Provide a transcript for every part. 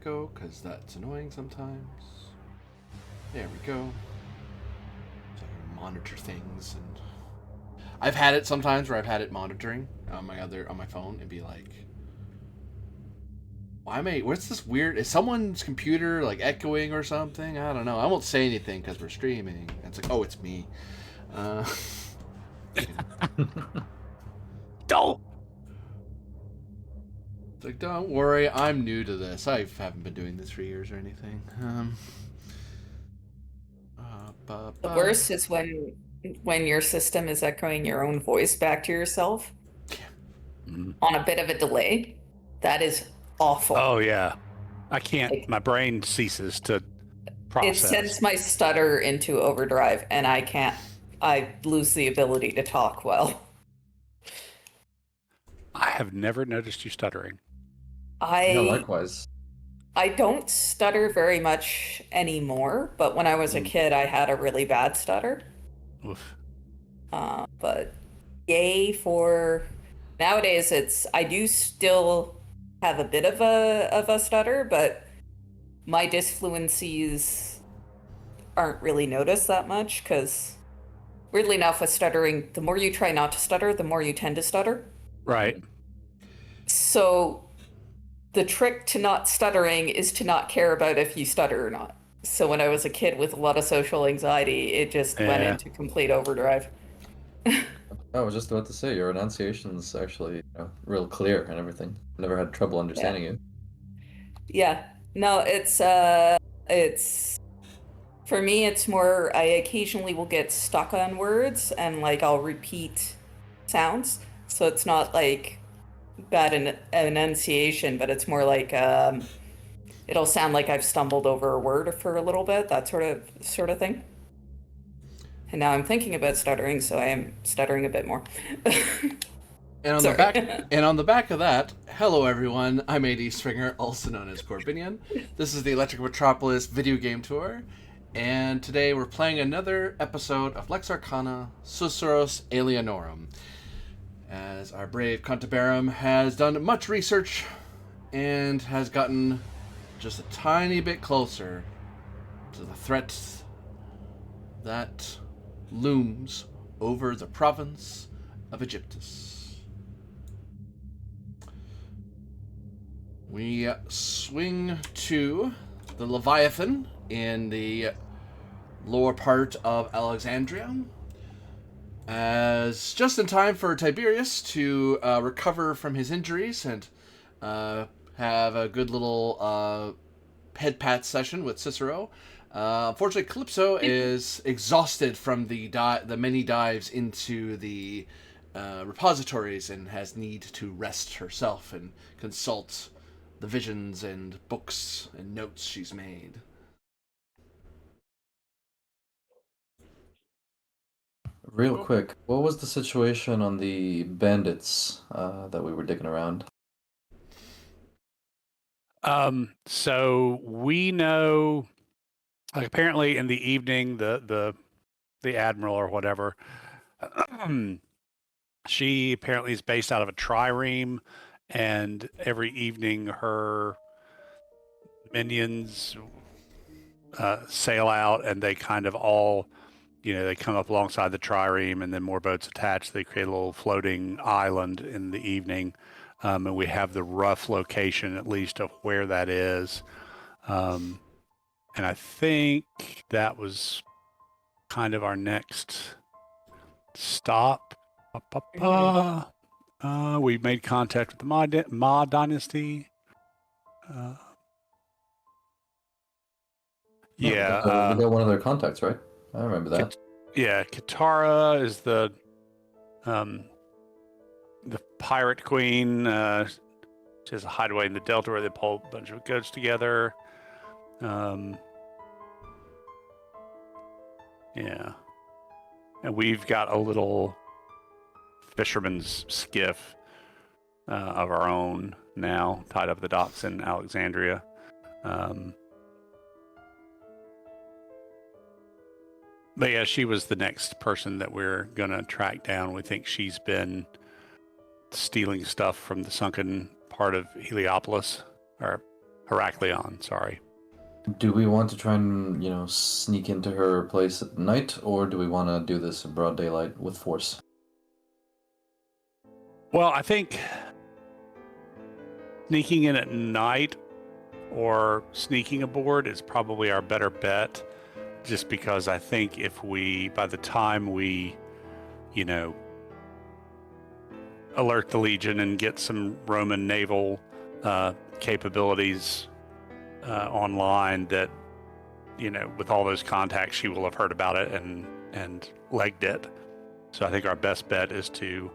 echo, because that's annoying sometimes. There we go. So I can monitor things, and I've had it sometimes where I've had it monitoring on my phone and be like, what's this weird, is someone's computer like echoing or something? I don't know. I won't say anything because we're streaming. And it's like, oh, it's me. Don't. It's like, don't worry, I'm new to this. I haven't been doing this for years or anything. The worst is when your system is echoing your own voice back to yourself on a bit of a delay. That is awful. Oh yeah, I can't. My brain ceases to process. It sends my stutter into overdrive, and I can't. I lose the ability to talk well. I have never noticed you stuttering. Yeah, likewise. I don't stutter very much anymore, but when I was a kid, I had a really bad stutter. Oof. But yay for nowadays. I do still have a bit of a stutter, but my disfluencies aren't really noticed that much because, weirdly enough, with stuttering, the more you try not to stutter, the more you tend to stutter. Right. So the trick to not stuttering is to not care about if you stutter or not. So when I was a kid with a lot of social anxiety, it just went into complete overdrive. I was just about to say, your enunciation's actually real clear and everything. Never had trouble understanding you. Yeah. No, it's for me, it's more, I occasionally will get stuck on words and like I'll repeat sounds. So it's not like bad enunciation, but it's more like it'll sound like I've stumbled over a word for a little bit, that sort of thing. And now I'm thinking about stuttering, so I am stuttering a bit more. And on the back of that, hello everyone, I'm AD Stringer, also known as Corbinian. This is the Electric Metropolis video game tour, and today we're playing another episode of Lex Arcana, Susurros, Alienorum. As our brave Cantabarum has done much research and has gotten just a tiny bit closer to the threat that looms over the province of Egyptus. We swing to the Leviathan in the lower part of Alexandria, as just in time for Tiberius to recover from his injuries and have a good little head pat session with Cicero. Unfortunately, Calypso is exhausted from the many dives into the repositories and has need to rest herself and consult the visions and books and notes she's made. Real quick, what was the situation on the bandits that we were digging around? So we know, like, apparently in the evening, the admiral or whatever, she apparently is based out of a trireme, and every evening her minions sail out, and they kind of all, they come up alongside the trireme, and then more boats attached. They create a little floating island in the evening, and we have the rough location, at least, of where that is. And I think that was kind of our next stop. We made contact with the Ma Dynasty. We got one of their contacts, right? I remember that. Katara is the pirate queen. She has a hideaway in the Delta where they pull a bunch of goats together. And we've got a little fisherman's skiff of our own now, tied up at the docks in Alexandria. But yeah, she was the next person that we're going to track down. We think she's been stealing stuff from the sunken part of Heliopolis, or Heraklion, sorry. Do we want to try and, sneak into her place at night, or do we want to do this in broad daylight with force? Well, I think sneaking in at night or sneaking aboard is probably our better bet, just because I think by the time we, alert the Legion and get some Roman naval capabilities online, that, with all those contacts, she will have heard about it and legged it. So I think our best bet is to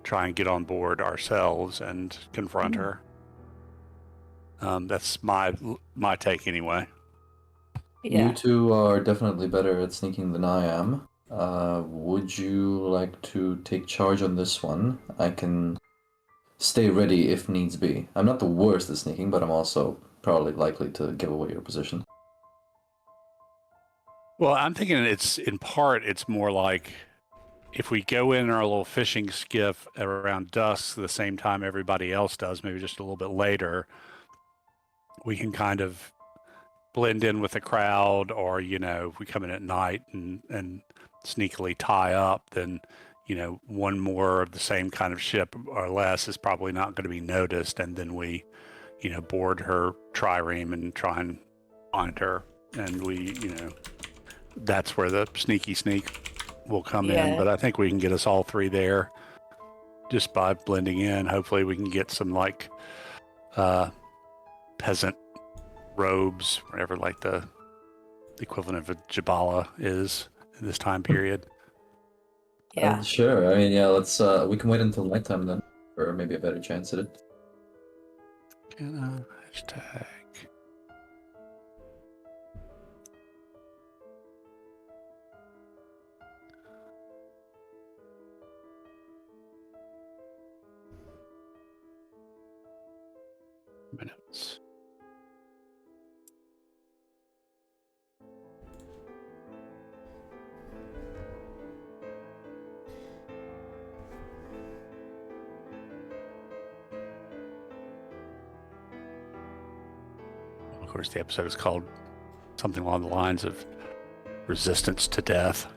try and get on board ourselves and confront her. That's my take anyway. Yeah. You two are definitely better at sneaking than I am. Would you like to take charge on this one? I can stay ready if needs be. I'm not the worst at sneaking, but I'm also probably likely to give away your position. Well, I'm thinking it's more like if we go in our little fishing skiff around dusk the same time everybody else does, maybe just a little bit later, we can kind of blend in with the crowd, or, if we come in at night and sneakily tie up, then, one more of the same kind of ship or less is probably not going to be noticed. And then we, board her trireme and try and find her. And we, that's where the sneaky sneak will come in. But I think we can get us all three there just by blending in. Hopefully we can get some peasant robes, whatever the equivalent of a jabala is in this time period. Yeah. Sure. I mean, yeah, let's we can wait until nighttime then, for maybe a better chance at it. Hashtag. Minutes. Of course, the episode is called something along the lines of Resistance to Death.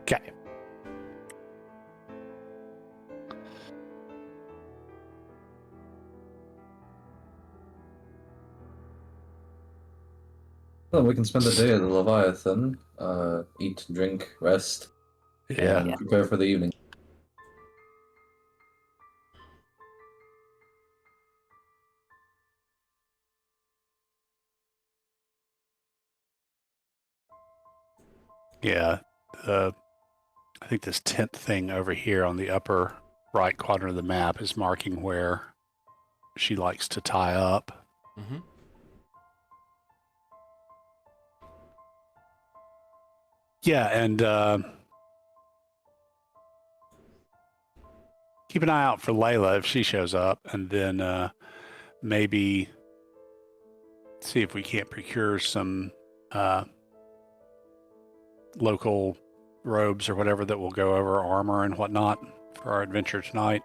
Okay. Well, we can spend the day at the Leviathan, eat, drink, rest, and prepare for the evening. Yeah. I think this tent thing over here on the upper right quadrant of the map is marking where she likes to tie up. Mm-hmm. Yeah, and keep an eye out for Layla if she shows up, and then maybe see if we can't procure some local robes or whatever that will go over armor and whatnot for our adventure tonight.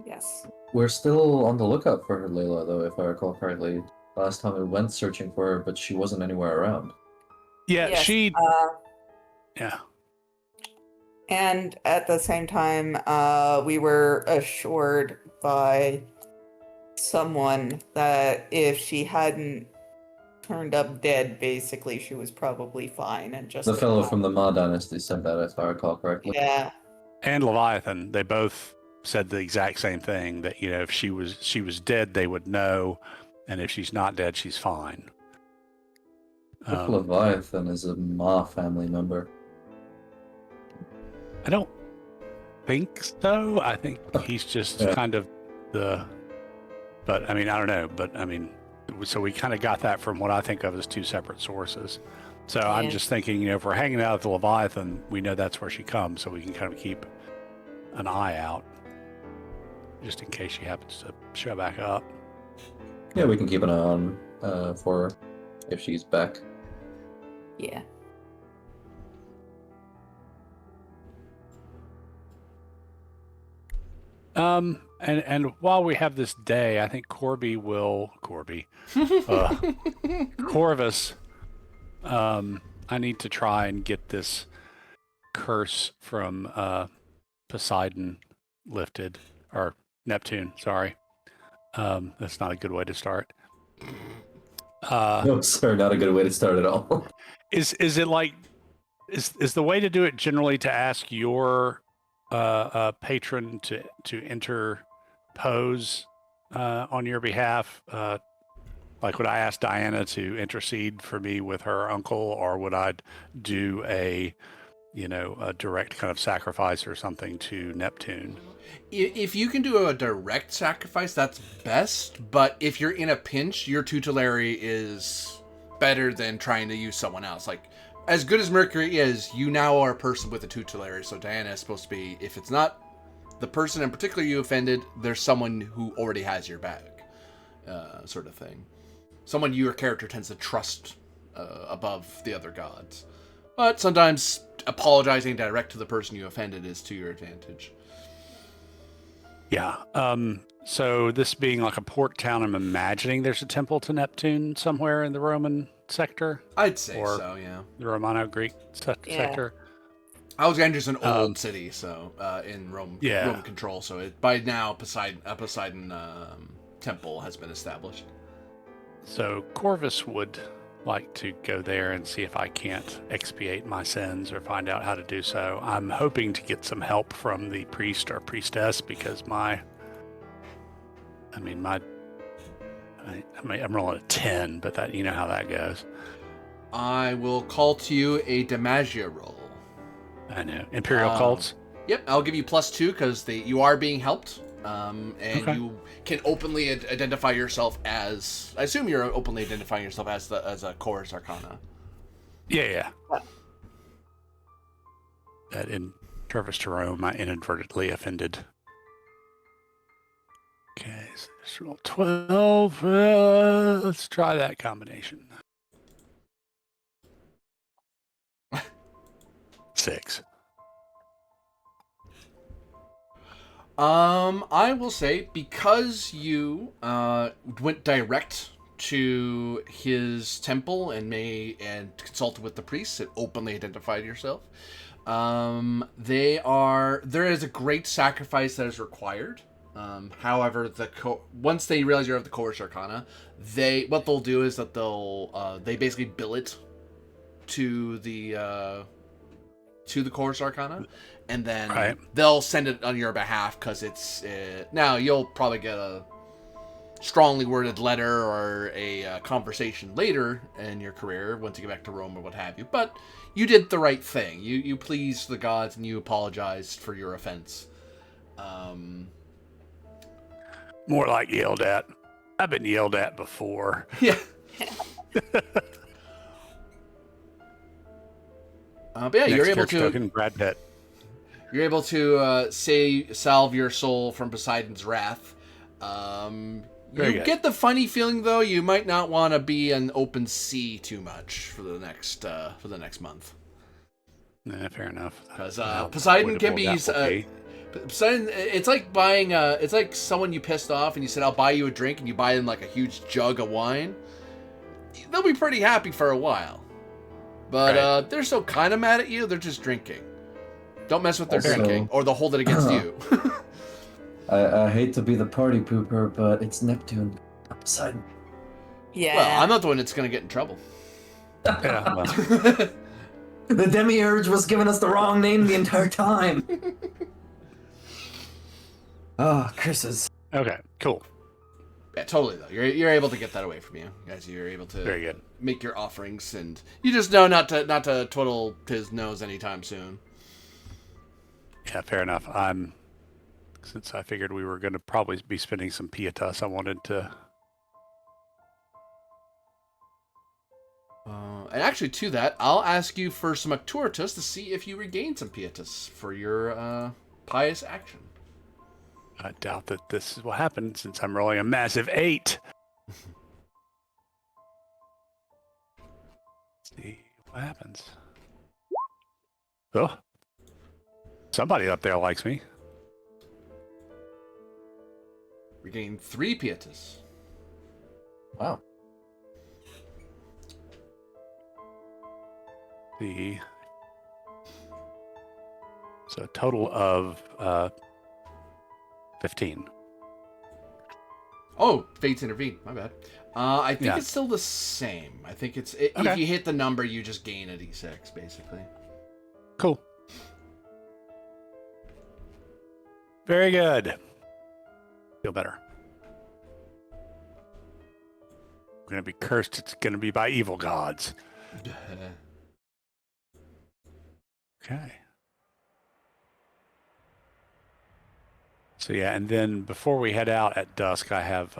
Yes. We're still on the lookout for her, Layla, though, if I recall correctly. Last time we went searching for her, but she wasn't anywhere around. Yeah, Yes, yeah. And at the same time, we were assured by someone that if she hadn't turned up dead, basically, she was probably fine and just... The fellow from the Ma Dynasty said that, if I recall correctly. Yeah. And Leviathan, they both said the exact same thing, that, if she was dead, they would know, and if she's not dead, she's fine. Leviathan is a Ma family member. I don't think so. I think he's just kind of but I mean, I don't know. But I mean, so we kind of got that from what I think of as two separate sources. So I'm just thinking, if we're hanging out at the Leviathan, we know that's where she comes, so we can kind of keep an eye out just in case she happens to show back up. Yeah, we can keep an eye on for her if she's back. Yeah. And while we have this day, I think Corvus. I need to try and get this curse from Poseidon lifted, or Neptune. Sorry, that's not a good way to start. No, sir, not a good way to start at all. Is it like is the way to do it generally to ask your patron to interpose on your behalf? Like, would I ask Diana to intercede for me with her uncle, or would I do a direct kind of sacrifice or something to Neptune? If you can do a direct sacrifice, that's best. But if you're in a pinch, your tutelary is better than trying to use someone else. Like, as good as Mercury is, you now are a person with a tutelary. So Diana is supposed to be, if it's not the person in particular you offended, there's someone who already has your back, sort of thing. Someone your character tends to trust above the other gods. But sometimes apologizing direct to the person you offended is to your advantage. Yeah. So this being like a port town, I'm imagining there's a temple to Neptune somewhere in the Roman sector. I'd say so, yeah. The Romano-Greek sector. Alexandria's an old city, so in Rome, Roman control. So by now, Poseidon temple has been established. So Corvus would like to go there and see if I can't expiate my sins or find out how to do so. I'm hoping to get some help from the priest or priestess because I'm rolling a 10, but that, you know how that goes. I will call to you a Demagia roll. I know. Imperial cults? Yep, I'll give you +2 because you are being helped. You can openly identify yourself as... I assume you're openly identifying yourself as a Chorus Arcana. Yeah. That in service to Rome, I inadvertently offended. Okay, so let's roll 12. Let's try that combination. 6. I will say, because you went direct to his temple and consulted with the priests and openly identified yourself, there is a great sacrifice that is required. However, once they realize you're of the Chorus Arcana, what they'll do is that they basically bill it to the Chorus Arcana, and then they'll send it on your behalf because it's now you'll probably get a strongly worded letter or a conversation later in your career once you get back to Rome or what have you. But you did the right thing. You pleased the gods and you apologized for your offense. More like yelled at. I've been yelled at before. Yeah. But yeah, you're able to. Token, Brad Pitt. You're able to salve your soul from Poseidon's wrath. You get the funny feeling though you might not want to be in open sea too much for the next month. Nah, fair enough. Because Poseidon can be. Poseidon, it's like buying. It's like someone you pissed off and you said, "I'll buy you a drink," and you buy them like a huge jug of wine. They'll be pretty happy for a while. But they're still kind of mad at you. They're just drinking. Don't mess with their drinking, or they'll hold it against you. I hate to be the party pooper, but it's Neptune, not Poseidon. Yeah. Well, I'm not the one that's going to get in trouble. Yeah, well. The Demiurge was giving us the wrong name the entire time. Curses. Okay, cool. Yeah, totally though. You're able to get that away from you, guys. You're able to very good make your offerings, and you just know not to twiddle his nose anytime soon. Yeah, fair enough. Since I figured we were going to probably be spending some pietas, I wanted to. And actually, to that, I'll ask you for some Acturitas to see if you regain some pietas for your pious action. I doubt that this is what happened since I'm rolling a massive 8. Let's see what happens. Oh, somebody up there likes me. Regain 3 pietas. Wow. So a total of 15. Oh, Fates intervene. My bad. I think Yeah. it's still the same. I think it's if Okay. you hit the number, you just gain a d6, basically. Cool. Very good. Feel better. We're going to be cursed. It's going to be by evil gods. Okay. So yeah, and then before we head out at dusk, I have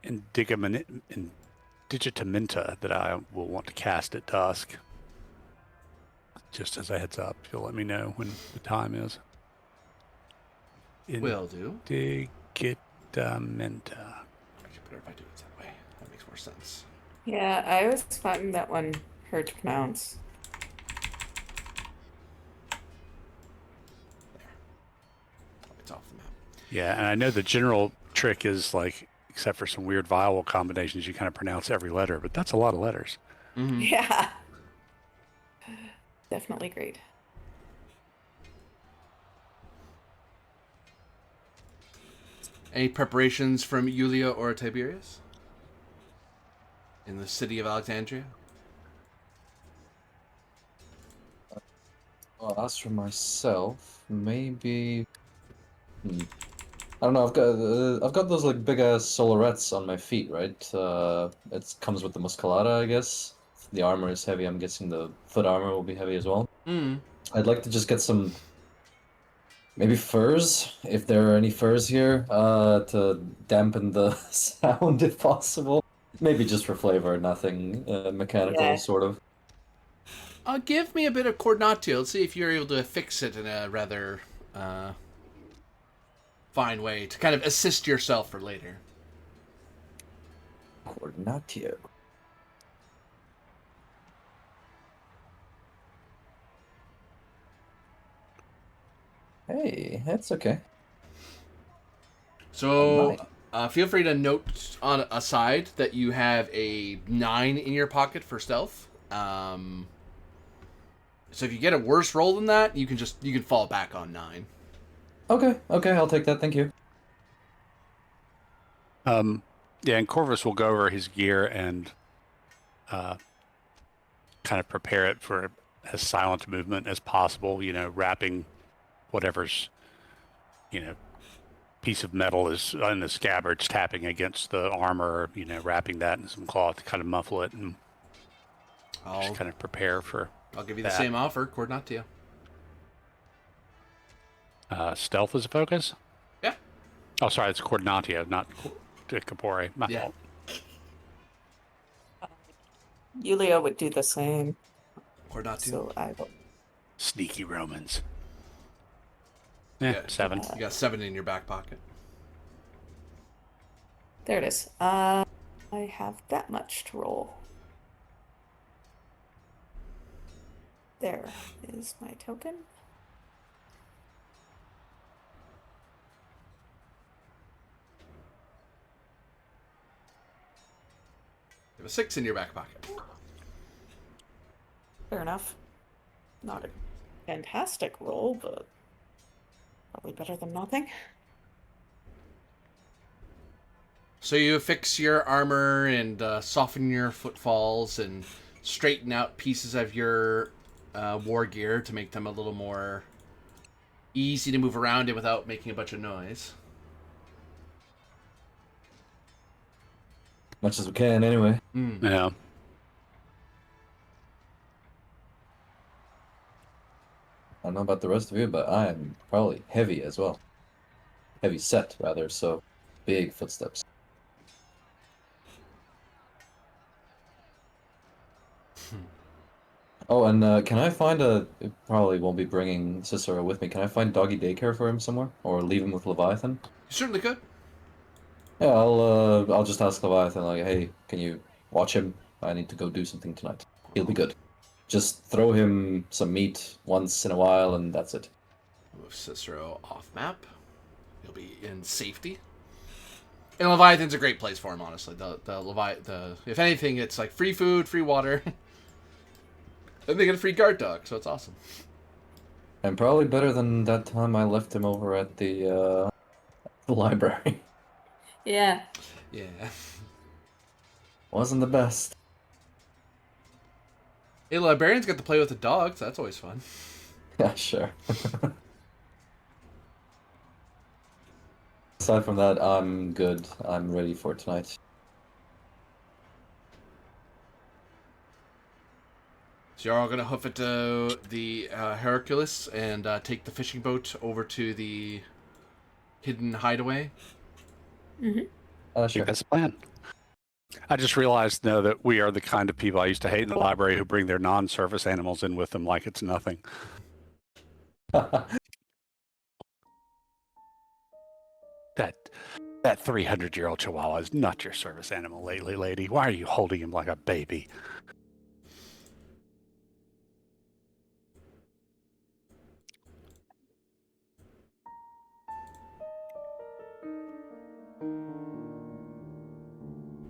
Indigitamenta that I will want to cast at dusk. Just as a heads up, you'll let me know when the time is. Will do. Indigitamenta. Actually, better if I do it that way. That makes more sense. Yeah, I always find that one hard to pronounce. It's off the map. Yeah, and I know the general trick is like, except for some weird vowel combinations, you kind of pronounce every letter, but that's a lot of letters. Mm-hmm. Yeah. Definitely great. Any preparations from Yulia or Tiberius? In the city of Alexandria? Well, as for myself, maybe. I don't know. I've got those like big ass solarettes on my feet, right? It comes with the musculata, I guess. The armor is heavy. I'm guessing the foot armor will be heavy as well. Mm. I'd like to just get some, maybe furs, if there are any furs here, to dampen the sound if possible. Maybe just for flavor, nothing mechanical, Yeah. sort of. Give me a bit of coordinatio. Let's see if you're able to fix it in a rather fine way to kind of assist yourself for later. Coordinatio. Hey, that's okay. So feel free to note on a side that you have a 9 in your pocket for stealth. So if you get a worse roll than that, you can fall back on 9. Okay, I'll take that. Thank you. Yeah, and Corvus will go over his gear and kind of prepare it for as silent movement as possible, wrapping whatever's, piece of metal is in the scabbards tapping against the armor, wrapping that in some cloth to kind of muffle it and just kind of prepare for I'll give you that. the same offer, coordinatio. Stealth is a focus? Yeah. Oh, sorry, it's coordinatio, not corpore. My Yeah. fault. Yulia would do the same. Coordinatio. So I will. Sneaky Romans. Yeah. 7. You got 7 in your back pocket. There it is. I have that much to roll. There is my token. You have a 6 in your back pocket. Fair enough. Not a fantastic roll, but probably better than nothing. So you fix your armor and soften your footfalls and straighten out pieces of your war gear to make them a little more easy to move around in without making a bunch of noise. Much as we can, anyway. Yeah. I don't know about the rest of you, but I am probably heavy as well. Heavy set, rather, so big footsteps. Oh, and can I find it probably won't be bringing Cicero with me. Can I find doggy daycare for him somewhere? Or leave him with Leviathan? You certainly could. Yeah, I'll just ask Leviathan, like, hey, can you watch him? I need to go do something tonight. He'll be good. Just throw him some meat once in a while, and that's it. Move Cicero off map. You'll be in safety. And Leviathan's a great place for him, honestly. If anything, it's like free food, free water. And they get a free guard dog, so it's awesome. And probably better than that time I left him over at the library. Yeah. Yeah. Wasn't the best. Hey, librarians get to play with the dogs. That's always fun. Yeah, sure. Aside from that, I'm good. I'm ready for tonight. So you're all going to hoof it to the Hercules and take the fishing boat over to the hidden hideaway? Mm-hmm. I Sure. think that's the plan. I just realized, though, that we are the kind of people I used to hate in the library who bring their non-service animals in with them like it's nothing. That 300-year-old Chihuahua is not your service animal lately, lady. Why are you holding him like a baby?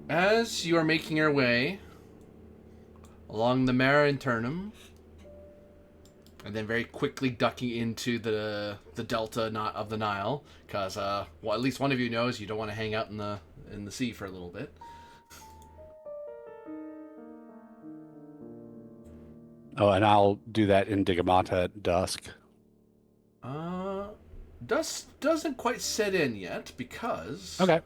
As you are making your way along the Mare Internum, and then very quickly ducking into the delta of the Nile, because at least one of you knows you don't want to hang out in the sea for a little bit. Oh, and I'll do that in Digamata at dusk. Dusk doesn't quite set in yet because Okay.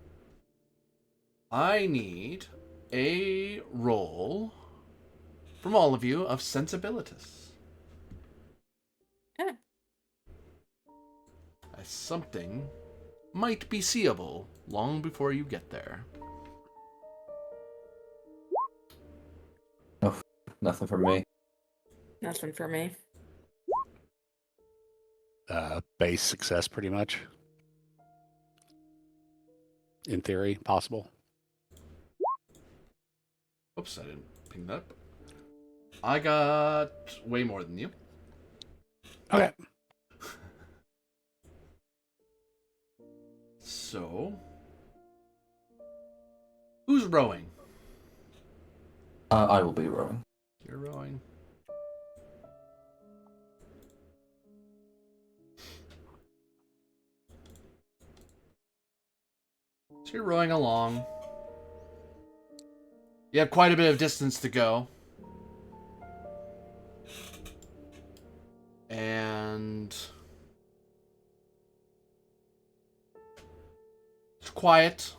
I need a roll from all of you of sensibilities. Yeah. As something might be seeable long before you get there. Oh, nothing for me. Nothing for me. Base success, pretty much. In theory, possible. Oops, I didn't ping that up. I got way more than you. Okay. So, who's rowing? I will be rowing. You're rowing. So you're rowing along. You have quite a bit of distance to go. And it's quiet.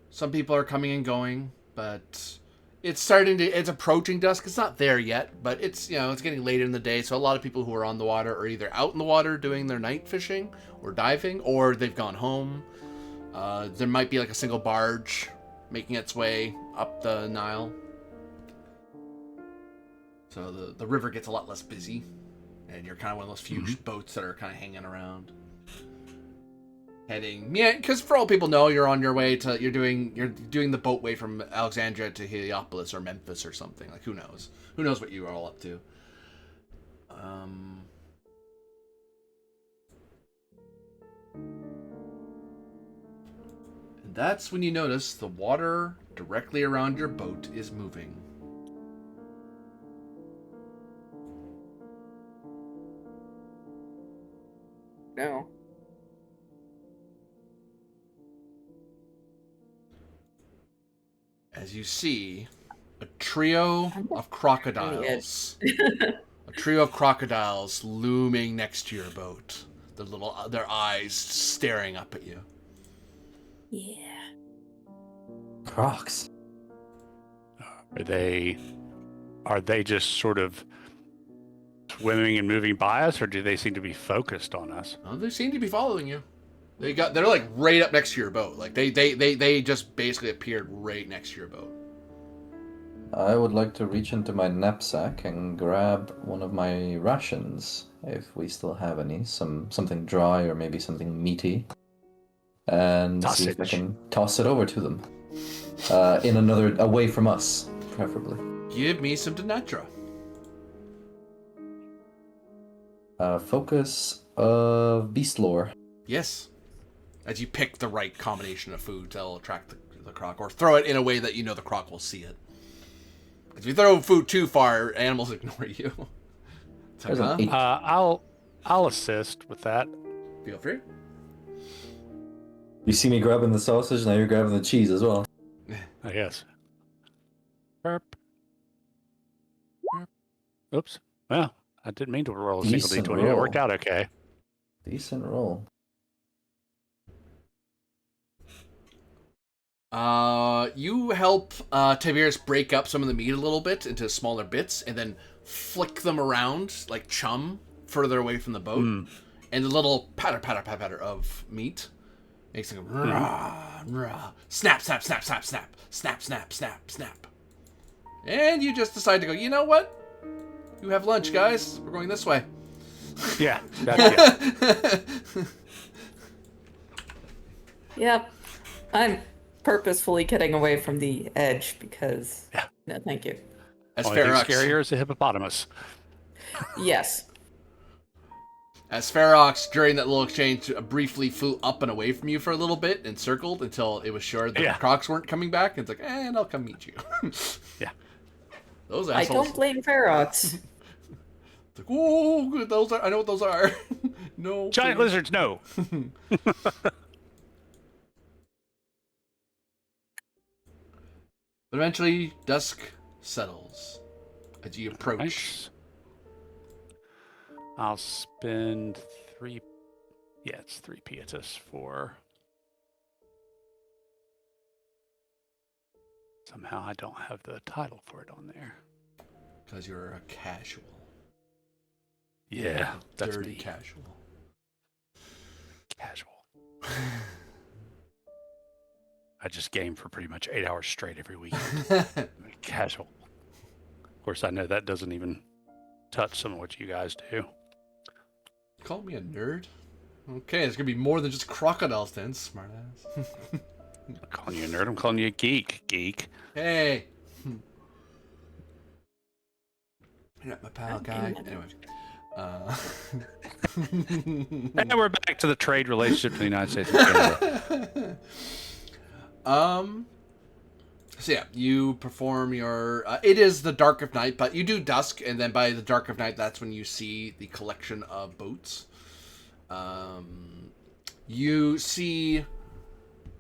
Some people are coming and going, but it's approaching dusk. It's not there yet, but it's getting later in the day, so a lot of people who are on the water are either out in the water doing their night fishing or diving, or they've gone home. There might be like a single barge making its way up the Nile. So the river gets a lot less busy, and you're kind of one of those few boats that are kind of hanging around. Heading, yeah, because for all people know, you're on your way to you're doing the boat way from Alexandria to Heliopolis or Memphis or something. Like who knows what you are all up to. And that's when you notice the water directly around your boat is moving. No. As you see a trio of crocodiles. A trio of crocodiles looming next to your boat. Their eyes staring up at you. Yeah. Crocs. Are they just sort of swimming and moving by us, or do they seem to be focused on us? Oh, they seem to be following you. They're like right up next to your boat. Like they just basically appeared right next to your boat. I would like to reach into my knapsack and grab one of my rations, if we still have any, something dry or maybe something meaty, and see if I can toss it over to them. Away from us, preferably. Give me some Denetra. Focus of beast lore. Yes. As you pick the right combination of food that'll attract the croc, or throw it in a way that you know the croc will see it. If you throw food too far, animals ignore you. It's like, There's an huh? 8. I'll assist with that. Feel free. You see me grabbing the sausage, now you're grabbing the cheese as well. I guess. Burp. Burp. Oops. Well, I didn't mean to roll a single Decent d20. It roll. worked out okay. Decent roll. You help Tiberius break up some of the meat a little bit into smaller bits, and then flick them around like chum further away from the boat. And the little patter of meat makes like a rah, rah, snap, snap, snap, snap, snap, snap, snap, snap, snap. And you just decide to go, you know what? You have lunch, guys. We're going this way. Yeah. That's Yep. I'm purposefully getting away from the edge because... Yeah. No, thank you. As Only thing Ferox, scarier is a hippopotamus. Yes. as Ferox, during that little exchange, briefly flew up and away from you for a little bit and circled until it was sure that the crocs weren't coming back. And it's like, and I'll come meet you. Yeah. Those I assholes. don't blame Ferox. It's like, oh, good, those are. I know what those are. No. Giant please. lizards, no. But eventually, dusk settles as you approach. Nice. I'll spend 3. Yeah, it's 3 pietas for. Somehow I don't have the title for it on there. Because you're a casual. Yeah, that's dirty me. casual. Casual. I just game for pretty much 8 hours straight every week. Casual. Of course, I know that doesn't even touch some of what you guys do. Call me a nerd? Okay, it's gonna be more than just crocodiles then, smartass. I'm not calling you a nerd. I'm calling you a geek. Geek. Hey! You're not my pal, guy. Anyway. And we're back to the trade relationship between the United States and Canada. So yeah, you perform your, it is the dark of night, but you do dusk, and then by the dark of night, that's when you see the collection of boats. You see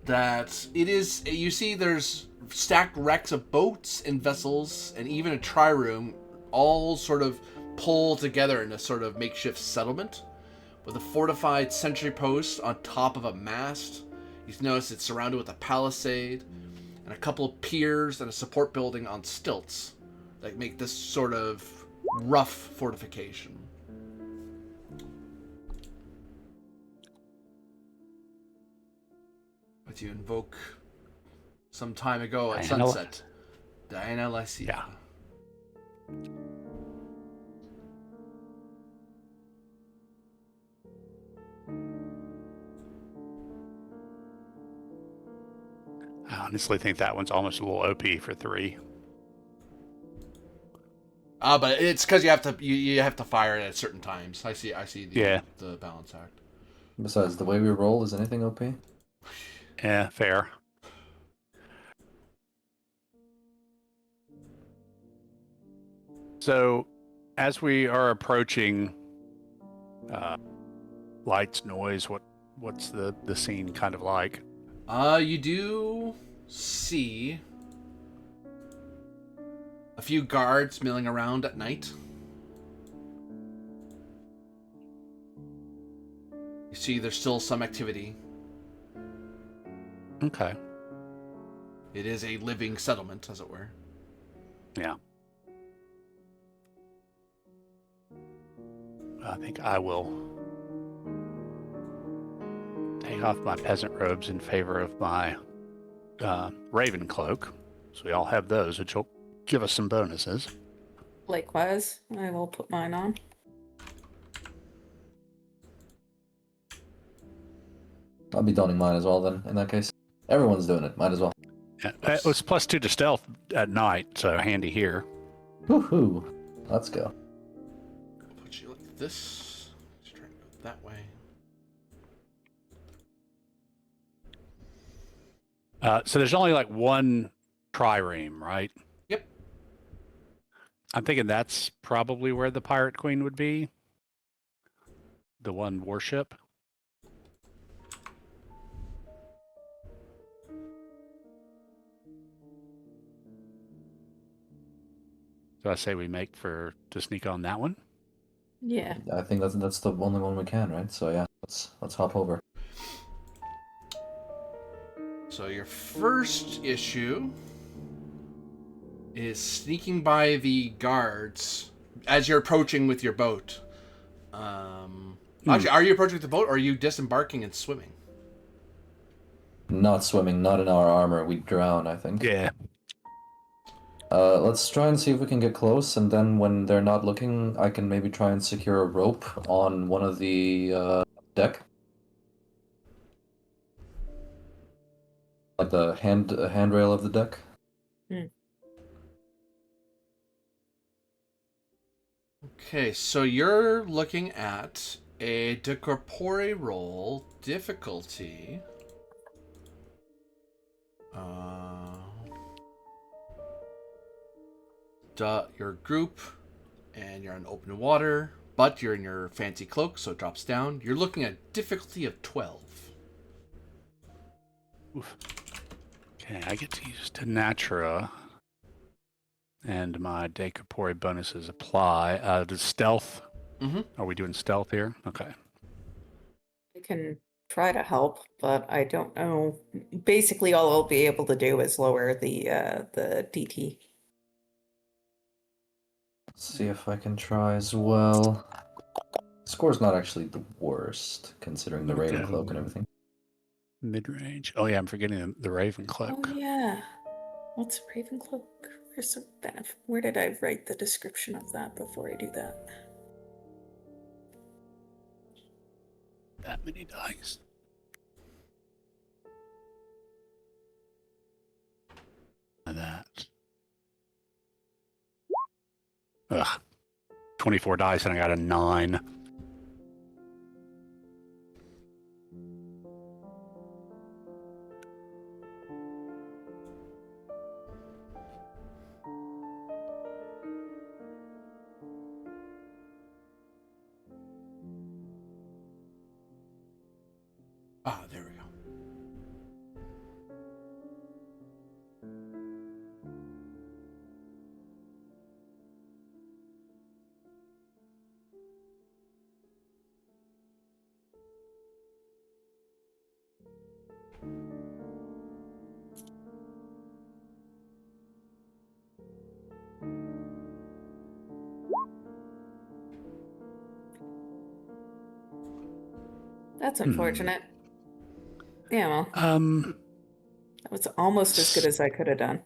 that you see there's stacked wrecks of boats and vessels, and even a trireme, all sort of pulled together in a sort of makeshift settlement, with a fortified sentry post on top of a mast. You notice it's surrounded with a palisade, and a couple of piers and a support building on stilts that make this sort of rough fortification. But you invoke some time ago at Diana sunset. Diana Lycia. Yeah. I honestly think that one's almost a little OP for 3. But it's because you have to fire it at certain times. I see the balance act. Besides, the way we roll, is anything OP? Yeah, fair. So, as we are approaching lights, noise, what's the scene kind of like? You do see a few guards milling around at night. You see there's still some activity. Okay. It is a living settlement, as it were. Yeah. I think I will take off my peasant robes in favor of my raven cloak. So we all have those, which will give us some bonuses. Likewise, I will put mine on. I'll be donning mine as well then, in that case. Everyone's doing it, might as well. Yeah, it was +2 to stealth at night, so handy here. Woohoo! Let's go. Put you like this. Just try to go that way. So there's only like one trireme, right? Yep. I'm thinking that's probably where the Pirate Queen would be. The one warship. So I say we make to sneak on that one. Yeah. I think that's the only one we can, right? So yeah, let's hop over. So your first issue is sneaking by the guards as you're approaching with your boat. Actually, are you approaching with the boat, or are you disembarking and swimming? Not swimming, not in our armor. We'd drown, I think. Yeah. Let's try and see if we can get close, and then when they're not looking, I can maybe try and secure a rope on one of the deck. Like the handrail of the deck. Okay, so you're looking at a decorpore roll difficulty. Your group, and you're in open water, but you're in your fancy cloak, so it drops down. You're looking at difficulty of 12. Oof. Okay, I get to use Natura, and my decorpore bonuses apply. The stealth. Mm-hmm. Are we doing stealth here? Okay. I can try to help, but I don't know. Basically, all I'll be able to do is lower the DT. Let's see if I can try as well. Score's not actually the worst, considering the Raven Cloak and everything. Mid-range. Oh yeah, I'm forgetting the Raven Cloak. Oh yeah. What's Raven Cloak? Where's the benefit? Where did I write the description of that before I do that? That many dice. That. Ugh. 24 dice and I got a 9. Ah, there we go. That's unfortunate. Yeah, well, that was almost as good as I could have done.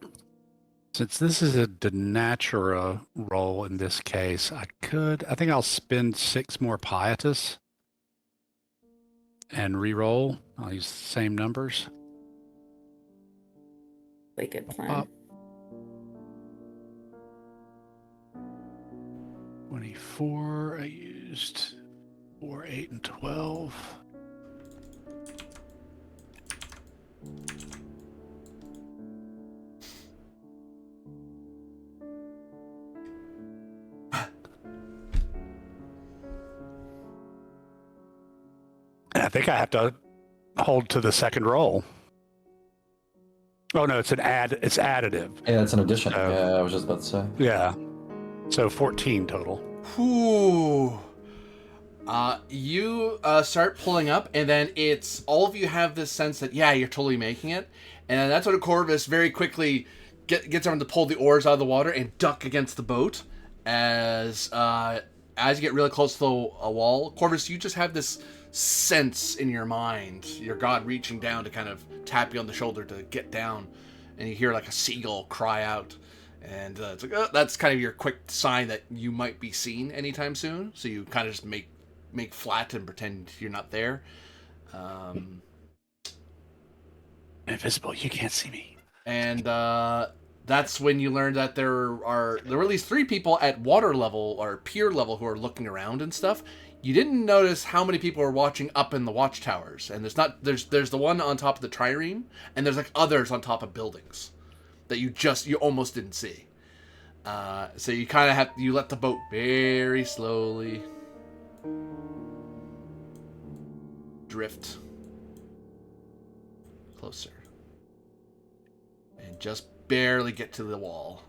Since this is a Denatura roll in this case, I think I'll spend 6 more Pietas and re-roll. I'll use the same numbers. Like good plan. 24, I used 4, 8, and 12. And I think I have to hold to the second roll. Oh no, it's additive. Yeah, it's an addition. So, yeah, I was just about to say. Yeah. So 14 total. Whew. You start pulling up, and then it's all of you have this sense that you're totally making it, and that's when Corvus very quickly gets everyone to pull the oars out of the water and duck against the boat. As you get really close to a wall, Corvus, you just have this sense in your mind, your god reaching down to kind of tap you on the shoulder to get down, and you hear like a seagull cry out. And it's like, that's kind of your quick sign that you might be seen anytime soon. So you kind of just make flat and pretend you're not there. Invisible, you can't see me. And that's when you learn that there were at least 3 people at water level or pier level who are looking around and stuff. You didn't notice how many people are watching up in the watchtowers, and there's the one on top of the trireme, and there's like others on top of buildings that you almost didn't see. So you kind of you let the boat very slowly drift closer and just barely get to the wall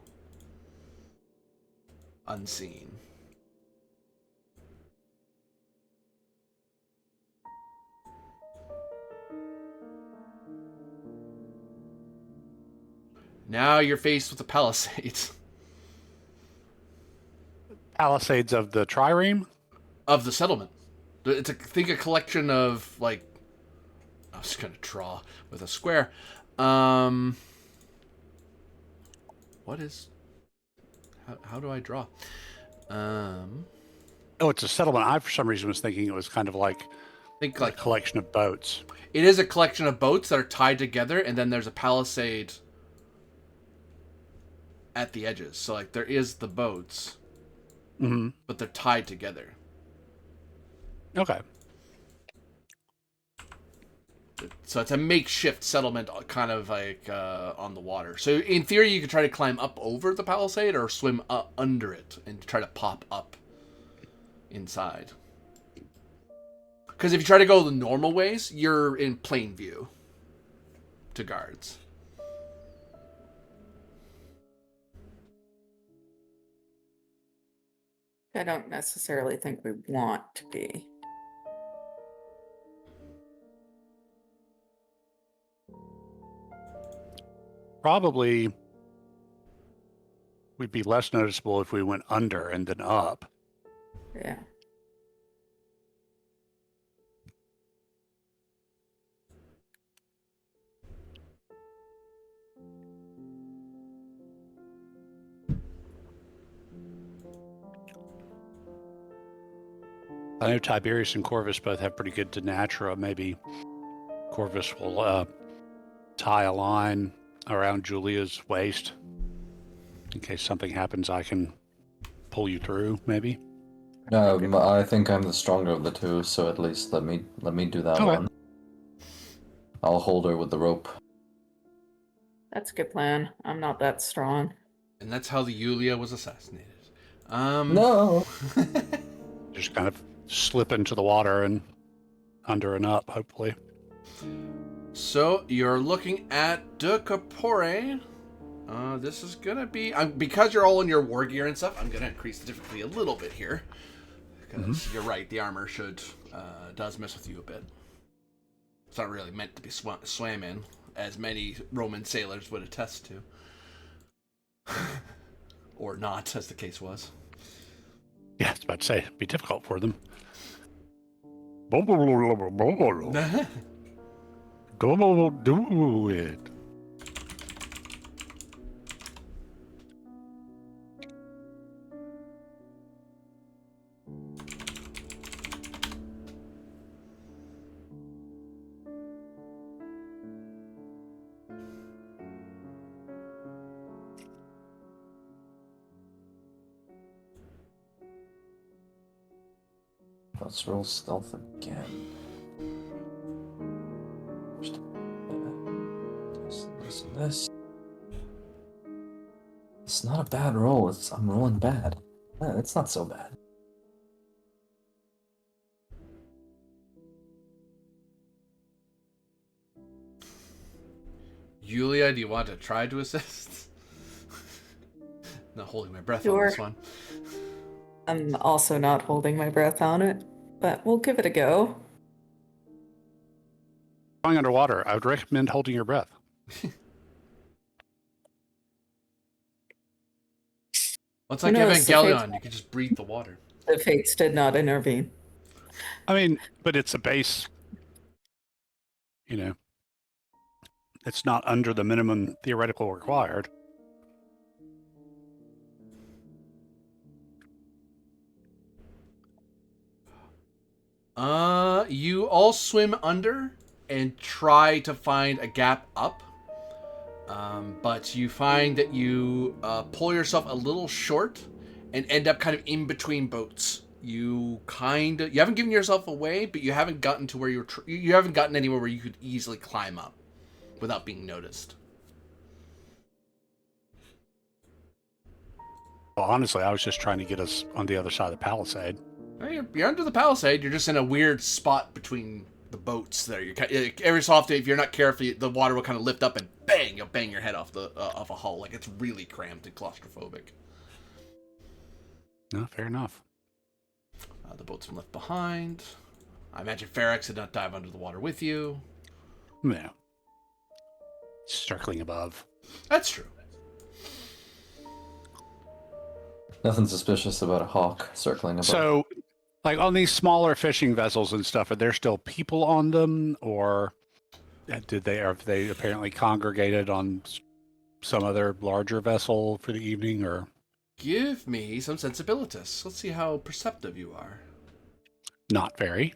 unseen. Now you're faced with a palisade. Palisades of the trireme? Of the settlement. It's a collection of, like... I was going to draw with a square. What is... How do I draw? Oh, it's a settlement. I, for some reason, was thinking it was kind of like a collection of boats. It is a collection of boats that are tied together, and then there's a palisade at the edges. So, like, there is the boats, but they're tied together. Okay. So it's a makeshift settlement, kind of like on the water. So in theory, you could try to climb up over the palisade or swim under it and try to pop up inside. Because if you try to go the normal ways, you're in plain view to guards. I don't necessarily think we want to be. Probably we'd be less noticeable if we went under and then up. Yeah. I know Tiberius and Corvus both have pretty good Denatura. Maybe Corvus will tie a line around Julia's waist. In case something happens, I can pull you through, maybe. I think I'm the stronger of the two, so at least let me do that one. I'll hold her with the rope. That's a good plan. I'm not that strong. And that's how the Yulia was assassinated. No! Just kind of slip into the water and under and up, hopefully. So you're looking at De Capore. This is gonna be because you're all in your war gear and stuff. I'm gonna increase the difficulty a little bit here because you're right. The armor does mess with you a bit. It's not really meant to be swam in, as many Roman sailors would attest to, or not, as the case was. Yeah, I was about to say it'd be difficult for them. Don't do it. Let's roll stealth again. This. It's not a bad roll. I'm rolling bad. It's not so bad. Yulia, do you want to try to assist? Not holding my breath Sure. on this one. I'm also not holding my breath on it, but we'll give it a go. Going underwater, I would recommend holding your breath. Well, it's like Evangelion. You can just breathe the water. The fates did not intervene. I mean, but it's a base, it's not under the minimum theoretical required. You all swim under and try to find a gap up. But you find that you pull yourself a little short and end up kind of in between boats you haven't given yourself away, but you haven't gotten to where you haven't gotten anywhere where you could easily climb up without being noticed. Well, honestly, I was just trying to get us on the other side of the palisade. You're under the palisade. You're just in a weird spot between the boats there. Every so often, if you're not careful, the water will kind of lift up and bang, you'll bang your head off off a hull. Like, it's really cramped and claustrophobic. No, fair enough. The boat's been left behind. I imagine Ferex did not dive under the water with you. No. Circling above. That's true. Nothing suspicious about a hawk circling above. So, like on these smaller fishing vessels and stuff, are there still people on them, or have they apparently congregated on some other larger vessel for the evening, or? Give me some sensibilities. Let's see how perceptive you are. Not very.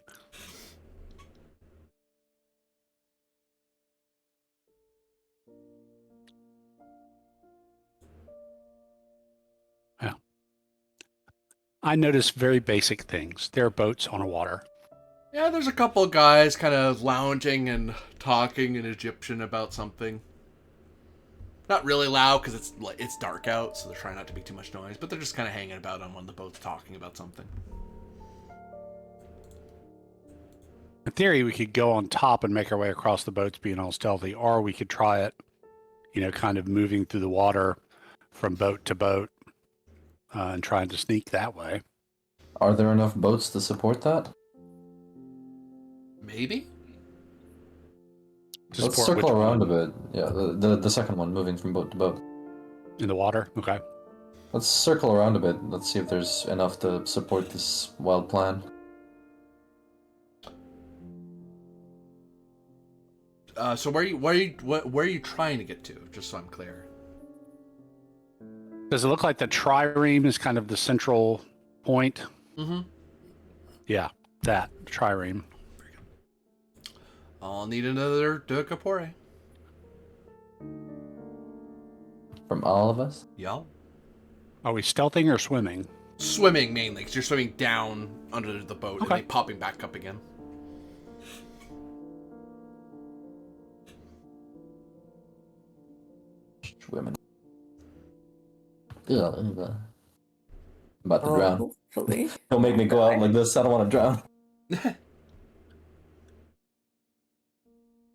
Yeah. I notice very basic things. There are boats on the water. Yeah, there's a couple of guys kind of lounging and talking in Egyptian about something. Not really loud because it's dark out, so they're trying not to make too much noise. But they're just kind of hanging about on one of the boats, talking about something. In theory, we could go on top and make our way across the boats being all stealthy, or we could try it, kind of moving through the water from boat to boat and trying to sneak that way. Are there enough boats to support that? Maybe? Let's circle around a bit. Yeah, the second one, moving from boat to boat. In the water? Okay. Let's circle around a bit. Let's see if there's enough to support this wild plan. So where are you trying to get to? Just so I'm clear. Does it look like the trireme is kind of the central point? Mm-hmm. Yeah, that trireme. I'll need another de Capore. From all of us? Yeah. Are we stealthing or swimming? Swimming mainly, because you're swimming down under the boat and then popping back up again. Swimming. Ugh, I'm about to drown. Hopefully. Don't make me go out like this. I don't want to drown.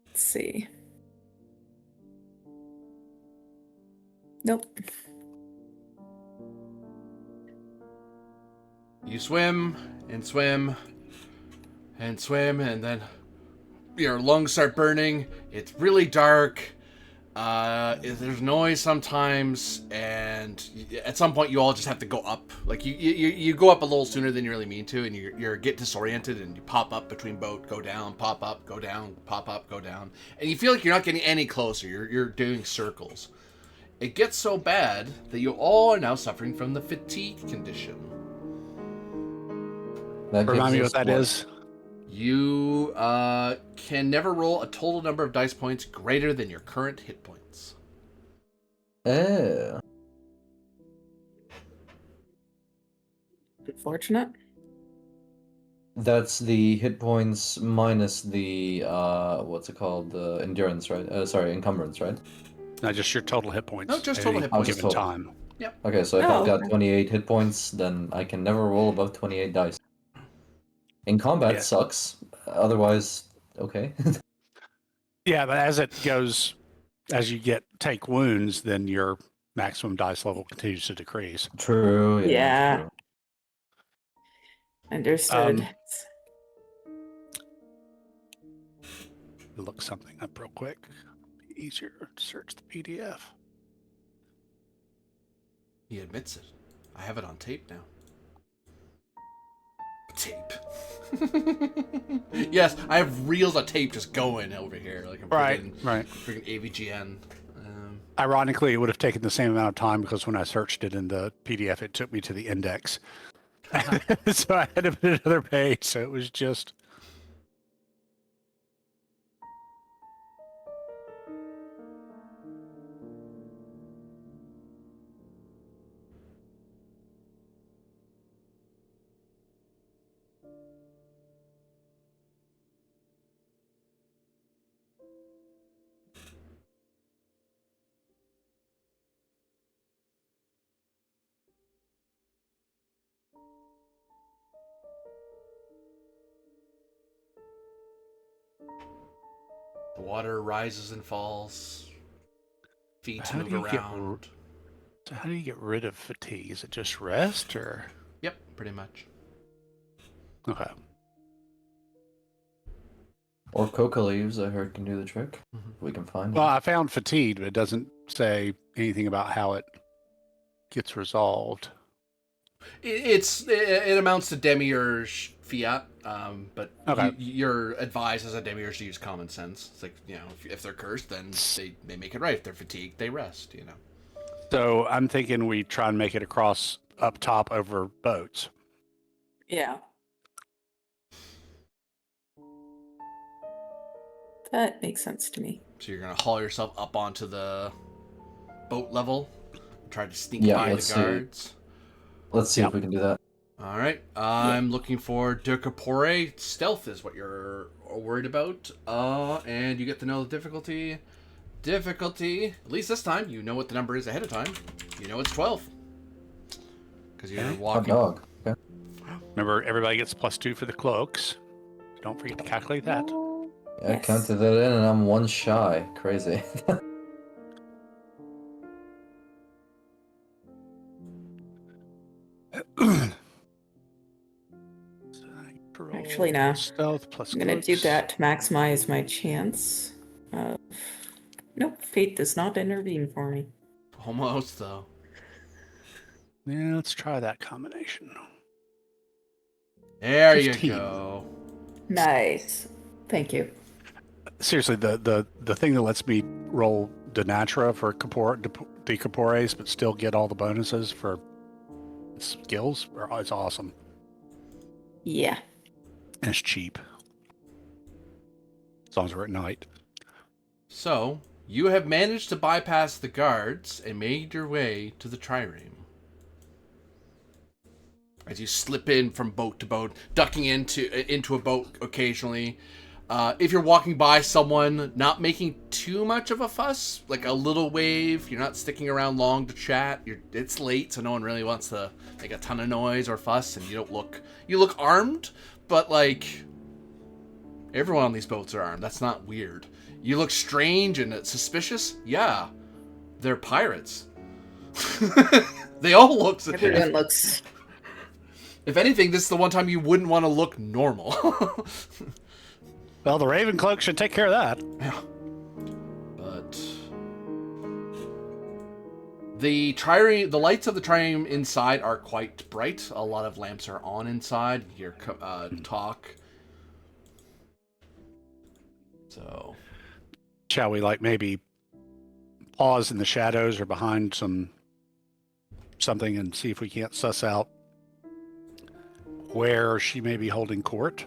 Let's see. Nope. You swim and swim and swim, and then your lungs start burning. It's really dark. There's noise sometimes, and at some point you all just have to go up. Like you go up a little sooner than you really mean to, and you get disoriented, and you pop up between boat, go down, pop up, go down, pop up, go down, and you feel like you're not getting any closer. You're doing circles. It gets so bad that you all are now suffering from the fatigue condition. Remind me what that is. You can never roll a total number of dice points greater than your current hit points. Oh. Unfortunate. That's the hit points minus the, what's it called? The endurance, right? Sorry, encumbrance, right? No, just your total hit points. No, just total hit points. Given time. Yep. Okay, so if Oh, I've got okay. 28 hit points, then I can never roll above 28 dice. In combat sucks. Otherwise, okay. Yeah, but as you take wounds, then your maximum dice level continues to decrease. True. Yeah. True. Understood. Look something up real quick. Be easier to search the PDF. He admits it. I have it on tape now. Tape. Yes, I have reels of tape just going over here. Like I'm freaking AVGN. Ironically, it would have taken the same amount of time because when I searched it in the PDF, it took me to the index. So I had to put another page. So it was just. The water rises and falls. Feet How move do you get around. So how do you get rid of fatigue? Is it just rest or? Yep, pretty much. Okay. Or coca leaves, I heard, can do the trick. We can find Well, it. I found fatigue, but it doesn't say anything about how it gets resolved. It amounts to demiurge fiat, but Okay. you're advised as a demiurge to use common sense. It's like, if they're cursed, then they make it right. If they're fatigued, they rest. So I'm thinking we try and make it across up top over boats. Yeah. That makes sense to me. So you're gonna haul yourself up onto the boat level, try to sneak Yeah, by the let's see. guards. Let's see Yep. if we can do that. All right, I'm looking for de corpore. Stealth is what you're worried about, and you get to know the difficulty. Difficulty, at least this time, you know what the number is ahead of time. You know it's 12 because you're Okay. Hot walking. dog. Okay. Remember, everybody gets +2 for the cloaks. Don't forget to calculate that. Yeah, I Yes. counted that in and I'm one shy. Crazy. Actually, no. Stealth plus I'm gonna do cloaks. that to maximize my chance of... Nope, fate does not intervene for me. Almost though. Yeah, let's try that combination. There 15. you go. Nice. Thank you. Seriously, the thing that lets me roll de natura for decorpores, but still get all the bonuses for skills, is awesome. Yeah. And it's cheap. As long as we're at night. So you have managed to bypass the guards and made your way to the trireme. As you slip in from boat to boat, ducking into a boat occasionally. If you're walking by someone, not making too much of a fuss, like a little wave, you're not sticking around long to chat. It's late, so no one really wants to make a ton of noise or fuss, and you look armed, but like everyone on these boats are armed. That's not weird. You look strange and suspicious. Yeah, they're pirates. They all look. Everyone looks... If anything, this is the one time you wouldn't want to look normal. Well, the Raven Cloak should take care of that. Yeah. But the lights of the trireme inside are quite bright. A lot of lamps are on inside. You hear talk. So, Shall we maybe pause in the shadows or behind something and see if we can't suss out where she may be holding court?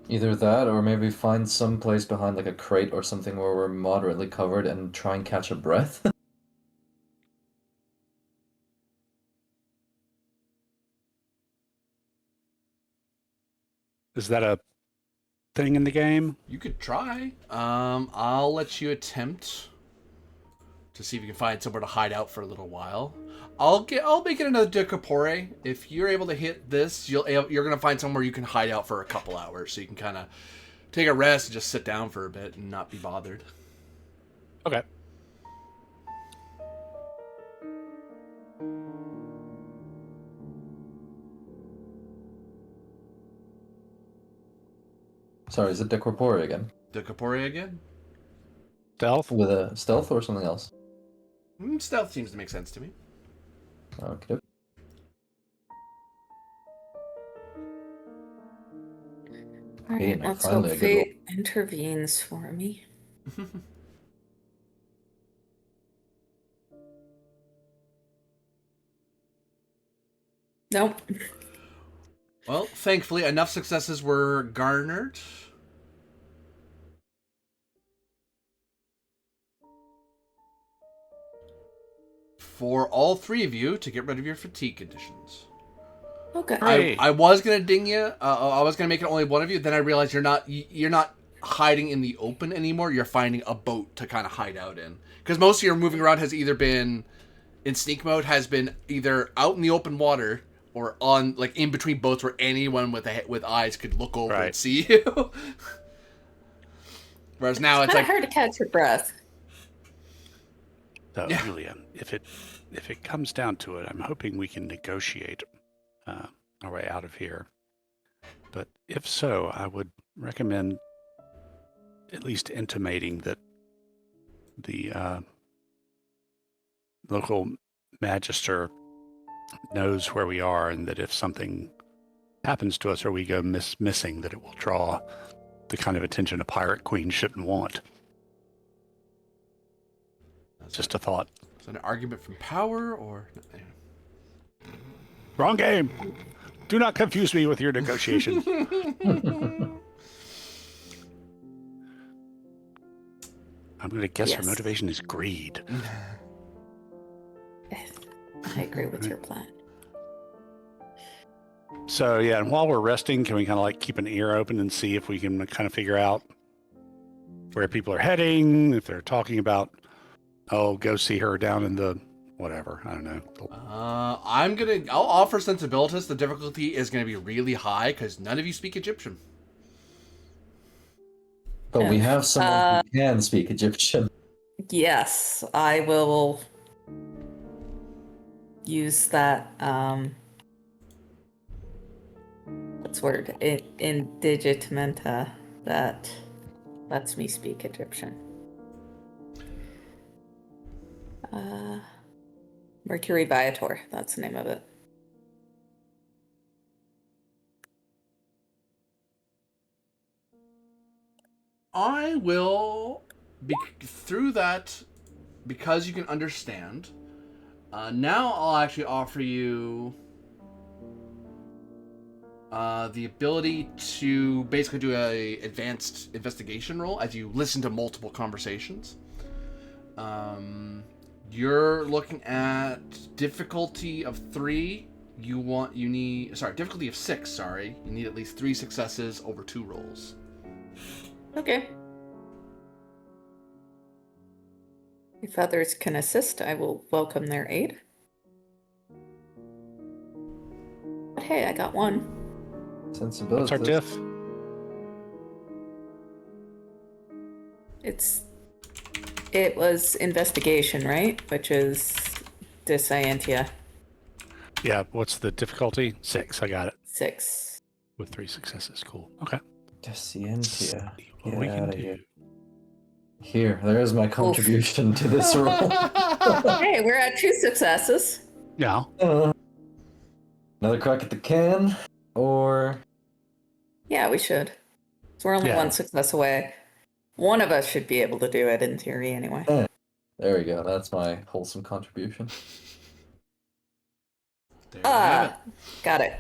Either that, or maybe find some place behind like a crate or something where we're moderately covered and try and catch a breath. Is that a thing in the game? you could try. I'll let you attempt to see if you can find somewhere to hide out for a little while. I'll make it another de corpore. If you're able to hit this, you're gonna find somewhere you can hide out for a couple hours, so you can kind of take a rest and just sit down for a bit and not be bothered. Okay. Sorry, is it decorpore again? De corpore again? Stealth? With a stealth or something else? Stealth seems to make sense to me. Okay. Hey, Alright, let's finally hope a good roll. fate intervenes for me. Nope. Well, thankfully, enough successes were garnered. For all three of you to get rid of your fatigue conditions. Okay. Hey. I was gonna ding you. I was gonna make it only one of you. Then I realized you're not hiding in the open anymore. You're finding a boat to kind of hide out in. Because most of your moving around has either been in sneak mode, has been either out in the open water or on like in between boats where anyone with eyes could look over and Right. see you. Whereas now it's kind of like hard to catch your breath. So, Yeah. Julia, if it comes down to it, I'm hoping we can negotiate our way out of here. But if so, I would recommend at least intimating that the local magister knows where we are, and that if something happens to us or we go missing, that it will draw the kind of attention a pirate queen shouldn't want. Just a thought. Is it an argument from power or? Wrong game. Do not confuse me with your negotiation. I'm going to guess her Yes. motivation is greed. I agree with your plan. So yeah, and while we're resting, can we kind of like keep an ear open and see if we can kind of figure out where people are heading, if they're talking about, oh, go see her down in the whatever, I don't know. I'll offer sensibilitas. The difficulty is gonna be really high because none of you speak Egyptian. But we have someone who can speak Egyptian. Yes, I will use that. What's the word? Indigitamenta that lets me speak Egyptian. Mercury Viator. That's the name of it. I will be through that because you can understand. Now I'll actually offer you the ability to basically do a advanced investigation roll as you listen to multiple conversations. You're looking at difficulty of 3. Difficulty of 6. Sorry, you need at least 3 successes over 2 rolls. Okay. If others can assist, I will welcome their aid. But hey, I got 1. Sensibility. What's our diff? It was investigation, right? Which is disscientia. Yeah, what's the difficulty? 6, I got it. 6. With 3 successes, cool. Okay. Scientia. What we Get can outta do. Here, there's my contribution to this roll. Hey, we're at 2 successes. Yeah. Another crack at the can, or Yeah, we should. So we're only 1 success away. One of us should be able to do it in theory anyway. there we go. That's my wholesome contribution. There you have Got it.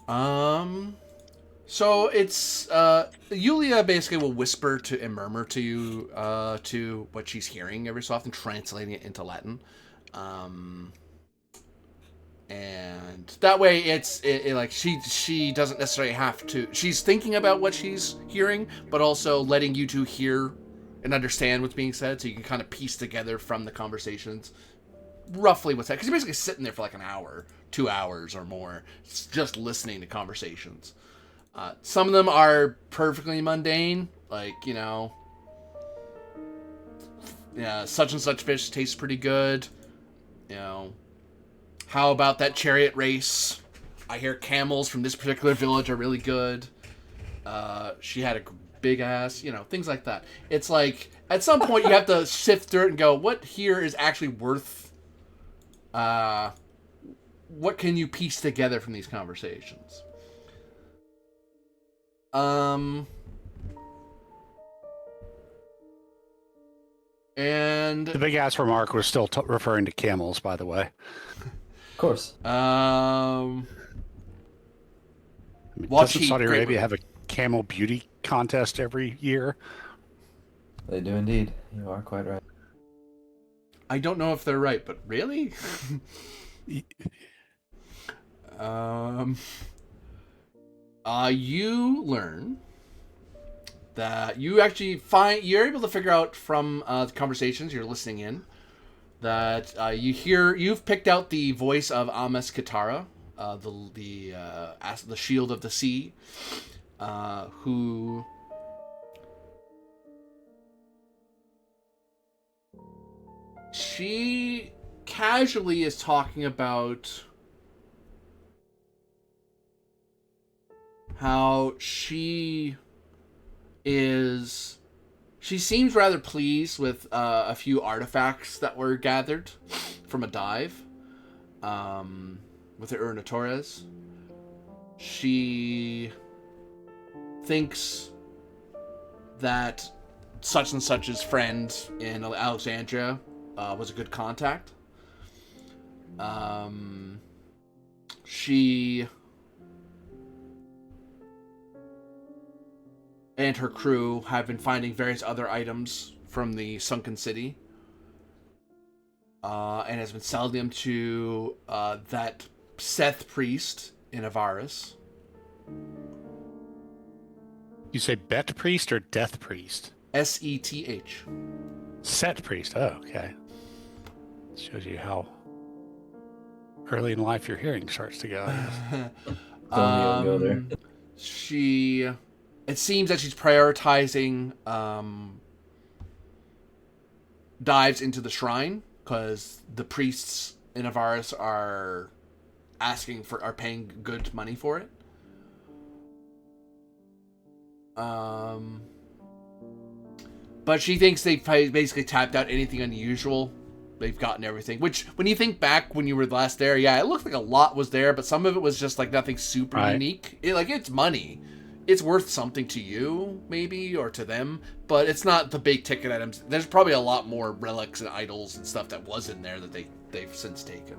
it. So it's Yulia basically will whisper to and murmur to you to what she's hearing every so often, translating it into Latin. And that way it's like she doesn't necessarily have to, she's thinking about what she's hearing, but also letting you two hear and understand what's being said, so you can kind of piece together from the conversations roughly what's that, because you're basically sitting there for like an hour, 2 hours or more, just listening to conversations. Some of them are perfectly mundane, like, such and such fish tastes pretty good, how about that chariot race? I hear camels from this particular village are really good. She had a big ass, things like that. It's like, at some point you have to sift through it and go, what here is actually worth, what can you piece together from these conversations? And the big ass remark was still referring to camels, by the way. Of course. Doesn't Saudi Arabia have a camel beauty contest every year? They do indeed. You are quite right. I don't know if they're right, but really? You learn that you actually you're able to figure out from the conversations you're listening in that you've picked out the voice of Ames Katara, the Shield of the Sea. who she casually is talking about how she seems rather pleased with a few artifacts that were gathered from a dive with the Urna Torres. She thinks that such and such's friend in Alexandria was a good contact. She and her crew have been finding various other items from the sunken city, and has been selling them to that Seth priest in Avaris. You say Bet Priest or Death Priest? Seth. Set Priest. Oh, okay. Shows you how early in life your hearing starts to go. Don't go there. It seems that she's prioritizing dives into the shrine because the priests in Avaris are paying good money for it. But she thinks they've basically tapped out anything unusual. They've gotten everything. Which, when you think back when you were last there, yeah, it looked like a lot was there, but some of it was just like nothing super unique. It's money. It's worth something to you, maybe, or to them, but it's not the big ticket items. There's probably a lot more relics and idols and stuff that was in there that they've since taken.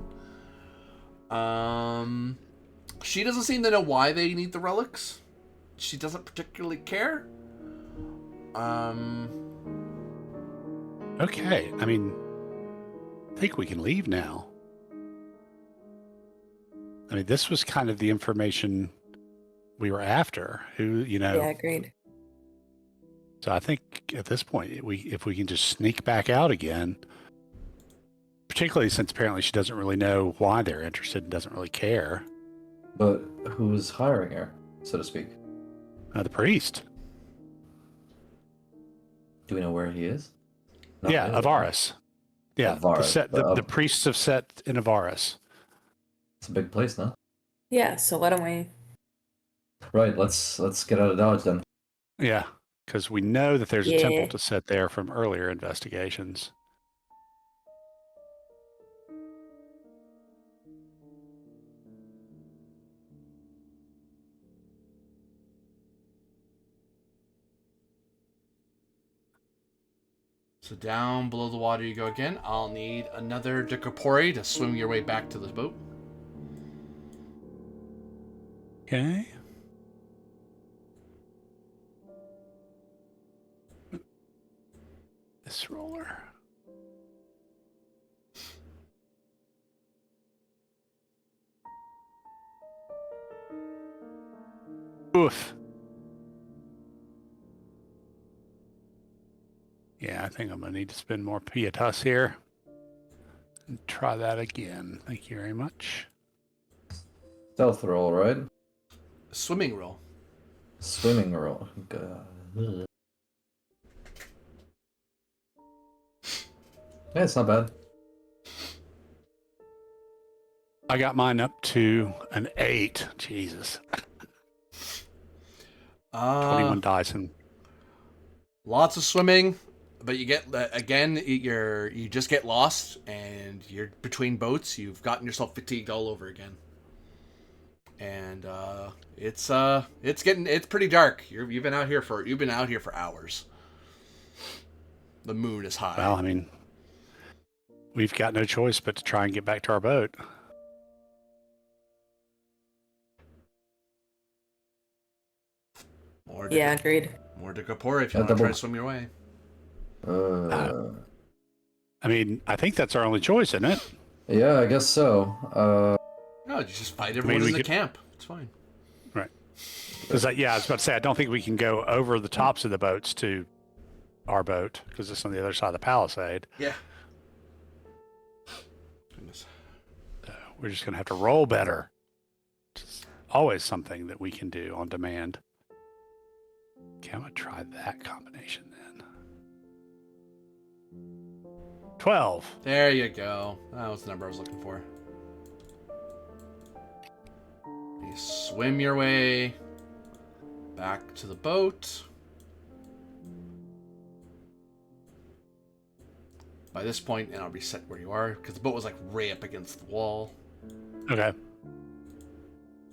She doesn't seem to know why they need the relics. She doesn't particularly care. Okay, I mean, I think we can leave now. I mean, this was kind of the information we were after. Yeah, agreed. So I think at this point, if we can just sneak back out again, particularly since apparently she doesn't really know why they're interested and doesn't really care. But who's hiring her, so to speak? The priest. Do we know where he is? Yeah, really. Avaris. Yeah, Avaris, the priests have set in Avaris. It's a big place, no? Yeah, so why don't we... Right, let's get out of Dodge then. Yeah, because we know that there's a temple to set there from earlier investigations. So down below the water you go again. I'll need another Decapori to swim your way back to the boat. Okay. This roller. Oof. Yeah, I think I'm going to need to spend more pietas here. And try that again. Thank you very much. Stealth roll, right? Swimming roll. Swimming roll. God. Yeah, it's not bad. I got mine up to an 8. Jesus. 21 dice and lots of swimming, but you get again. You just get lost, and you're between boats. You've gotten yourself fatigued all over again, and it's pretty dark. You've been out here for hours. The moon is high. well, I mean, we've got no choice but to try and get back to our boat. Agreed. More Decapori if you want to try to swim your way. I mean, I think that's our only choice, isn't it? Yeah, I guess so. No, you just fight everyone in the camp. It's fine. Right. Because I was about to say, I don't think we can go over the tops of the boats to our boat because it's on the other side of the palisade. Yeah. Goodness. We're just going to have to roll better. It's always something that we can do on demand. Okay, I'm gonna try that combination then. 12. There you go. That was the number I was looking for. You swim your way back to the boat. By this point, and I'll reset where you are, because the boat was like right up against the wall. Okay.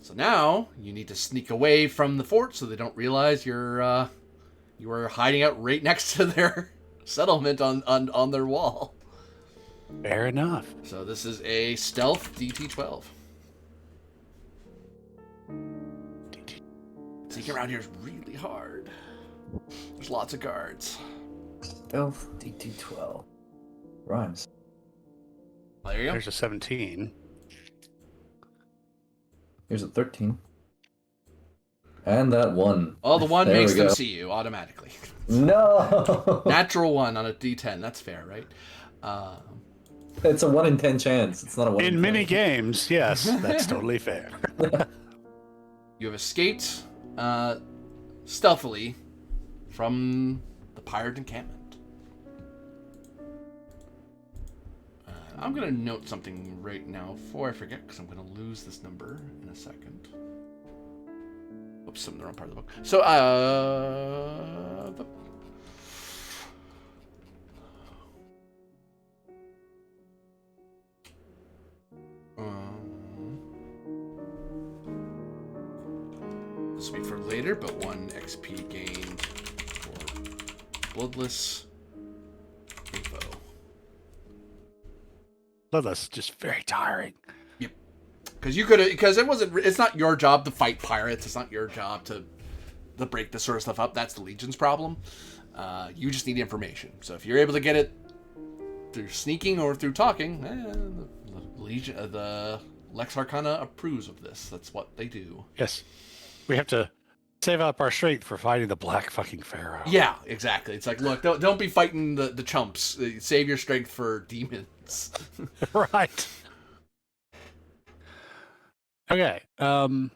So now you need to sneak away from the fort so they don't realize you are hiding out right next to their settlement on their wall. Fair enough. So this is a stealth DT12. Sneaking around here is really hard. There's lots of guards. Stealth DT12. Rhymes. There you go. There's a 17. Here's a 13. And that one. Oh, the one There makes we them go. see you automatically. No! Natural 1 on a D10. That's fair, right? It's a 1 in 10 chance. It's not a 1 In in many 20. games, yes, that's totally fair. You have escaped stealthily from the pirate encampment. I'm going to note something right now before I forget, because I'm going to lose this number in a second. Oops, I'm in the wrong part of the book. So, this will be for later, but 1 XP gained for bloodless info. Bloodless, just very tiring. Because it's not your job to fight pirates. It's not your job to break this sort of stuff up. That's the Legion's problem. You just need information. So if you're able to get it through sneaking or through talking, the Legion, the Lex Arcana approves of this. That's what they do. Yes. We have to save up our strength for fighting the Black fucking Pharaoh. Yeah, exactly. It's like, look, don't be fighting the chumps. Save your strength for demons. Right. Okay. So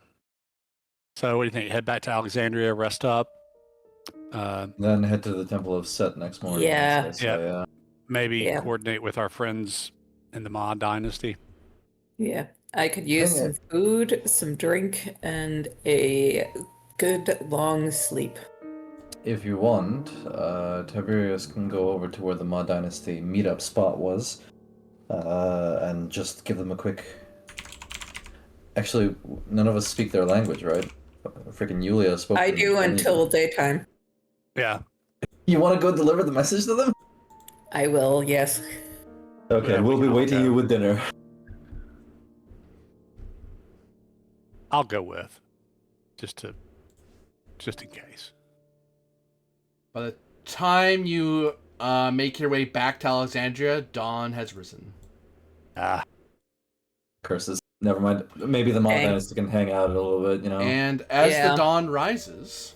what do you think? Head back to Alexandria, rest up. Then head to the Temple of Set next morning. Yeah. I'd say, so, yeah. Maybe Yeah. coordinate with our friends in the Ma Dynasty. Yeah. I could use Dang some food, some drink, and a good long sleep. If you want, Tiberius can go over to where the Ma Dynasty meetup spot was, and just give them a quick... Actually, none of us speak their language, right? Freaking Yulia spoke. I do until daytime. Yeah. You want to go deliver the message to them? I will, yes. Okay, Yeah, we we'll be can all waiting go. you with dinner. I'll go with. Just in case. By the time you make your way back to Alexandria, dawn has risen. Ah. Curses. Never mind. Maybe the Ma Dang. Dynasty can hang out a little bit, you know? And as Yeah. the dawn rises,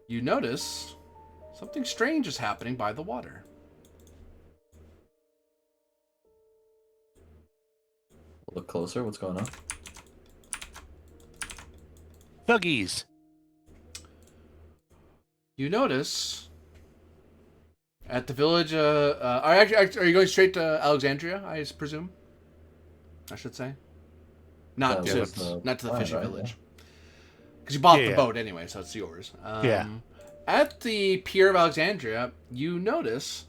you notice something strange is happening by the water. Look closer. What's going on? Thuggies. You notice at the village. Are you going straight to Alexandria? I presume. I should say. Not That to was the not to the plan, fishing right? village. Because you bought the Yeah. boat anyway, so it's yours. Yeah. At the pier of Alexandria, you notice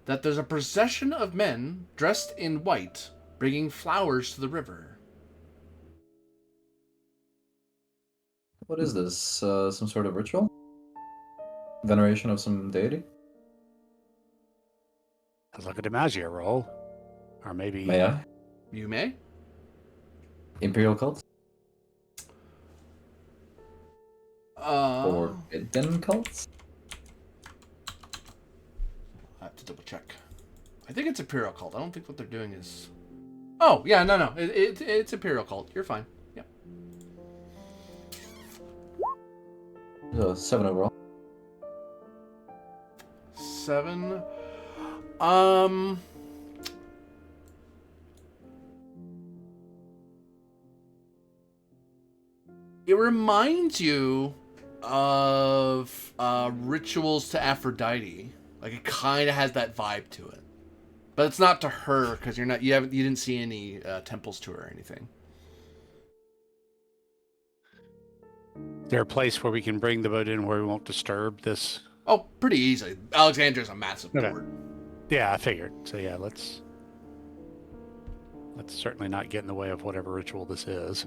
that there's a procession of men dressed in white bringing flowers to the river. What is this? Some sort of ritual? Veneration of some deity? Sounds like a Demacia roll. Or maybe... May I? You may. Imperial cult? Or Forbidden cults? I have to double check. I think it's Imperial Cult. I don't think what they're doing is... Oh, yeah, no. It's Imperial Cult. You're fine. Yep. So 7 overall. 7. It reminds you of rituals to Aphrodite. Like it kind of has that vibe to it, but it's not to her because you didn't see any temples to her or anything. Is there a place where we can bring the boat in where we won't disturb this? Oh, pretty easy. Alexandria's a massive port. Yeah, I figured. So yeah, let's certainly not get in the way of whatever ritual this is.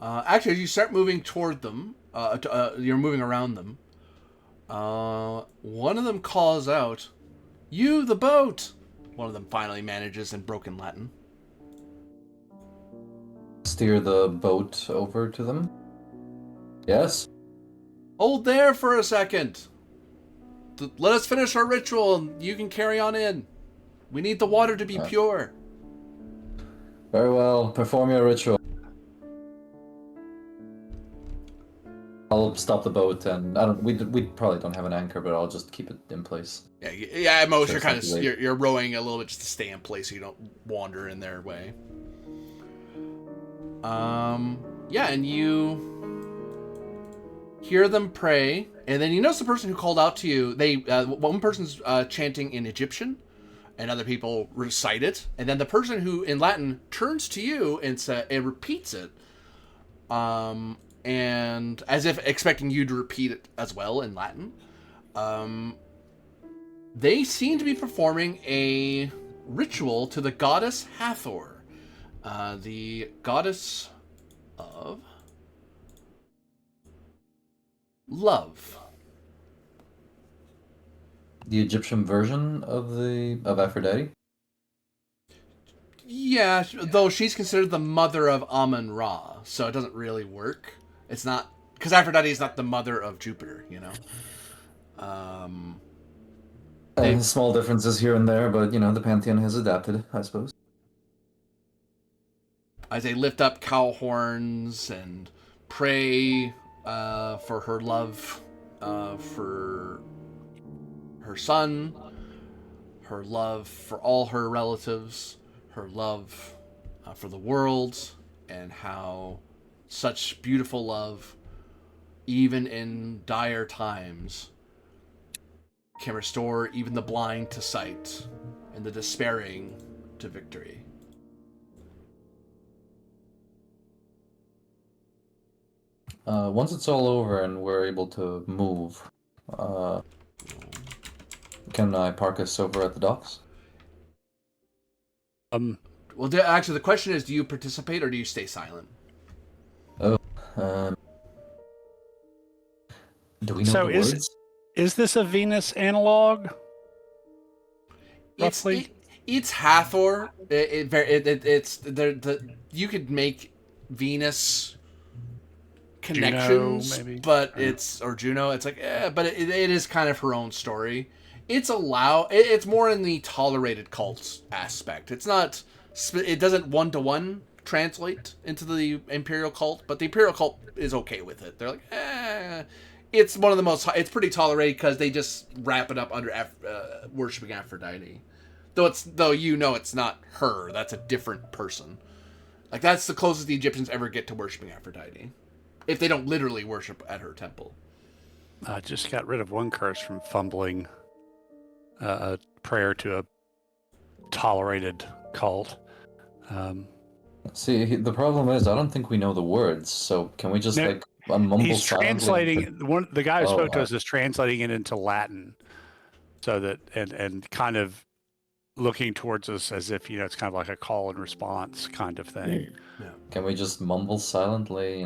Actually, as you start moving toward them, you're moving around them. One of them calls out, "You, the boat!" One of them finally manages in broken Latin. Steer the boat over to them. Yes? Hold there for a second. Let us finish our ritual and you can carry on in. We need the water to be pure. Very well. Perform your ritual. I'll stop the boat, and we probably don't have an anchor, but I'll just keep it in place. Yeah. At most, you're rowing a little bit just to stay in place so you don't wander in their way. Yeah, and you hear them pray, and then you notice the person who called out to you. One person's chanting in Egyptian, and other people recite it, and then the person who in Latin turns to you and repeats it. And as if expecting you to repeat it as well in Latin. They seem to be performing a ritual to the goddess Hathor, the goddess of love. The Egyptian version of Aphrodite? Yeah, though she's considered the mother of Amun Ra, so it doesn't really work. It's not, because Aphrodite is not the mother of Jupiter, you know? Small differences here and there, but, the Pantheon has adapted, I suppose. As they lift up cow horns and pray for her love for her son, her love for all her relatives, her love for the world, and how such beautiful love, even in dire times, can restore even the blind to sight and the despairing to victory. Once it's all over and we're able to move, can I park us over at the docks? Well, actually, the question is, do you participate or do you stay silent? Do we know the words? Is this a Venus analog? Roughly? It's Hathor. You could make Venus connections, Juno, maybe. But or Juno. It's like, but it is kind of her own story. It's more in the tolerated cult aspect. It's not. It doesn't 1-to-1 translate into the Imperial cult, but the Imperial cult is okay with it. They're like, it's one of the most. It's pretty tolerated because they just wrap it up under worshiping Aphrodite. Though it's not her. That's a different person. Like that's the closest the Egyptians ever get to worshiping Aphrodite, if they don't literally worship at her temple. I just got rid of one curse from fumbling a prayer to a tolerated cult. See, the problem is I don't think we know the words. So can we just mumble? He's translating. The guy who spoke to wow. us is translating it into Latin, so that and kind of looking towards us as if it's kind of like a call and response kind of thing. Yeah. Can we just mumble silently? You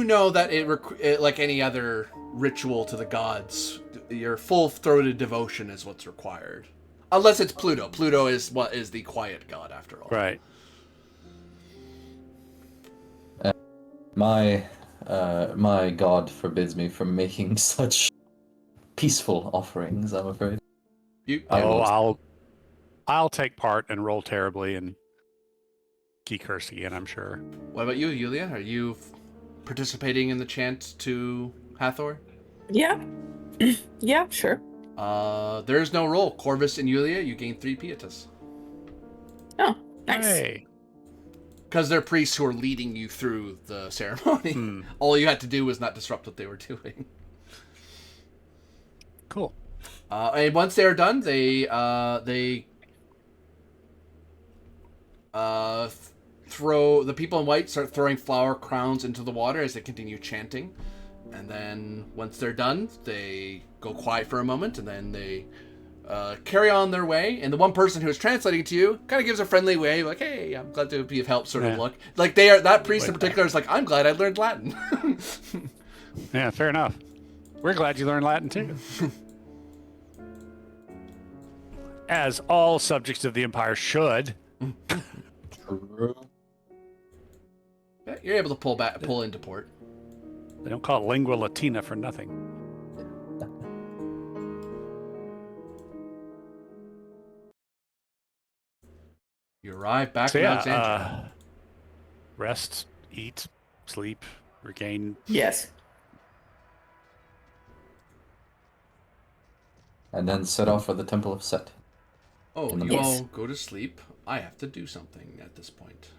know that it like any other ritual to the gods, your full-throated devotion is what's required, unless it's Pluto. Pluto is the quiet god after all. Right. My god forbids me from making such peaceful offerings, I'm afraid. I'll take part and roll terribly and key curse again, I'm sure. What about you, Yulia? Are you participating in the chant to Hathor? Yeah. Yeah, sure. There's no roll. Corvus and Yulia, you gain 3 pietas. Oh, nice. Hey. Because they're priests who are leading you through the ceremony. All you had to do was not disrupt what they were doing. Cool. And once they are done, they throw, the people in white start throwing flower crowns into the water as they continue chanting. And then once they're done, they go quiet for a moment, and then they carry on their way. And the one person who is translating to you kind of gives a friendly wave, like, "Hey, I'm glad to be of help," sort of look. Like they are, that priest in particular is like, "I'm glad I learned Latin." Yeah, fair enough. We're glad you learned Latin too. As all subjects of the Empire should. True. Yeah, you're able to pull into port. They don't call it lingua latina for nothing. You arrive back So in yeah, Alexandria. rest, eat, sleep, regain. Yes. And then set off for the Temple of Set. Oh, in the you Yes. all go to sleep. I have to do something at this point.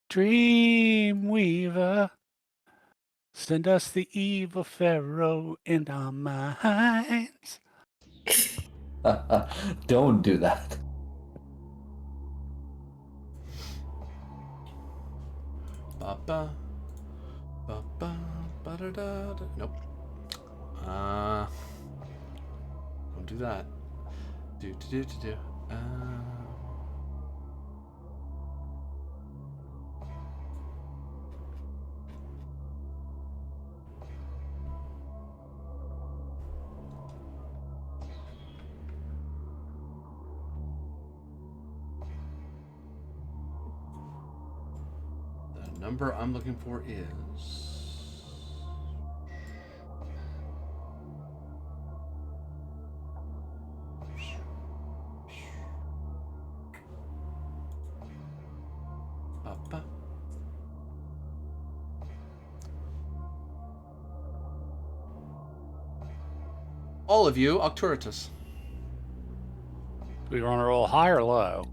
Dream weaver, send us the evil pharaoh in our minds. Don't do that. Ba-ba, ba-ba, ba-da-da-da. Nope. Don't do that. Do. The number I'm looking for is... Ba-ba. All of you, Octuritus. We were on a roll high or low?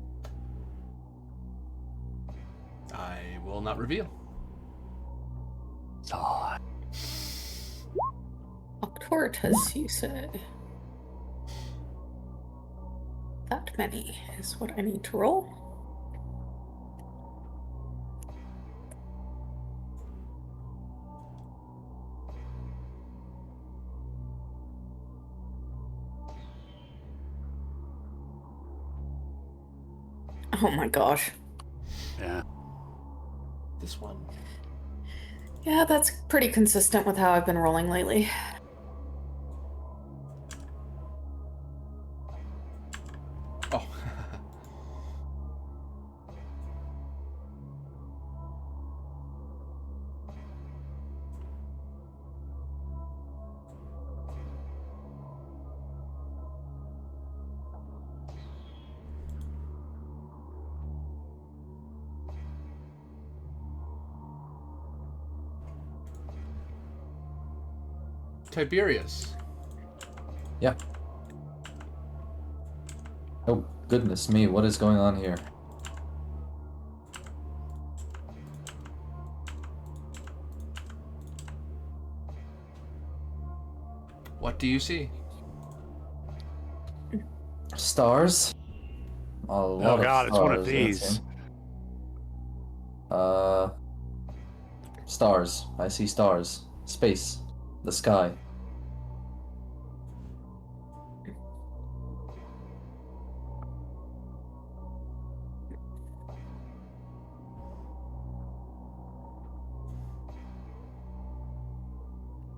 I will not reveal. Octoritus, you said. That many is what I need to roll. Oh my gosh. Yeah. This one. Yeah, that's pretty consistent with how I've been rolling lately. Oh. Tiberius. Yeah. Oh, goodness me, what is going on here? What do you see? Stars? A lot Oh of god, it's one of stars, it these. seems. Stars. I see stars. Space. The sky.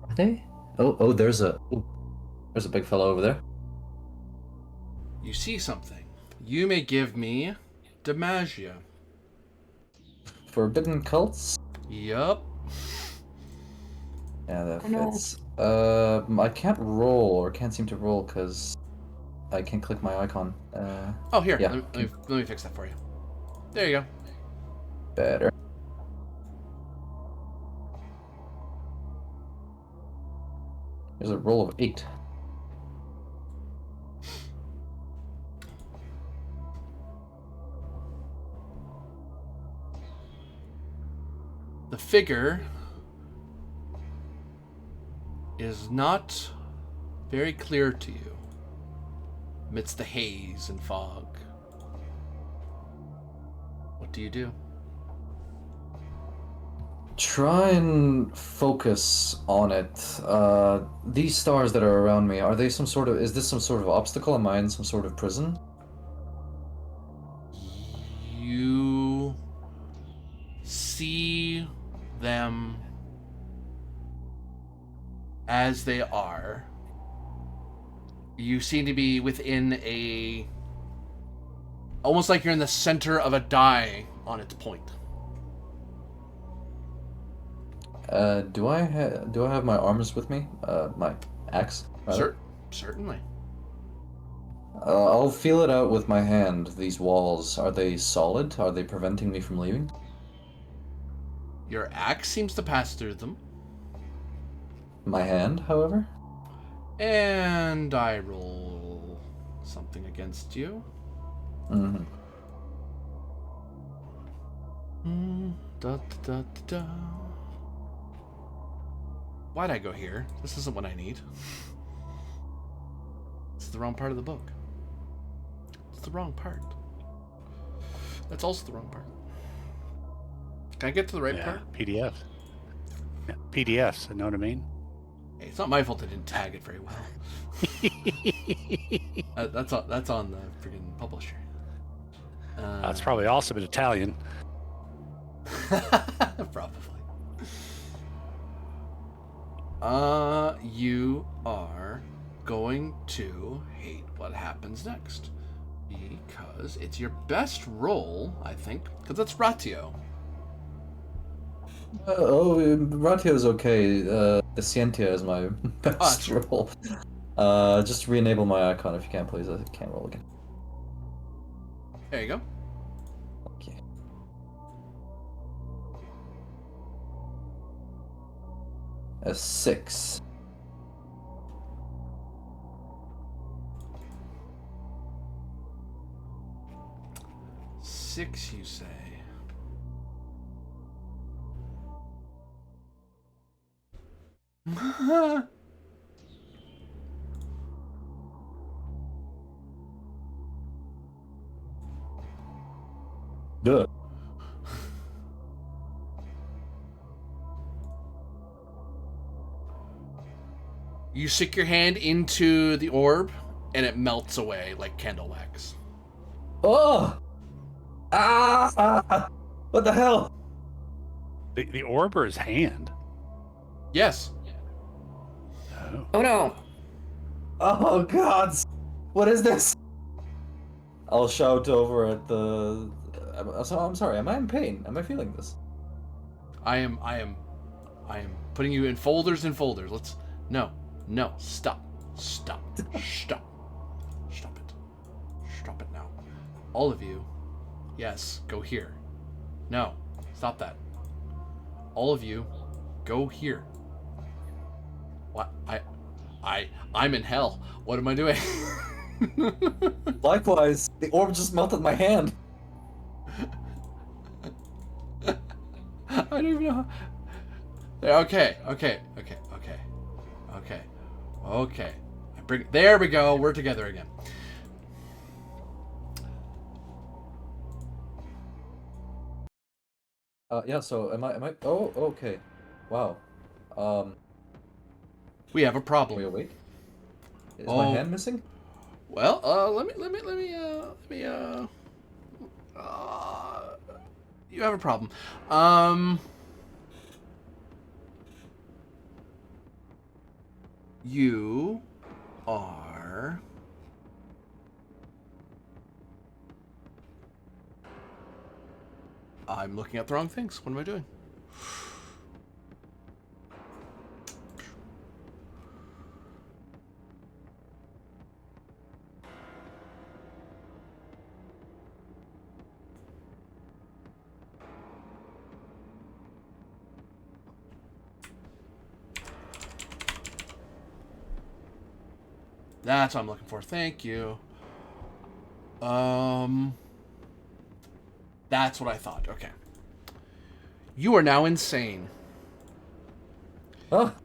Are they? Oh, there's a big fellow over there. You see something. You may give me Demagia. Forbidden cults? Yup. Yeah, that Oh, no. fits. I can't roll, or can't seem to roll, because I can't click my icon. Oh, here. Yeah. Let me fix that for you. There you go. Better. There's a roll of 8. figure is not very clear to you amidst the haze and fog. What do you do? Try and focus on it. These stars that are around me, are they some sort of... Is this some sort of obstacle? Am I in some sort of prison? You see them as they are. You seem to be within a... almost like you're in the center of a die on its point. Do I have my arms with me? My axe? rather? Certainly. I'll feel it out with my hand. These walls, are they solid? Are they preventing me from leaving? Your axe seems to pass through them. My hand, however? And I roll something against you. Mm-hmm. Da, da, da, da. Why'd I go here? This isn't what I need. It's the wrong part of the book. It's the wrong part. That's also the wrong part. Can I get to the right part? PDF. Yeah, PDFs, you know what I mean? Hey, it's not my fault I didn't tag it very well. That's on the freaking publisher. That's probably also in Italian. Probably. You are going to hate what happens next. Because it's your best roll, I think. Because that's Ratio. Ratio's okay. Scientia is my best roll. Just re-enable my icon if you can, please. I can't roll again. There you go. Okay. A 6. Six, you say. Good. You stick your hand into the orb, and it melts away like candle wax. Oh! Ah! What the hell? The orb or his hand? Yes. Oh. Oh no. Oh God! What is this? I'll shout over at the... I'm sorry, am I in pain? Am I feeling this? I am putting you in folders and folders. No, stop it. Stop it now. All of you, yes, go here. No, stop that. All of you, go here. What? I'm in hell. What am I doing? Likewise, the orb just melted my hand. I don't even know. Okay. There we go. We're together again. Yeah, so am I... Oh, okay. Wow. We have a Are we problem. awake? Is my hand missing? Well, let me, you have a problem. You are... I'm looking at the wrong things. What am I doing? That's what I'm looking for. Thank you. That's what I thought. Okay. You are now insane. Oh, You have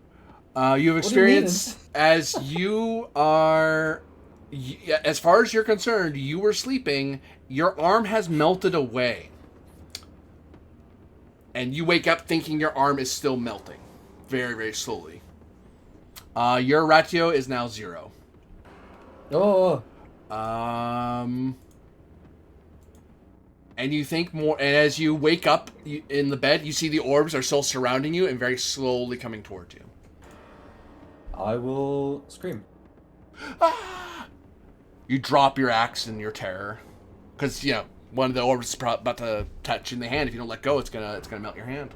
What do you mean? experienced as you are, as far as you're concerned, you were sleeping. Your arm has melted away, and you wake up thinking your arm is still melting, very very slowly. Your ratio is now 0. oh, And you think more, and as you wake up in the bed, you see the orbs are still surrounding you and very slowly coming towards you. I will scream. You drop your axe in your terror, because one of the orbs is about to touch in the hand. If you don't let go, it's gonna melt your hand.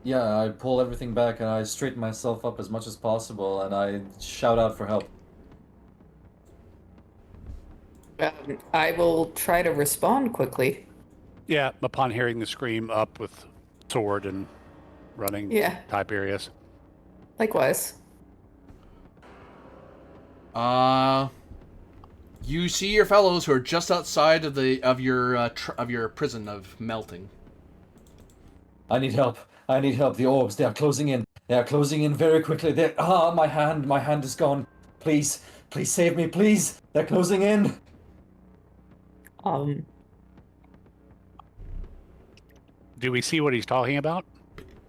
Yeah, I pull everything back and I straighten myself up as much as possible and I shout out for help. I will try to respond quickly. Yeah, upon hearing the scream, up with sword and running. Yeah. Tiberius. Likewise. You see your fellows who are just outside of your prison of melting. I need help. I need help. The orbs, they are closing in. They are closing in very quickly. My hand is gone. Please save me, please. They're closing in. Do we see what he's talking about?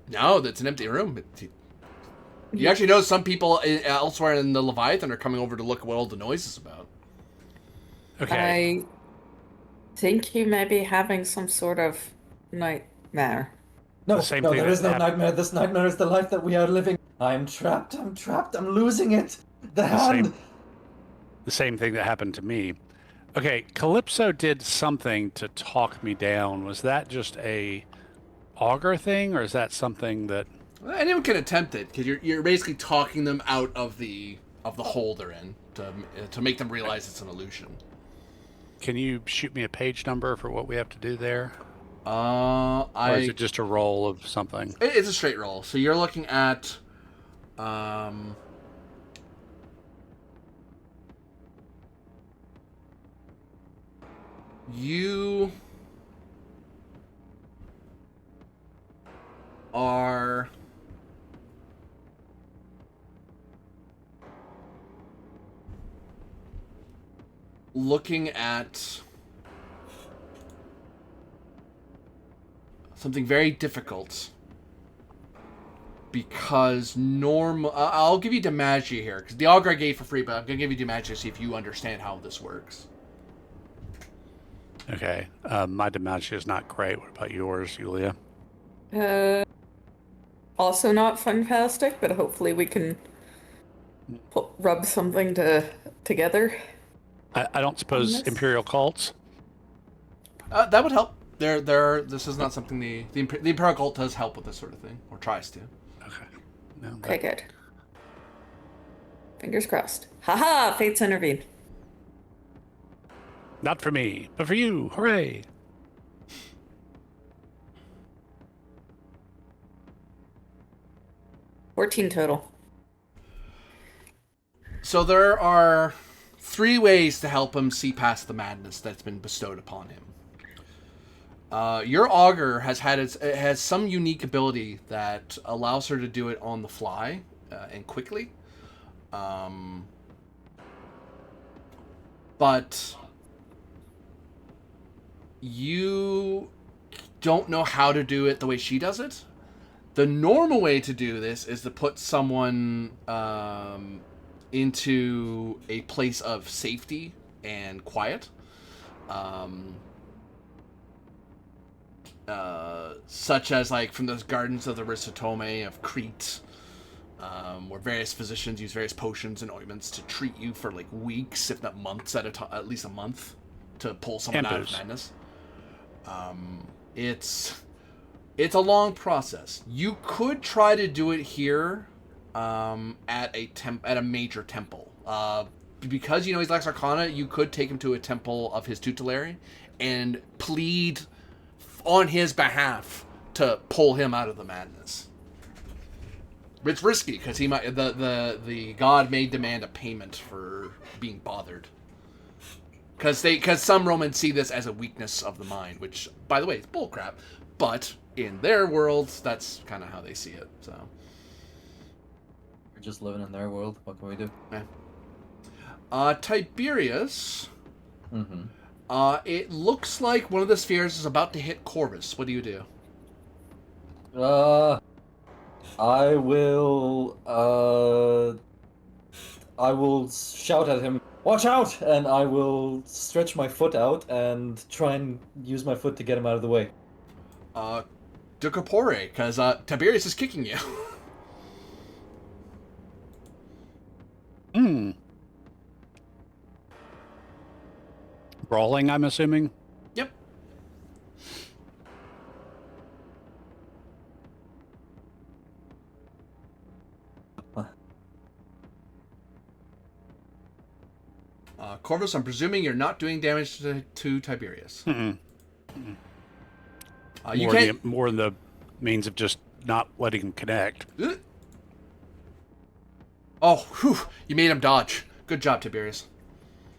No, that's an empty room. You actually know some people elsewhere in the Leviathan are coming over to look at what all the noise is about. Okay. I think you may be having some sort of nightmare. No, The same no, thing there that is no happened- nightmare. This nightmare is the life that we are living. I'm trapped. I'm losing it. The hand. The same thing that happened to me. Okay, Calypso did something to talk me down. Was that just a augur thing, or is that something that... Anyone can attempt it, because you're basically talking them out of the hole they're in to make them realize it's an illusion. Can you shoot me a page number for what we have to do there? Or Or is it just a roll of something? It's a straight roll. So you're looking at, you are looking at something very difficult, because I'll give you Demagia here, because the augur I gave for free, but I'm going to give you Demagia to see if you understand how this works. Okay. My Demacia is not great. What about yours, Yulia? Also not fantastic, but hopefully we can rub something together. I don't suppose this? Imperial cults? That would help. This is not something the Imperial Cult does help with this sort of thing, or tries to. Okay. No, Okay, good. Fingers crossed. Haha, fates intervene. Not for me, but for you. Hooray. $14 total. So there are 3 ways to help him see past the madness that's been bestowed upon him. Your augur has some unique ability that allows her to do it on the fly and quickly. But you don't know how to do it the way she does it. The normal way to do this is to put someone into a place of safety and quiet. Such as like from those gardens of the Risotome of Crete, where various physicians use various potions and ointments to treat you for like weeks, if not months at least a month, to pull someone out of madness. It's a long process. You could try to do it here at a major temple. Because he's Lex Arcana, you could take him to a temple of his tutelary and plead on his behalf to pull him out of the madness. It's risky because he might the god may demand a payment for being bothered. Because some Romans see this as a weakness of the mind, which, by the way, is bullcrap. But in their worlds, that's kind of how they see it. So We're just living in their world. What can we do? Tiberius. Mm-hmm. It looks like one of the spheres is about to hit Corvus. What do you do? I will shout at him, "Watch out!" And I will stretch my foot out and try and use my foot to get him out of the way. Ducapore, because Tiberius is kicking you. Brawling, I'm assuming. Yep. Corvus, I'm presuming you're not doing damage to Tiberius. You can't. More in the means of just not letting him connect. Oh, whew, you made him dodge. Good job, Tiberius.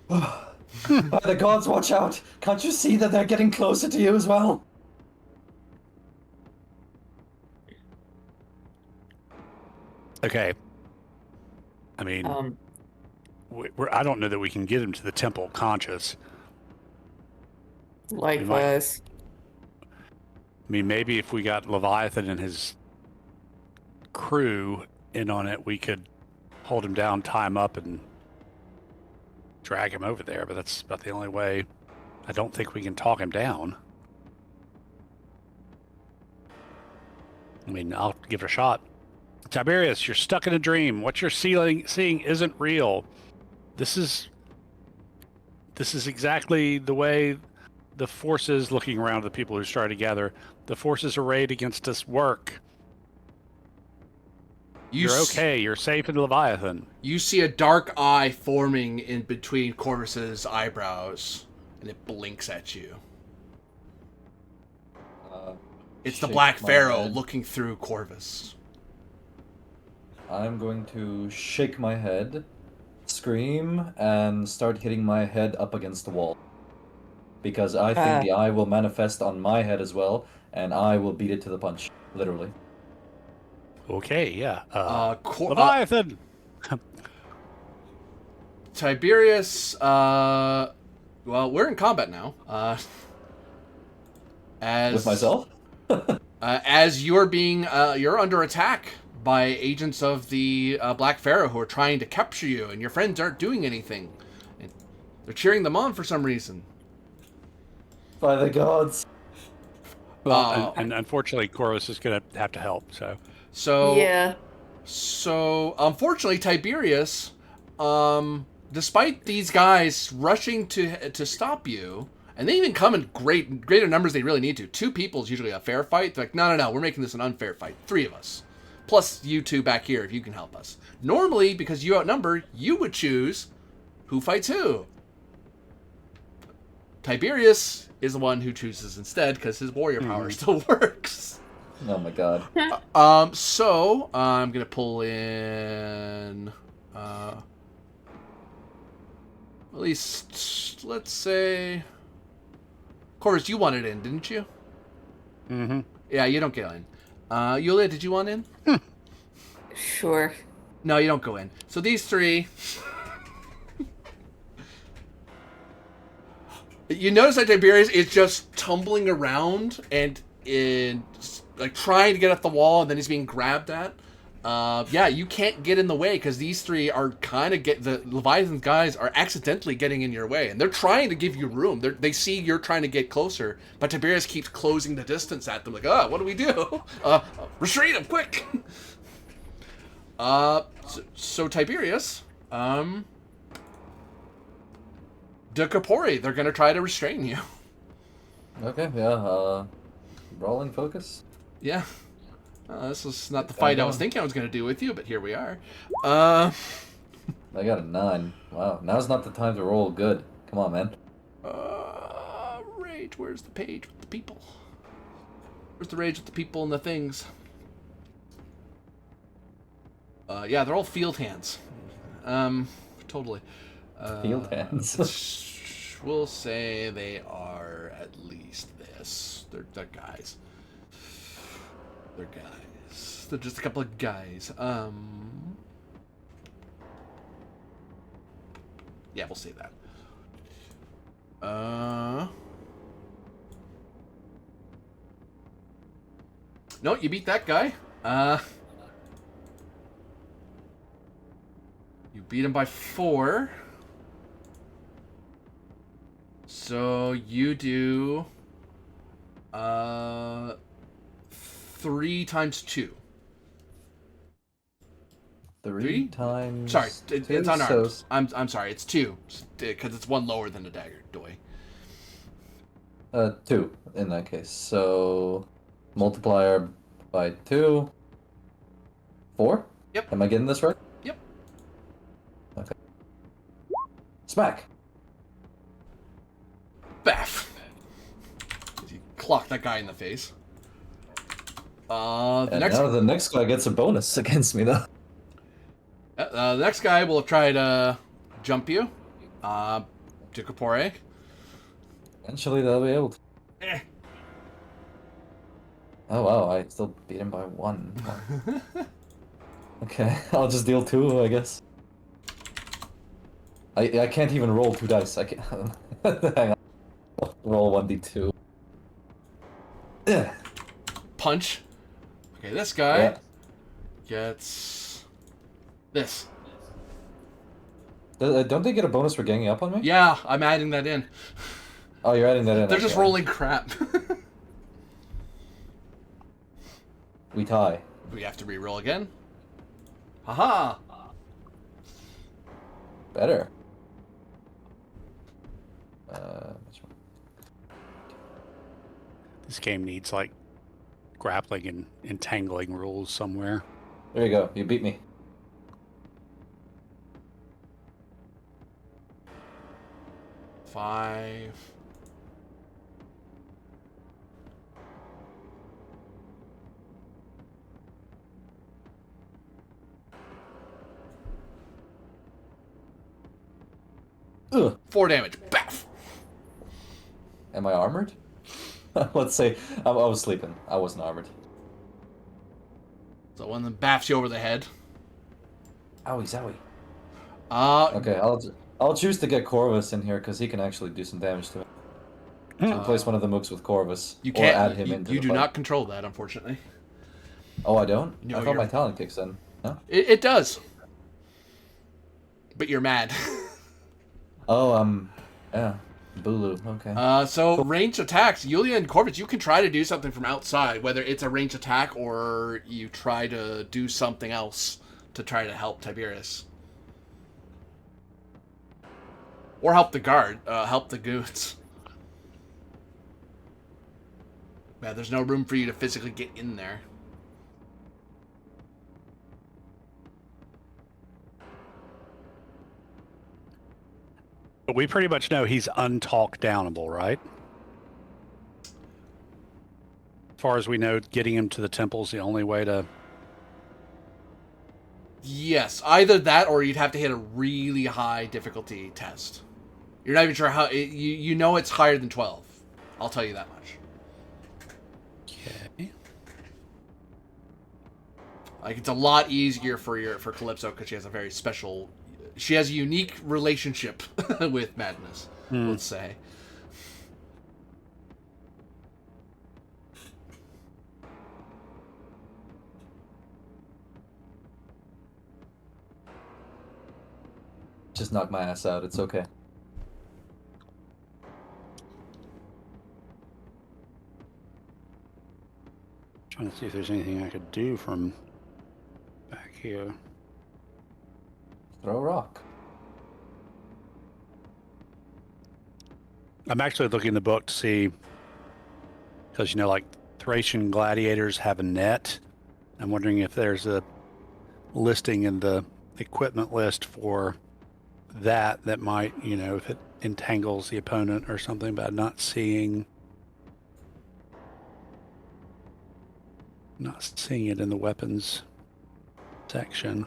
By the gods, watch out! Can't you see that they're getting closer to you as well? Okay. I mean, I don't know that we can get him to the temple conscious. Likewise. I mean, maybe if we got Leviathan and his crew in on it, we could hold him down, tie him up, and drag him over there. But that's about the only way. I don't think we can talk him down. I mean, I'll give it a shot. Tiberius, you're stuck in a dream. What you're seeing isn't real. This is exactly the way the forces, looking around at the people who started to gather, the forces arrayed against us work. You're okay. You're safe in Leviathan. You see a dark eye forming in between Corvus's eyebrows, and it blinks at you. It's the Black Pharaoh looking through Corvus. I'm going to shake my head, scream, and start hitting my head up against the wall. Because I think the eye will manifest on my head as well, and I will beat it to the punch, literally. Okay, yeah. Leviathan! Tiberius, well, we're in combat now. With myself? As you're being, you're under attack by agents of the Black Pharaoh who are trying to capture you, and your friends aren't doing anything. And they're cheering them on for some reason. By the gods. Well, and unfortunately, Corvus is going to have to help, So yeah. So unfortunately, Tiberius, despite these guys rushing to stop you, and they even come in greater numbers than they really need to. 2 people is usually a fair fight. They're like, no, we're making this an unfair fight. 3 of us. Plus you 2 back here if you can help us. Normally, because you outnumber, you would choose who fights who. Tiberius is the one who chooses instead because his warrior power still works. Oh my god. So I'm gonna pull in at least, let's say, Corvus, you wanted in, didn't you? Mm-hmm. Yeah, you don't get in. Yulia, did you want in? Sure. No, you don't go in. So these 3. You notice that Tiberius is just tumbling around and like trying to get up the wall, and then he's being grabbed at. Yeah, you can't get in the way because these 3 are kind of the Leviathan guys are accidentally getting in your way, and they're trying to give you room. They see you're trying to get closer, but Tiberius keeps closing the distance at them. Like, what do we do? Restrain him, quick! So Tiberius, Ducapore, they're gonna try to restrain you. Okay, yeah, brawling focus? Yeah. This was not the fight I was thinking I was going to do with you, but here we are. I got a 9. Wow, now's not the time to roll good. Come on, man. Rage, where's the page with the people? Where's the rage with the people and the things? Yeah, they're all field hands. Totally. Field hands. We'll say they are at least this. They're guys. They're guys. They're just a couple of guys. Yeah, we'll say that. No, you beat that guy. You beat him by 4. So you do 3 times 2. 3 times. Sorry, two, it's unarmed. so- I'm sorry, it's 2 because it's 1 lower than a dagger. Doy. 2 in that case. So multiplier by 2. 4? Yep. Am I getting this right? Yep. Okay. Smack. Baff. You clock that guy in the face. And now the next guy gets a bonus against me, though. The next guy will try to jump you. To Kapore. Eventually they'll be able to. Eh. Oh wow, I still beat him by 1. Okay, I'll just deal 2, I guess. I can't even roll 2 dice. I can't. Hang on. Roll 1d2. Punch. Okay, this guy Yeah. gets this. Don't they get a bonus for ganging up on me? Yeah, I'm adding that in. Oh, you're adding that in. They're just okay. rolling crap. We tie. We have to re-roll again. Haha. Better. Which one? This game needs like grappling and entangling rules somewhere. There you go. You beat me. Five. Ugh. 4 damage. Baff. Am I armored? Let's say I was sleeping. I wasn't armored. So one of them baffs you over the head. Owie zowie. Uh, Okay, I'll choose to get Corvus in here because he can actually do some damage to me. So replace one of the mooks with Corvus. you or can't. add him into You the do fight. not control that, unfortunately. Oh, I don't? No, I thought my you're- talent kicks in. No? It does. But you're mad. Oh, yeah. Bulu, okay. So range attacks, Yulia and Corvus, you can try to do something from outside, whether it's a range attack or you try to do something else to try to help Tiberius. Or help the guard, help the goons. Yeah, there's no room for you to physically get in there. But we pretty much know he's untalk downable, right? As far as we know, getting him to the temple's the only way to... Yes, either that or you'd have to hit a really high difficulty test. You're not even sure how... You know it's higher than 12. I'll tell you that much. Okay. Like, it's a lot easier for Calypso because she has a very special... She has a unique relationship with madness, let's say. Just knock my ass out, it's okay. Trying to see if there's anything I could do from back here. Throw a rock. I'm actually looking in the book to see, because, you know, like Thracian gladiators have a net. I'm wondering if there's a listing in the equipment list for that might, you know, if it entangles the opponent or something, but I'm not seeing it in the weapons section.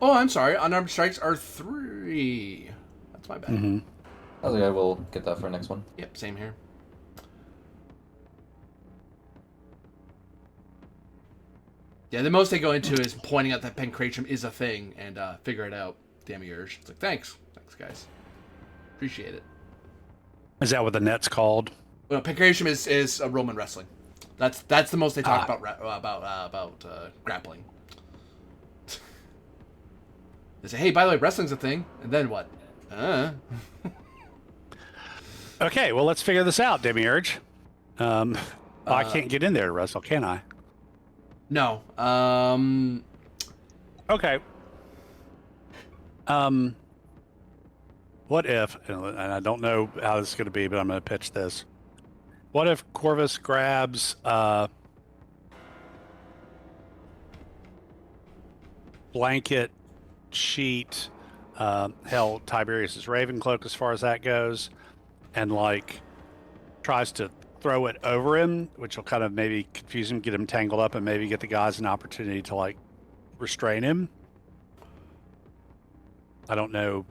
Oh, I'm sorry. Unarmed strikes are 3. That's my bad. Mm-hmm. That's okay, we'll get that for next one. Yep, same here. Yeah, the most they go into is pointing out that pancration is a thing and figure it out. Demiurge. It's like, thanks, guys, appreciate it. Is that what the net's called? Well, pancration is Roman wrestling. That's the most they talk about grappling. They say, hey, by the way, wrestling's a thing, and then what? Okay, well, let's figure this out, Demiurge. I can't get in there to wrestle, can I? No. Okay. What if, and I don't know how this is going to be, but I'm going to pitch this. What if Corvus grabs blanket, sheet, hell, Tiberius's Raven Cloak as far as that goes, and like tries to throw it over him, which will kind of maybe confuse him, get him tangled up, and maybe get the guys an opportunity to like restrain him. I don't know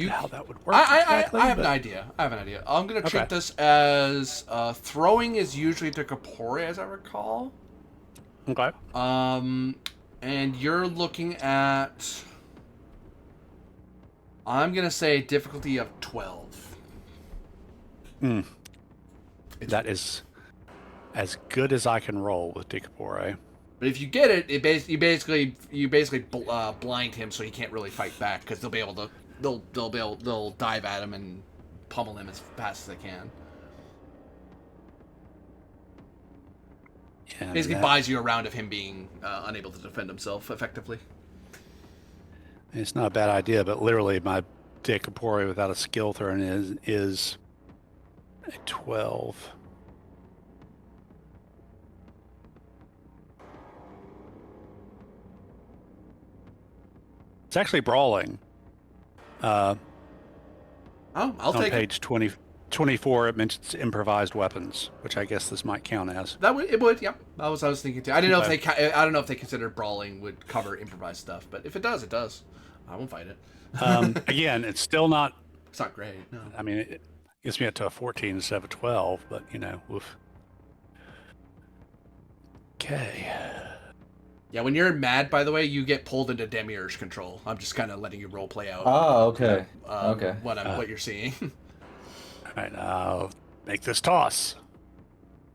how that would work. I have an idea. I'm going to treat this as throwing is usually to Kapore, as I recall. Okay. And you're looking at, I'm going to say difficulty of 12. That is as good as I can roll with Decapore. But if you get it, you basically blind him so he can't really fight back because they'll dive at him and pummel him as fast as they can. Yeah, basically buys you a round of him being unable to defend himself effectively. It's not a bad idea, but literally my Decapore without a skill thrown is a 12. It's actually brawling. I'll on take page 24, it mentions improvised weapons, which I guess this might count as. It would, yeah. I was thinking too. I don't know if they consider brawling would cover improvised stuff, but if it does, it does. I won't fight it. Again, it's still not. It's not great. No. I mean, it gets me up to a 14 instead of a 12, but you know, oof. Okay. Yeah, when you're mad, by the way, you get pulled into Demiurge control. I'm just kind of letting you role play out. Oh, okay. What you're seeing. All right, I'll make this toss.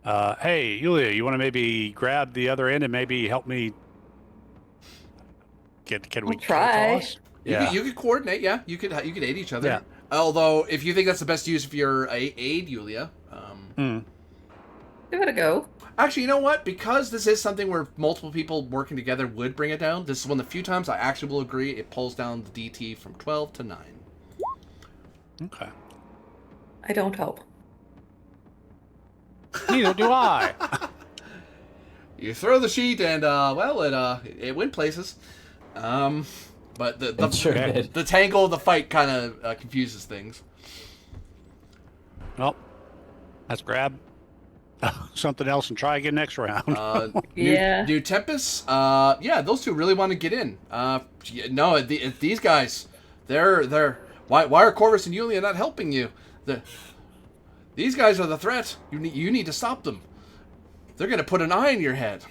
Hey, Yulia, you want to maybe grab the other end and maybe help me? Can we try? Toss? You could coordinate. Yeah, you could aid each other. Yeah. Although, if you think that's the best use of your aid, Yulia. Give it a go. Actually, you know what? Because this is something where multiple people working together would bring it down, this is one of the few times I actually will agree it pulls down the DT from 12 to 9. Okay. I don't help. Neither do I. You throw the sheet and, it went places. But the tangle of the fight kind of confuses things. Well, let's grab something else and try again next round. New Tempest. Those two really want to get in. These guys, they're why are Corvus and Yulia not helping you? These guys are the threat. You need to stop them. They're gonna put an eye in your head.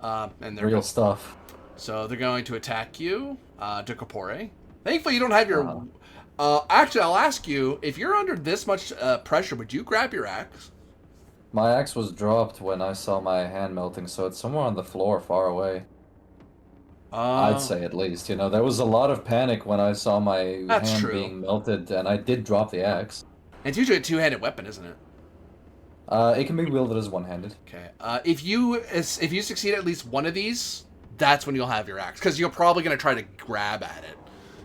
And they're real stuff. So they're going to attack you, Decapore. Thankfully, you don't have your. Actually, I'll ask you if you're under this much pressure. Would you grab your axe? My axe was dropped when I saw my hand melting, so it's somewhere on the floor, far away. I'd say at least. You know, there was a lot of panic when I saw my hand being melted, and I did drop the axe. It's usually a two-handed weapon, isn't it? It can be wielded as one-handed. Okay. If you succeed at least one of these, that's when you'll have your axe, because you're probably going to try to grab at it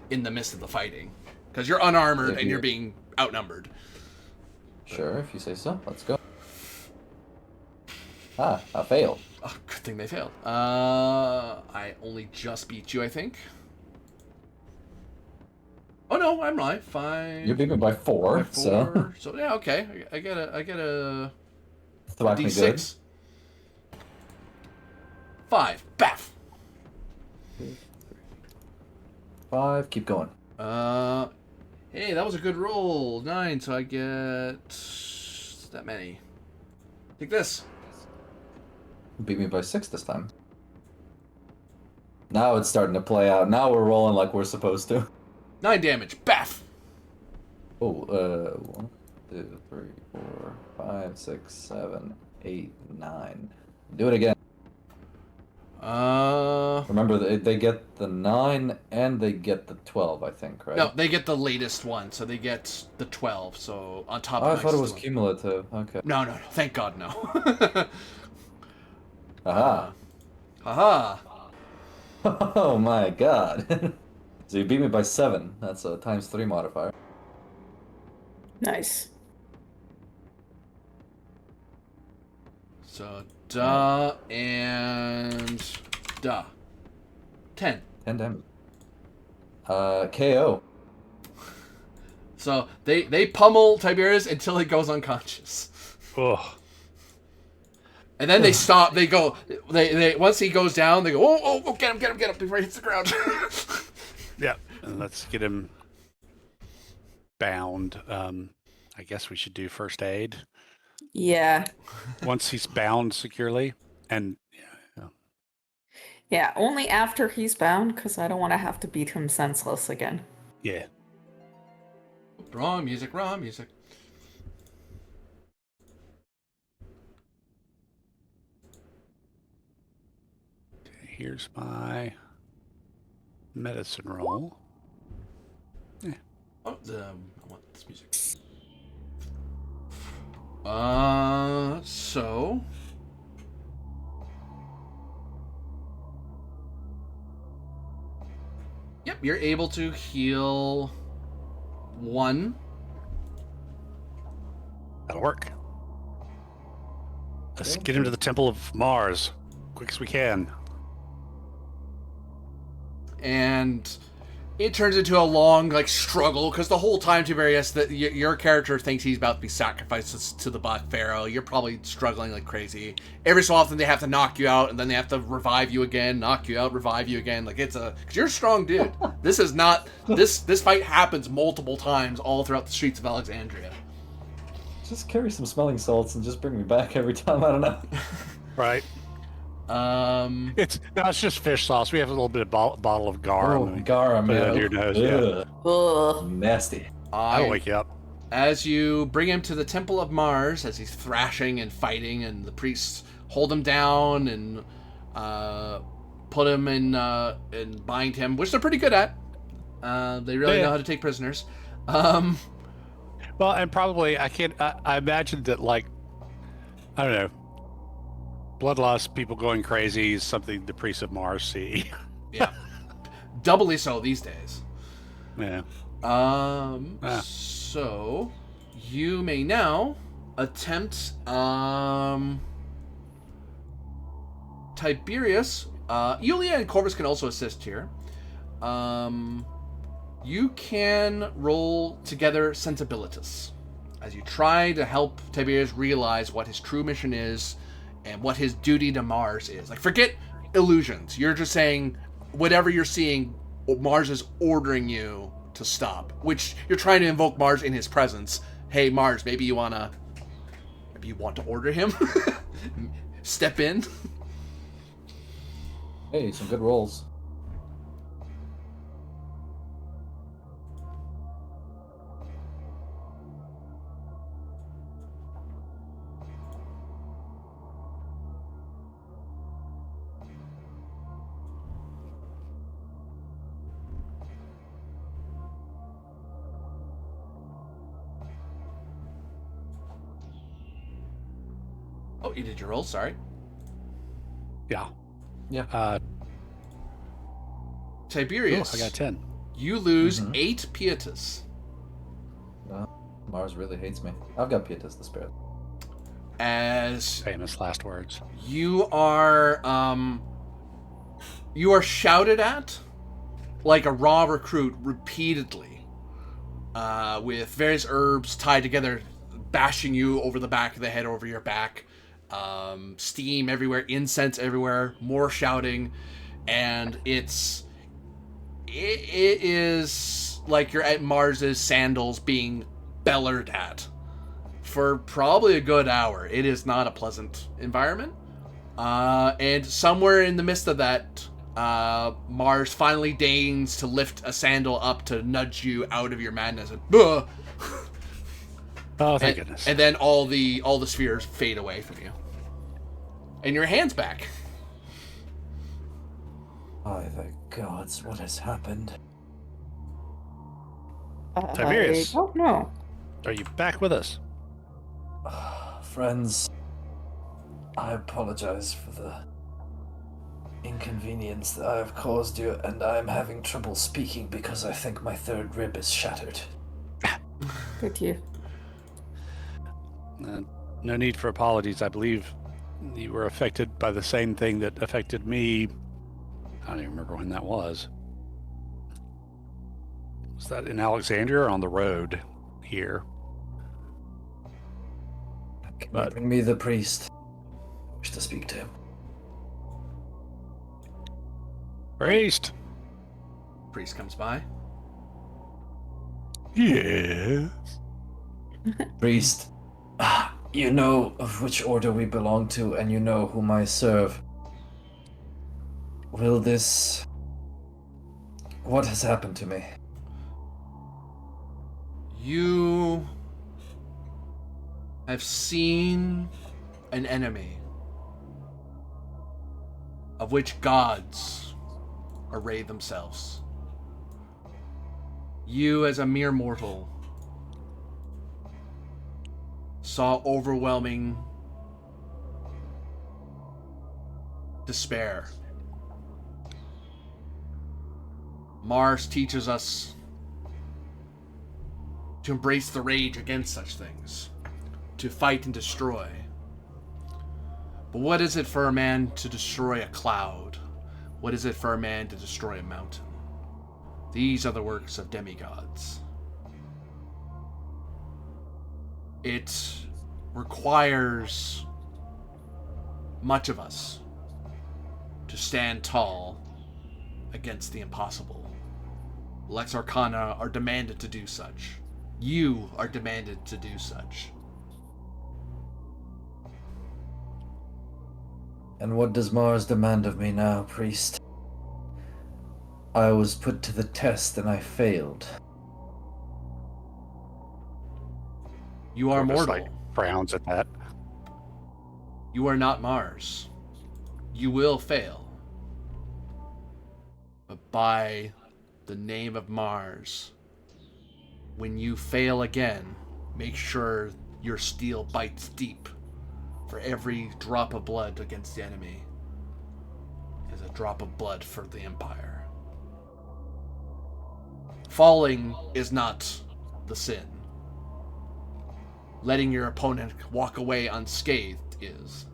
in the midst of the fighting, because you're unarmored and you're being outnumbered. Sure, if you say so. Let's go. I failed. Oh, good thing they failed. I only just beat you, I think. Oh no, I'm right. 5. You beat me by 4, so. So yeah, okay. I get a Thwack me D6. 5. Baff. 5. Keep going. Hey, that was a good roll. 9, so I get that many. Take this. Beat me by 6 this time. Now it's starting to play out. Now we're rolling like we're supposed to. 9 damage. Baff. Oh, 1, 2, 3, 4, 5, 6, 7, 8, 9. Do it again. Remember, they get the 9 and they get the 12, I think, right? No, they get the latest one, so they get the 12. So on top Oh, of I thought it Nexus was one. cumulative. Okay. No. Thank God, no. Aha. Haha. Oh my god. So you beat me by 7. That's a ×3 modifier. Nice. So, duh and duh. 10. 10 damage. KO. So they pummel Tiberius until he goes unconscious. Ugh. And then they stop. They go. They once he goes down, they go. Oh! Get him! Before he hits the ground. Yeah, and let's get him bound. I guess we should do first aid Yeah. once he's bound securely, and Yeah, only after he's bound, because I don't want to have to beat him senseless again. yeah. Wrong music. Here's my medicine roll. Oh, I want this music. So. Yep, you're able to heal 1. That'll work. Let's get him to the Temple of Mars, quick as we can. And it turns into a long struggle because the whole time, Tiberius, that your character thinks he's about to be sacrificed to the Black Pharaoh. You're probably struggling like crazy. Every so often they have to knock you out, and then they have to revive you again, knock you out, revive you again. Because you're a strong dude. This is not this fight happens multiple times all throughout the streets of Alexandria. Just carry some smelling salts and just bring me back every time. I don't know. Right. It's just fish sauce. We have a little bit of bottle of garum. Oh, garum, Put it yeah. under your nose. Yeah. Ugh. Nasty. That'll wake you up. As you bring him to the Temple of Mars, as he's thrashing and fighting, and the priests hold him down and put him in and bind him, which they're pretty good at. They really know how to take prisoners. Well, and probably I imagine that I don't know, bloodlust, people going crazy is something the priests of Mars see. Yeah, doubly so these days. Yeah. So you may now attempt Tiberius. Yulia and Corvus can also assist here. You can roll together Sensibilitas as you try to help Tiberius realize what his true mission is and what his duty to Mars is. Forget illusions. You're just saying whatever you're seeing, Mars is ordering you to stop, which you're trying to invoke Mars in his presence. Hey, Mars, maybe you want to order him? Step in. Hey, some good rolls. Oh, you did your roll, sorry. Yeah. Yeah. Tiberius. I got 10. You lose 8 pietas. Mars really hates me. I've got Pietas the Spirit. As Famous last words. you are shouted at like a raw recruit repeatedly, with various herbs tied together, bashing you over the back of the head, over your back. Steam everywhere, incense everywhere, more shouting, and it's it is like you're at Mars's sandals being bellered at for probably a good hour. It is not a pleasant environment. And somewhere in the midst of that, Mars finally deigns to lift a sandal up to nudge you out of your madness. And, oh, thank goodness. And then all the spheres fade away from you. And your hand's back. By the gods, what has happened? Tiberius. I don't know. Are you back with us? Friends, I apologize for the inconvenience that I have caused you, and I am having trouble speaking because I think my third rib is shattered. Good to you. No need for apologies. I believe you were affected by the same thing that affected me. I don't even remember when that was. Was that in Alexandria or on the road here? Can you bring me the priest? I wish to speak to him. Priest. Priest comes by. Yes. Priest, you know of which order we belong to, and you know whom I serve. Will this... What has happened to me? You have seen an enemy of which gods array themselves. You, as a mere mortal, saw overwhelming despair. Mars teaches us to embrace the rage against such things, to fight and destroy. But what is it for a man to destroy a cloud? What is it for a man to destroy a mountain? These are the works of demigods. It requires much of us to stand tall against the impossible. Lex Arcana are demanded to do such. You are demanded to do such. And what does Mars demand of me now, priest? I was put to the test and I failed. You are Corvus, mortal. Frowns at that. You are not Mars. You will fail. But by the name of Mars, when you fail again, make sure your steel bites deep. For every drop of blood against the enemy is a drop of blood for the Empire. Falling is not the sin. Letting your opponent walk away unscathed is.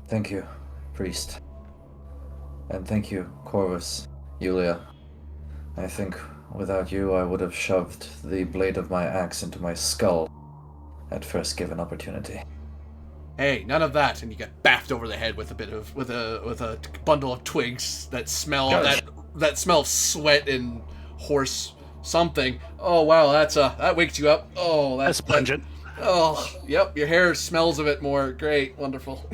Thank you, priest. And thank you, Corvus, Yulia. I think without you I would have shoved the blade of my axe into my skull at first given opportunity. Hey, none of that, and you get baffed over the head with a bundle of twigs that smell that smell of sweat and horse something. Oh wow, that wakes you up. Oh, That's pungent. Oh, yep, your hair smells of it more. Great, wonderful.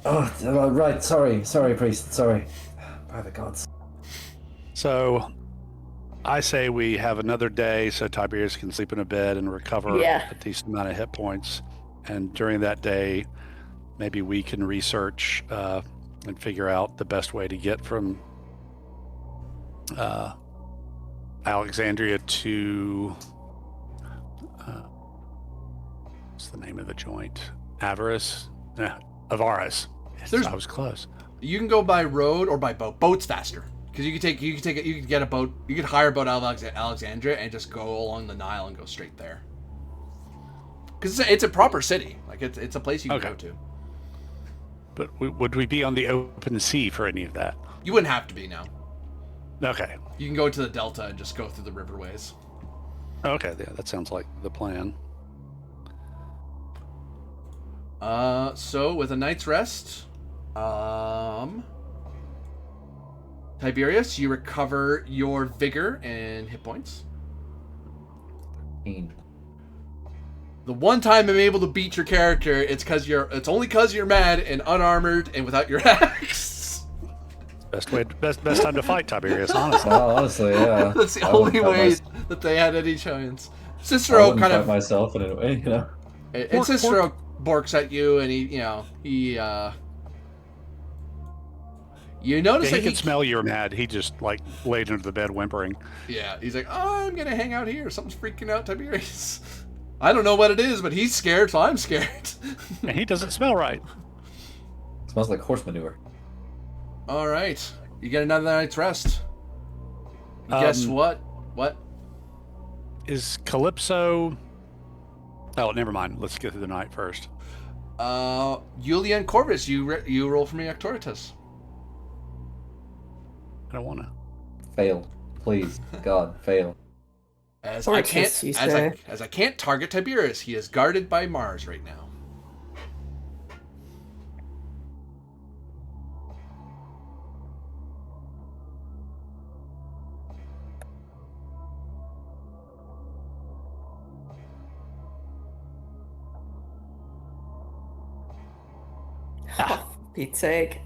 Oh, right, sorry, priest, sorry. By the gods. So, I say we have another day so Tiberius can sleep in a bed and recover a decent amount of hit points. And during that day, maybe we can research and figure out the best way to get from Alexandria to what's the name of the joint? Avaris. Yes, I was close. You can go by road or by boat. Boat's faster because you can get a boat. You can hire a boat out of Alexandria and just go along the Nile and go straight there. Because it's a proper city. Like it's a place you can go to. But would we be on the open sea for any of that? You wouldn't have to be now. Okay. You can go to the delta and just go through the riverways. Okay, yeah, that sounds like the plan. So with a night's rest, Tiberius, you recover your vigor and hit points. The one time I'm able to beat your character, it's only because you're mad and unarmored and without your axe. Best time to fight, Tiberius, honestly. Well, honestly, yeah. That's the I only wouldn't fight way that they had any chance. I Cicero wouldn't kind fight of myself in a way, you know. and Cicero borks at you, and he you notice Yeah, that he can smell you're mad. He just like laid under the bed whimpering. Yeah, he's like, oh, I'm gonna hang out here. Something's freaking out Tiberius. I don't know what it is, but he's scared, so I'm scared. And he doesn't smell right. It smells like horse manure. All right, you get another night's rest. Guess what? What? Is Calypso... Oh, never mind. Let's get through the night first. Yulia and Corvus, you roll for me, Actoritas. I don't want to. Fail. Please. God, fail. As Fortress, you say? I can't target Tiberius. He is guarded by Mars right now. Oh, Pete's sake.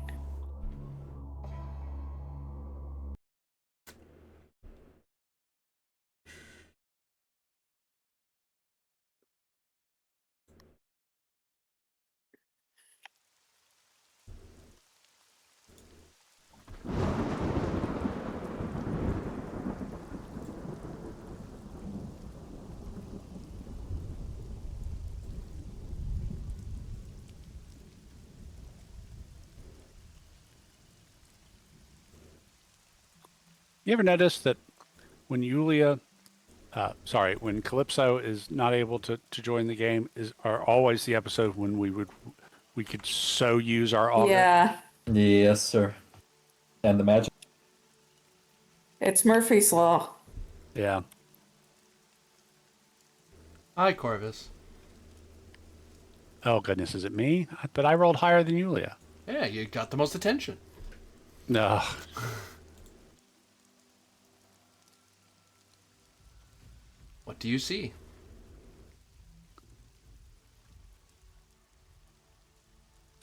You ever notice that when when Calypso is not able to join the game, are always the episode when we could so use our auger? Yeah, Yes, sir. And the magic. it's Murphy's Law. Yeah. Hi, Corvus. Oh goodness, is it me? But I rolled higher than Yulia. Yeah, you got the most attention. No. What do you see?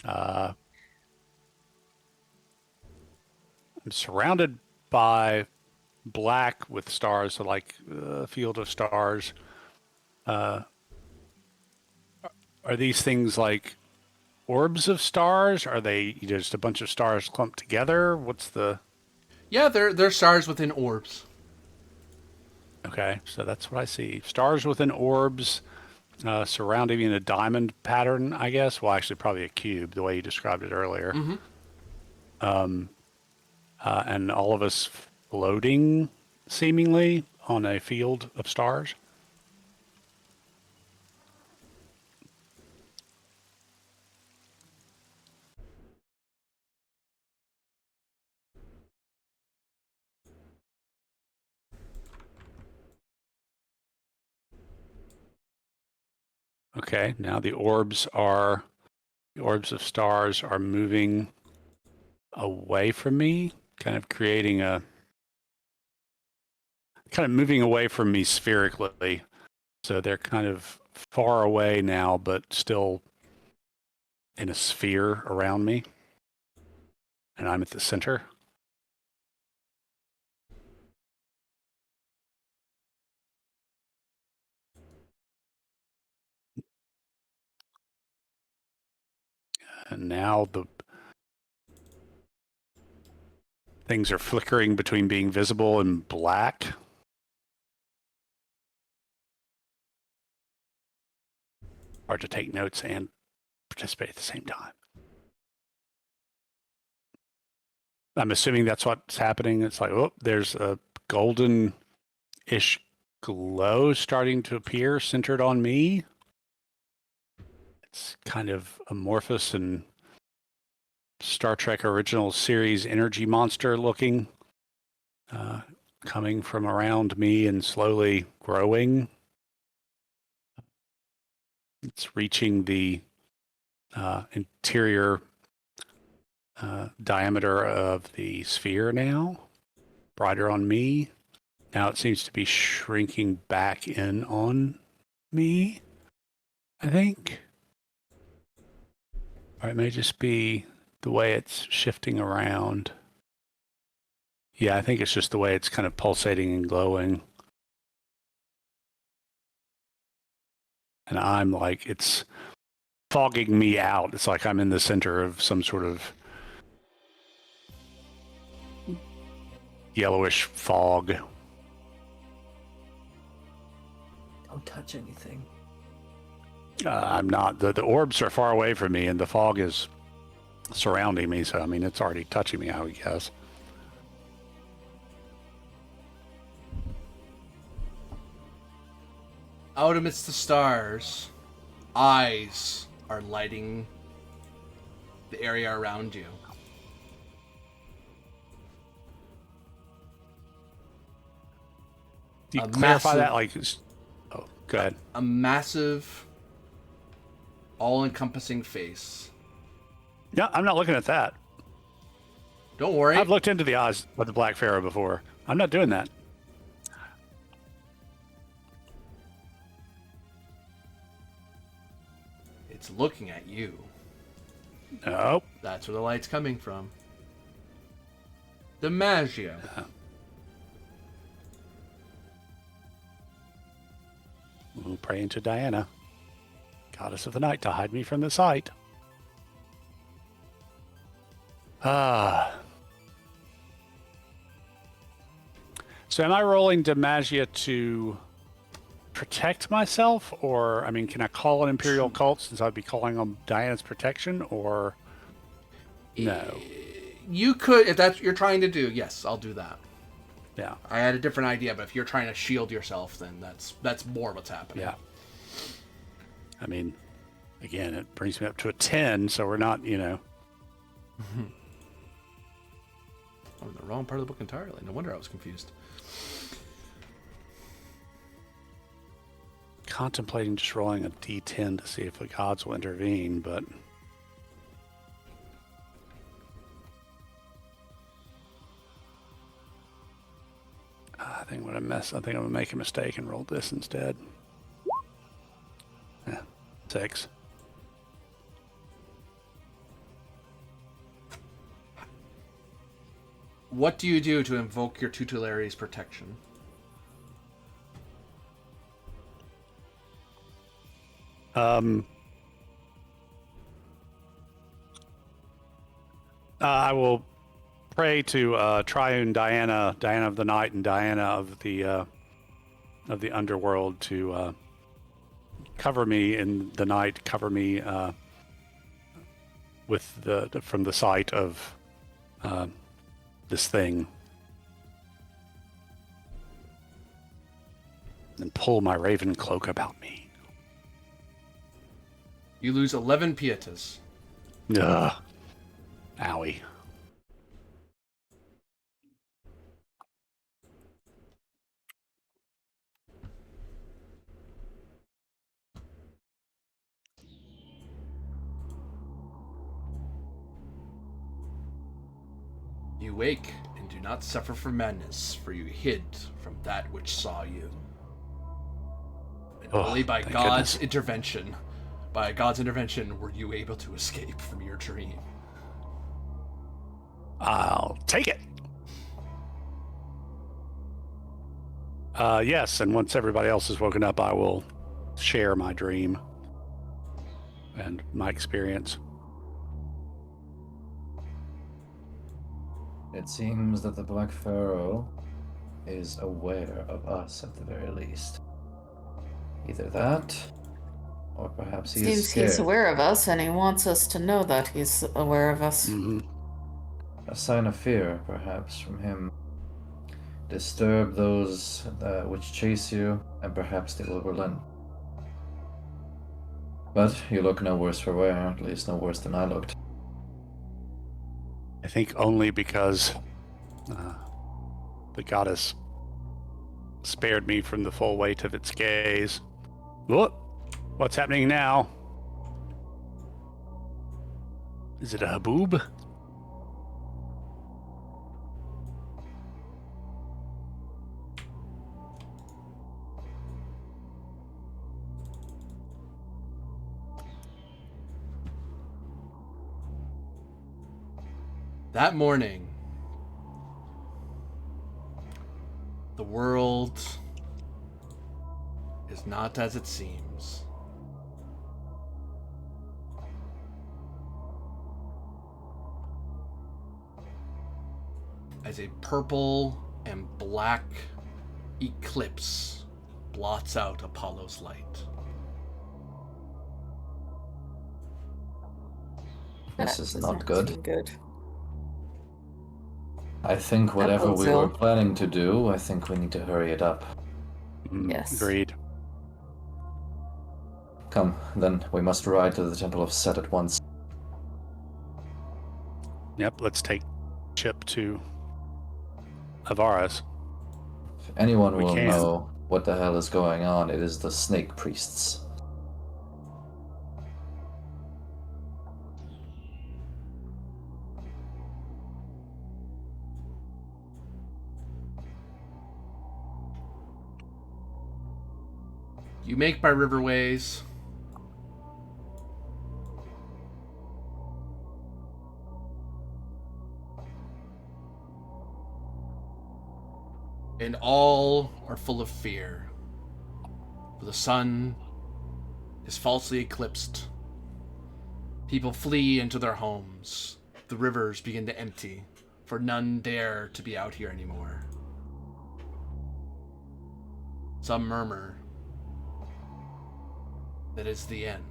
I'm surrounded by black with stars, so like a field of stars. Are these things like orbs of stars? Are they just a bunch of stars clumped together? What's the... Yeah, they're stars within orbs. Okay, so that's what I see. Stars within orbs, surrounding in a diamond pattern, I guess. Well, actually, probably a cube, the way you described it earlier. Mm-hmm. And all of us floating, seemingly, on a field of stars. Okay, now the orbs of stars are moving away from me, kind of moving away from me spherically. So they're kind of far away now, but still in a sphere around me. And I'm at the center. And now the things are flickering between being visible and black. Hard to take notes and participate at the same time. I'm assuming that's what's happening. It's like, oh, there's a golden-ish glow starting to appear centered on me. It's kind of amorphous and Star Trek original series energy monster looking, coming from around me and slowly growing. It's reaching the interior diameter of the sphere now. Brighter on me. Now it seems to be shrinking back in on me, I think. Or it may just be the way it's shifting around. Yeah, I think it's just the way it's kind of pulsating and glowing. And I'm like, it's fogging me out. It's like I'm in the center of some sort of yellowish fog. Don't touch anything. I'm not. The orbs are far away from me, and the fog is surrounding me. So, I mean, it's already touching me, I would guess. Out amidst the stars, eyes are lighting the area around you. Do you A clarify massive- that? Like, oh, go ahead. A massive, all-encompassing face. No, I'm not looking at that. Don't worry. I've looked into the eyes of the Black Pharaoh before. I'm not doing that. It's looking at you. Nope. That's where the light's coming from. DiMaggio. Praying to Diana, goddess of the night, to hide me from the sight. So am I rolling DiMaggio to protect myself, or, I mean, can I call an Imperial cult since I'd be calling on Diana's protection, or no? You could, if that's what you're trying to do, yes, I'll do that. Yeah. I had a different idea, but if you're trying to shield yourself, then that's more what's happening. Yeah. I mean, again, it brings me up to a 10, so we're not, you know. I'm in the wrong part of the book entirely. No wonder I was confused. Contemplating just rolling a d10 to see if the gods will intervene, but I think I'm gonna make a mistake and roll this instead. Yeah, 6. What do you do to invoke your tutelary's protection? I will pray to Triune Diana, Diana of the Night, and Diana of the underworld to cover me in the night, cover me with from the sight of this thing, and pull my raven cloak about me. You lose 11 pietas. Ugh. Owie. You wake and do not suffer from madness, for you hid from that which saw you. And only by thank God's goodness. intervention, were you able to escape from your dream. I'll take it. Yes, and once everybody else is woken up, I will share my dream and my experience. It seems that the Black Pharaoh is aware of us at the very least. Either that, or perhaps he is Seems scared. he's aware of us, and he wants us to know that he's aware of us. Mm-hmm. A sign of fear, perhaps, from him. Disturb those which chase you, and perhaps they will relent. But you look no worse for wear, at least no worse than I looked. I think only because the goddess spared me from the full weight of its gaze. Whoop! What's happening now? Is it a haboob? That morning, the world is not as it seems. As a purple and black eclipse blots out Apollo's light. This That is does not good. seem good. I think whatever bodes we were ill. planning to do, I think we need to hurry it up. Yes. Agreed. Come, then we must ride to the Temple of Set at once. Yep, let's take Chip to Avaris. If anyone We will can. know what the hell is going on, it is the snake priests. You make by riverways. And all are full of fear. For the sun is falsely eclipsed. People flee into their homes. The rivers begin to empty, for none dare to be out here anymore. Some murmur that it's the end.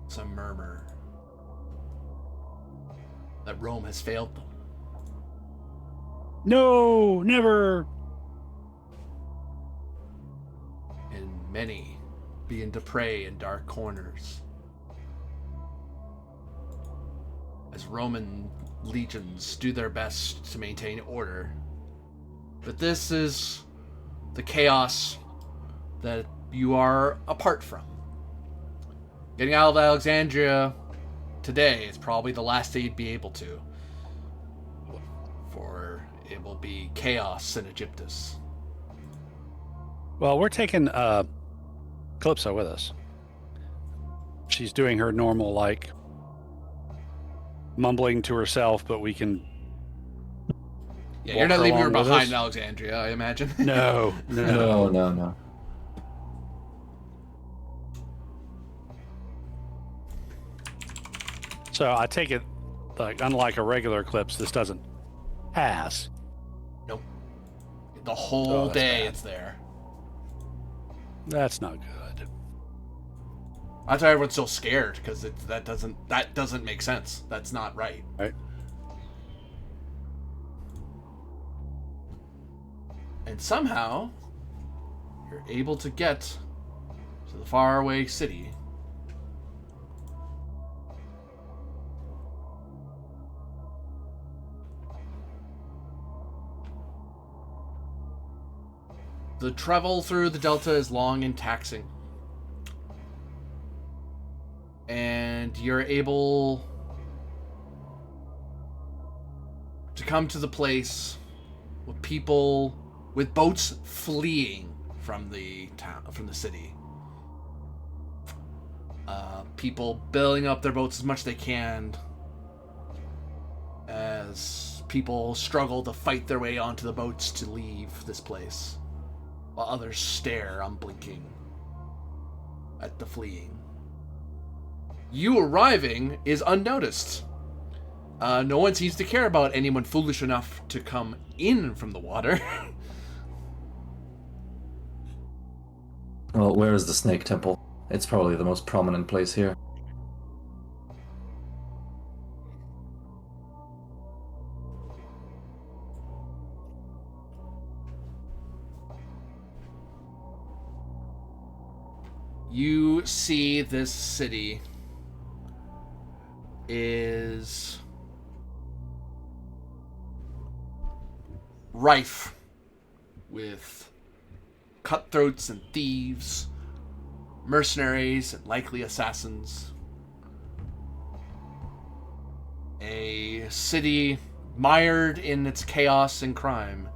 Some murmur that Rome has failed them. No, never. And many begin to pray in dark corners. As Roman legions do their best to maintain order. But this is the chaos that you are apart from. Getting out of Alexandria today is probably the last day you'd be able to. For it will be chaos in Egyptus. Well, we're taking Calypso with us. She's doing her normal, like, mumbling to herself, but we can. Yeah, walk you're not leaving her along with behind us. in Alexandria, I imagine. No. No. So I take it, like, unlike a regular eclipse, this doesn't pass. Nope. The whole Oh, that's day bad. it's there. That's not good. That's why everyone's so scared, because that doesn't make sense. That's not right. Right. And somehow you're able to get to the faraway city. The travel through the Delta is long and taxing. And you're able to come to the place with people with boats fleeing from the town, from the city. People building up their boats as much as they can as people struggle to fight their way onto the boats to leave this place, while others stare unblinking at the fleeing. You arriving is unnoticed. No one seems to care about anyone foolish enough to come in from the water. Well, where is the Snake Temple? It's probably the most prominent place here. You see this city is rife with cutthroats and thieves, mercenaries and likely assassins. A city mired in its chaos and crime.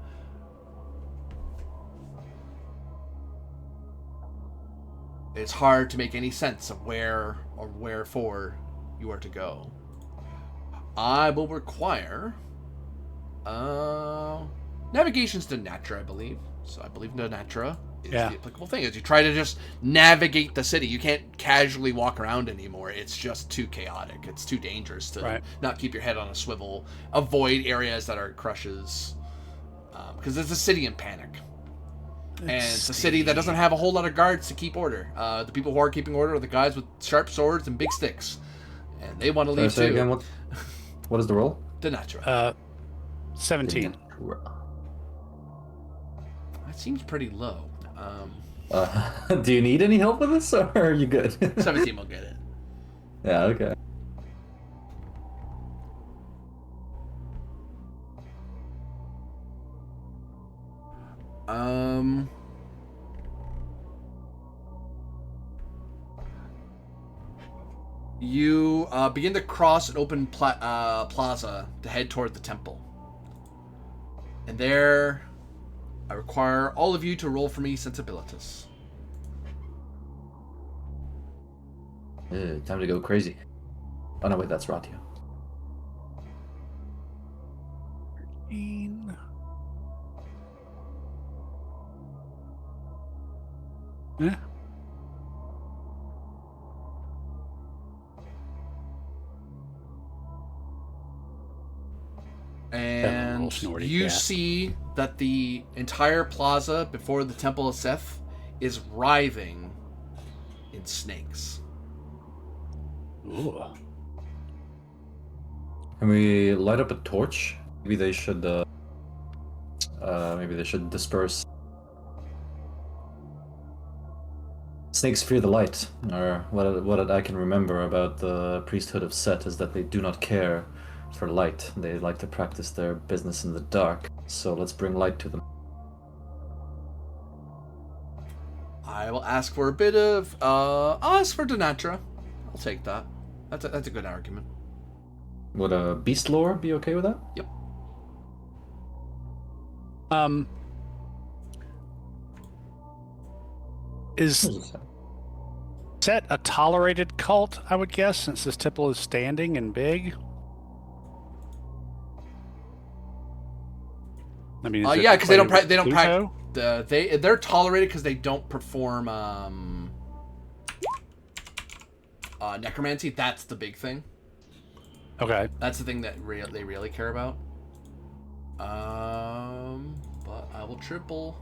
It's hard to make any sense of where or wherefore you are to go. I will require navigation's to Natra, I believe. So I believe the Natra is the applicable thing. As you try to just navigate the city, you can't casually walk around anymore. It's just too chaotic. It's too dangerous to not keep your head on a swivel. Avoid areas that are crushes, because it's a city in panic. And it's a city that doesn't have a whole lot of guards to keep order. The people who are keeping order are the guys with sharp swords and big sticks. And they want to leave too. Again, what is the roll? Denatra. 17. That seems pretty low. Do you need any help with this, or are you good? 17 will get it. Yeah, okay. You begin to cross an open plaza to head toward the temple. And there, I require all of you to roll for me sensibilities. Time to go crazy. Oh no, wait, that's Ratio. 13. Yeah. And you see that the entire plaza before the Temple of Seth is writhing in snakes. Ooh. Can we light up a torch? Maybe they should disperse. Snakes fear the light, or what I can remember about the priesthood of Set is that they do not care for light. They like to practice their business in the dark, so let's bring light to them. I will ask for a bit of, I'll ask for Denatra. I'll take that. That's a good argument. Would a beast lore be okay with that? Yep. Is Set a tolerated cult, I would guess, since this temple is standing and big? I mean, yeah, because they're tolerated because they don't perform necromancy. That's the big thing. Okay. That's the thing that they really care about. But I will triple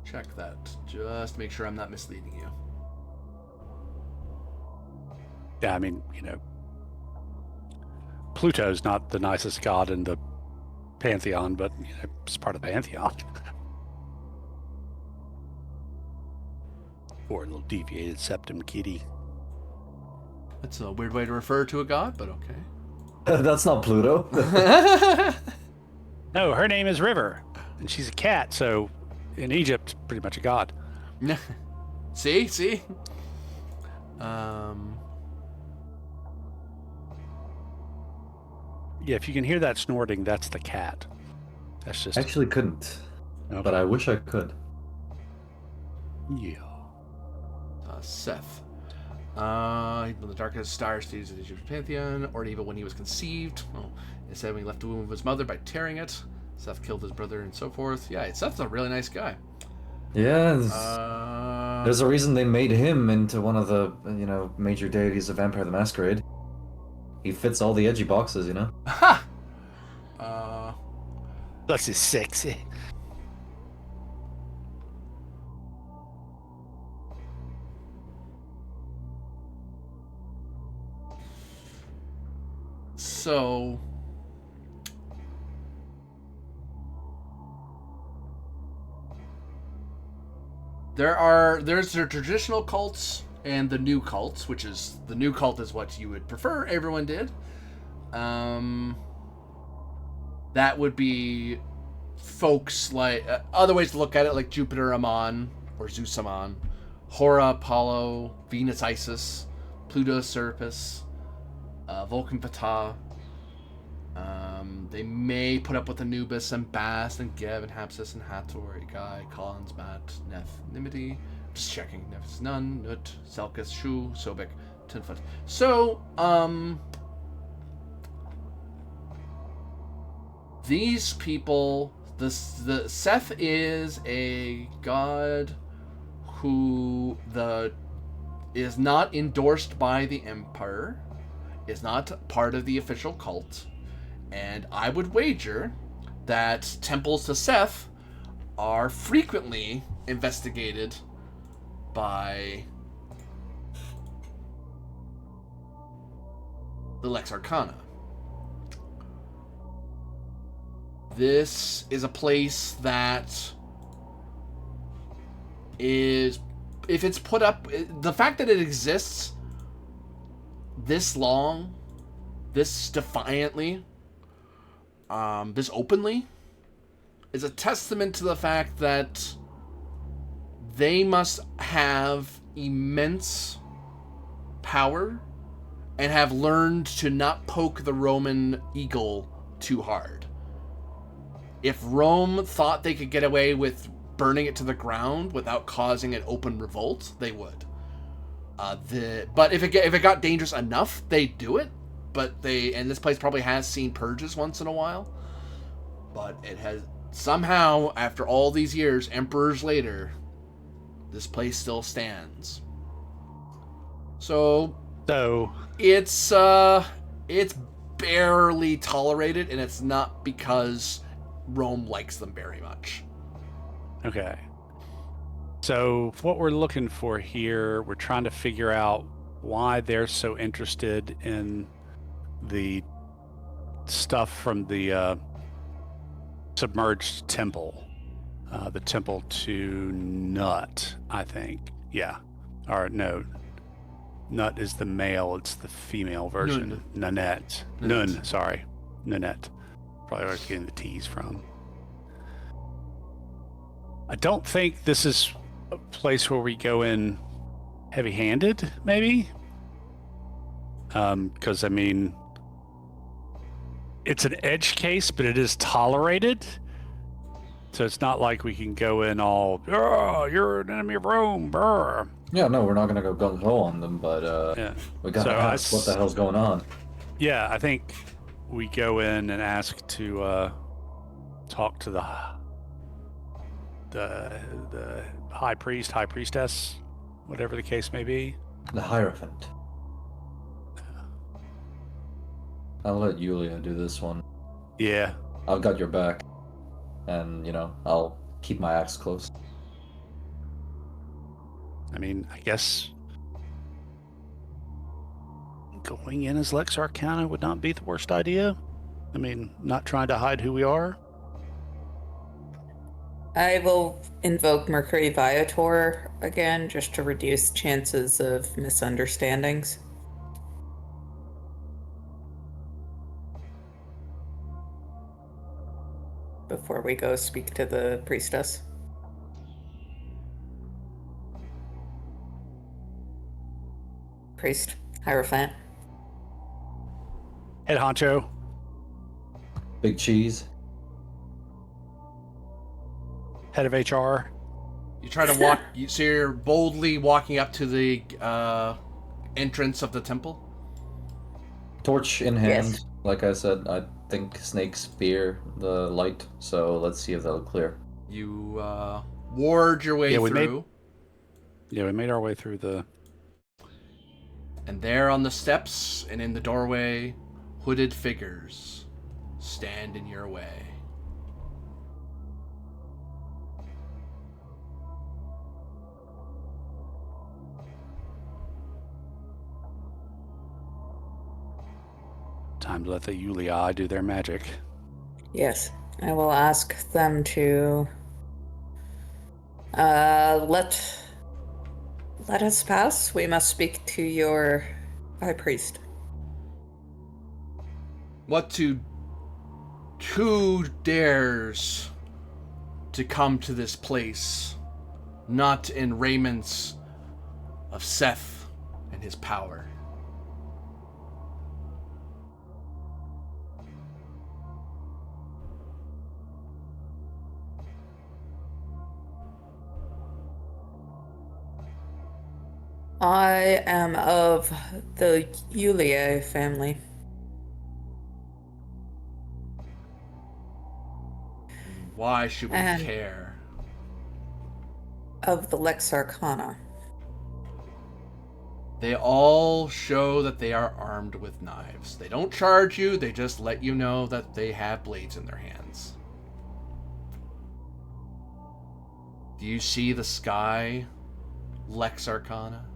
check that just to make sure I'm not misleading you. Yeah, I mean, Pluto's not the nicest god in the pantheon, but it's part of the pantheon. Or a little deviated septum kitty. That's a weird way to refer to a god, but okay. That's not Pluto. No, her name is River, and she's a cat, so in Egypt, pretty much a god. See? Yeah, if you can hear that snorting, that's the cat. That's just... I actually couldn't, okay. But I wish I could. Yeah. Seth. One of the darkest star stages of the Egyptian pantheon, or even when he was conceived. Well, it said when he left the womb of his mother by tearing it. Seth killed his brother and so forth. Yeah, Seth's a really nice guy. Yeah, there's a reason they made him into one of the major deities of Vampire the Masquerade. He fits all the edgy boxes, Ha! Plus he's sexy. So there's their traditional cults and the new cults, which is the new cult is what you would prefer everyone did. That would be folks like other ways to look at it, like Jupiter Ammon or Zeus Ammon, Hora Apollo, Venus Isis, Pluto Serapis, Vulcan Ptah. They may put up with Anubis and Bast and Geb and Hapsis and Hathor, Igai, Collins, Matt, Neth, Nimity. Just checking. Nef's Nun, Nut, Selkus, Shu, Sobek, Tenfoot. So, these people, the Seth is a god who is not endorsed by the Empire, is not part of the official cult, and I would wager that temples to Seth are frequently investigated by the Lex Arcana. This is a place that is, if it's put up, the fact that it exists this long, this defiantly, this openly, is a testament to the fact that they must have immense power and have learned to not poke the Roman eagle too hard. If Rome thought they could get away with burning it to the ground without causing an open revolt, they would. But if it got dangerous enough, they'd do it. And this place probably has seen purges once in a while. But it has somehow, after all these years, emperors later, this place still stands. So it's barely tolerated, and it's not because Rome likes them very much. Okay. So what we're looking for here, we're trying to figure out why they're so interested in the stuff from the submerged temple. The temple to Nut, I think. Yeah. Or no. Nut is the male, it's the female version. Nanette. Nun, sorry. Nanette. Probably where I was getting the T's from. I don't think this is a place where we go in heavy-handed, maybe? Because, I mean, it's an edge case, but it is tolerated. So it's not like we can go in all, oh, you're an enemy of Rome, brr. Yeah, no, we're not going to go gung-ho on them, but we got to ask what the hell's going on. Yeah, I think we go in and ask to talk to the high priest, high priestess, whatever the case may be. The Hierophant. I'll let Yulia do this one. Yeah. I've got your back. And, I'll keep my axe close. I mean, I guess going in as Lex Arcana would not be the worst idea. I mean, not trying to hide who we are. I will invoke Mercury Viator again, just to reduce chances of misunderstandings. Before we go speak to the priestess. Priest, Hierophant. Head honcho. Big cheese. Head of HR. You try to walk, so you're boldly walking up to the entrance of the temple? Torch in hand. Yes. Like I said, I think snakes fear the light, so let's see if that'll clear. You ward your way through. We made our way through the... And there on the steps and in the doorway, hooded figures stand in your way. Time to let the Yulia do their magic. Yes, I will ask them to let us pass. We must speak to your high priest. Who dares to come to this place, not in raiments of Seth and his power? I am of the Yulia family. Why should we And- care? Of the Lex Arcana. They all show that they are armed with knives. They don't charge you, they just let you know that they have blades in their hands. Do you see the sky, Lex Arcana?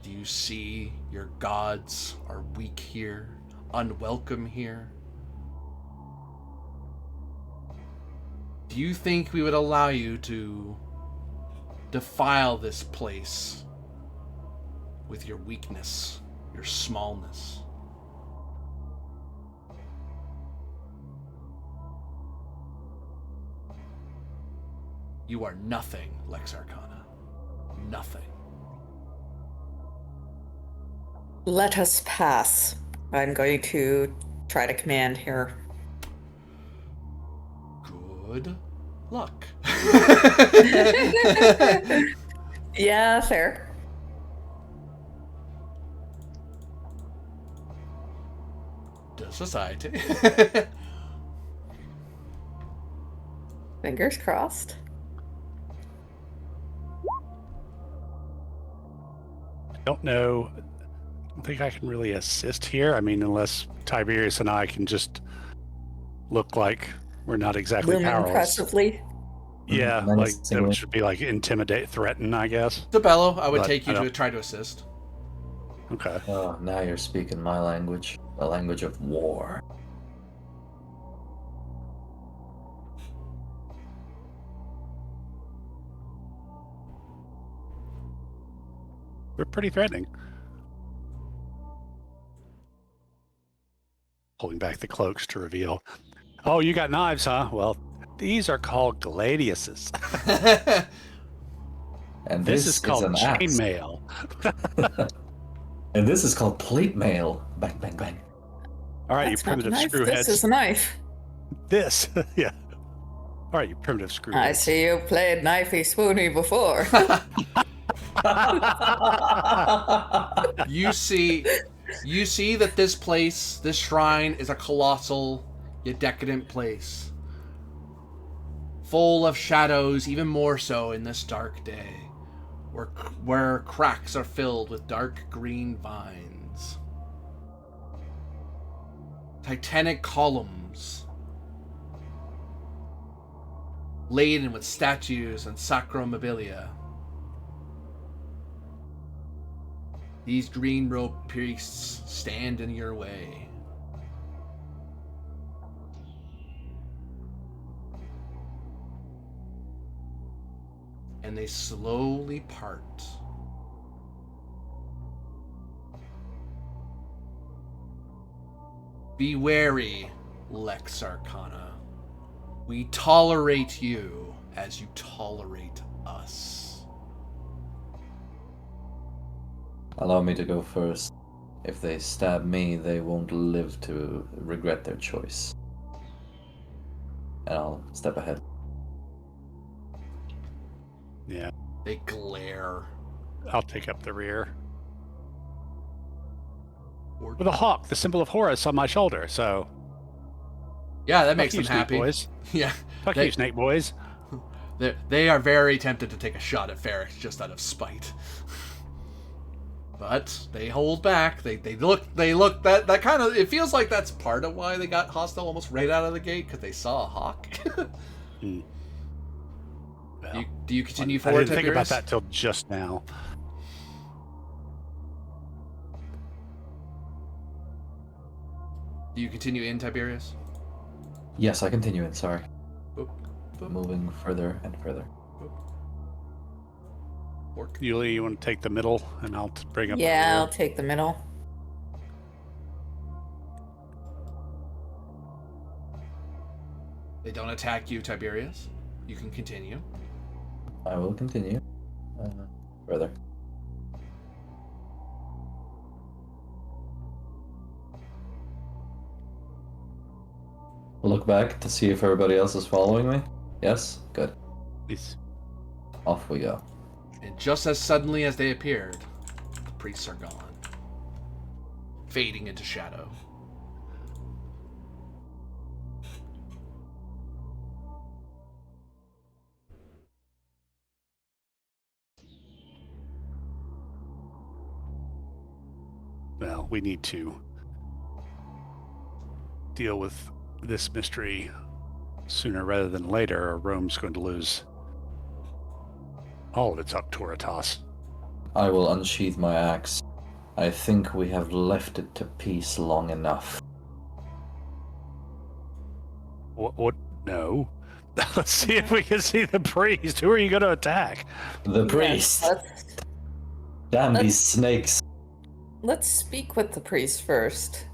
Do you see your gods are weak here, unwelcome here? Do you think we would allow you to defile this place with your weakness, your smallness? You are nothing, Lex Arcana. Nothing. Let us pass. I'm going to try to command here. Good luck. Yeah, fair. To society. Fingers crossed. I don't know. I don't think I can really assist here. I mean, unless Tiberius and I can just look like we're not exactly Loom powerless. impressively. Yeah, Nice like segue. that should be like intimidate, threaten, I guess. DeBello, I would But take you I to don't- try to assist. Okay. Oh, now you're speaking my language. The language of war. We're pretty threatening. Pulling back the cloaks to reveal. Oh, you got knives, huh? Well, these are called gladiuses. And This is called an axe. chainmail. And this is called plate mail. Bang, bang, bang. All right, That's you not a primitive knife. screwheads. This is a knife. This, yeah. All right, you primitive screwheads. I see you played knifey spoony before. You see that this place, this shrine, is a colossal yet decadent place. Full of shadows, even more so in this dark day. Where cracks are filled with dark green vines. Titanic columns. Laden with statues and sacromobilia. These green-robed priests stand in your way. And they slowly part. Be wary, Lex Arcana. We tolerate you as you tolerate us. Allow me to go first. If they stab me, they won't live to regret their choice. And I'll step ahead. Yeah, They glare. I'll take up the rear. Or- With a hawk, the symbol of Horus, on my shoulder. So Yeah, that fuck makes you, them Snake happy. boys. Yeah, Fuck They- you, Snake boys. they are very tempted to take a shot at Ferrex just out of spite. But they hold back. They look that kind of, it feels like that's part of why they got hostile almost right out of the gate, because they saw a hawk. Well, do you continue I forward, didn't think about Tiberius? that till just now. Do you continue in, Tiberius? Yes, I continue in, sorry. Boop, boop, Moving further and further. boop. Orc. Yuli, you want to take the middle, and I'll bring up Yeah, the I'll rear. take the middle. They don't attack you, Tiberius. You can continue. I will continue. Further. Look back to see if everybody else is following me. Yes? Good. Please. Off we go. And just as suddenly as they appeared, the priests are gone, fading into shadow. well, we need to deal with this mystery sooner rather than later, or Rome's going to lose all of its auctoritas. I will unsheath my axe. I think we have left it to peace long enough. What? No. Let's see if we can see the priest. Who are you going to attack? The priest! Yes, Damn let's- these snakes! let's speak with the priest first.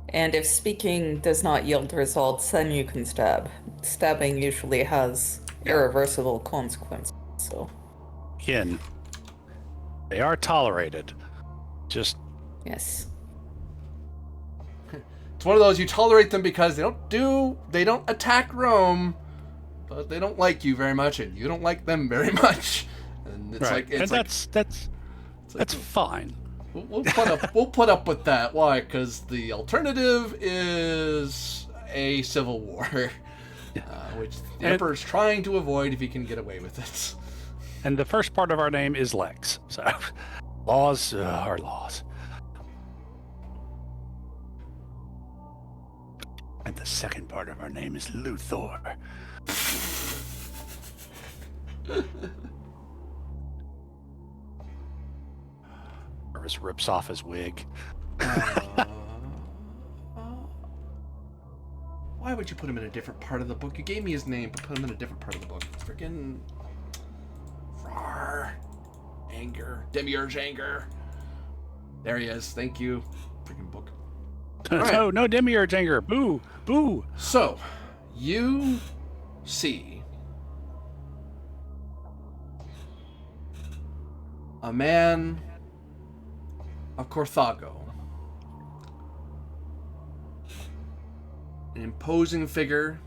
And if speaking does not yield results, then you can stab. Stabbing usually has irreversible consequences, so... Again, they are tolerated. Just Yes. It's one of those, you tolerate them because they don't attack Rome, but they don't like you very much, and you don't like them very much. And it's right. like, That's fine. We'll put up with that. Why? Because the alternative is a civil war, which the Emperor's trying to avoid if he can get away with it. And the first part of our name is Lex. So laws are laws. And the second part of our name is Luthor. Jarvis rips off his wig. Why would you put him in a different part of the book? You gave me his name, but put him in a different part of the book. Freaking... Rawr. Anger. Demiurge anger. There he is. Thank you. Freaking book. Right. No Demiurge anger. Boo. Boo. So, you see a man of Carthago, an imposing figure,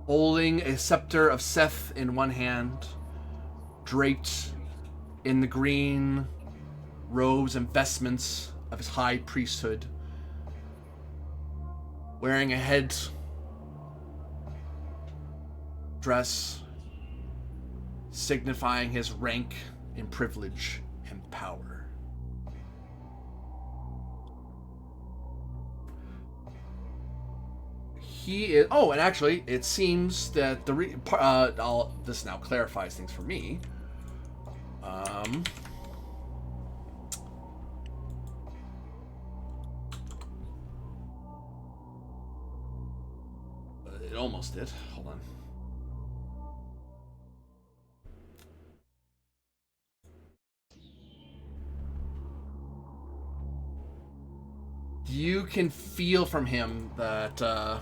holding a scepter of Seth in one hand, draped in the green robes and vestments of his high priesthood, wearing a head dress signifying his rank and privilege and power. He is... Oh, and actually, it seems that this now clarifies things for me. It almost did. Hold on. You can feel from him that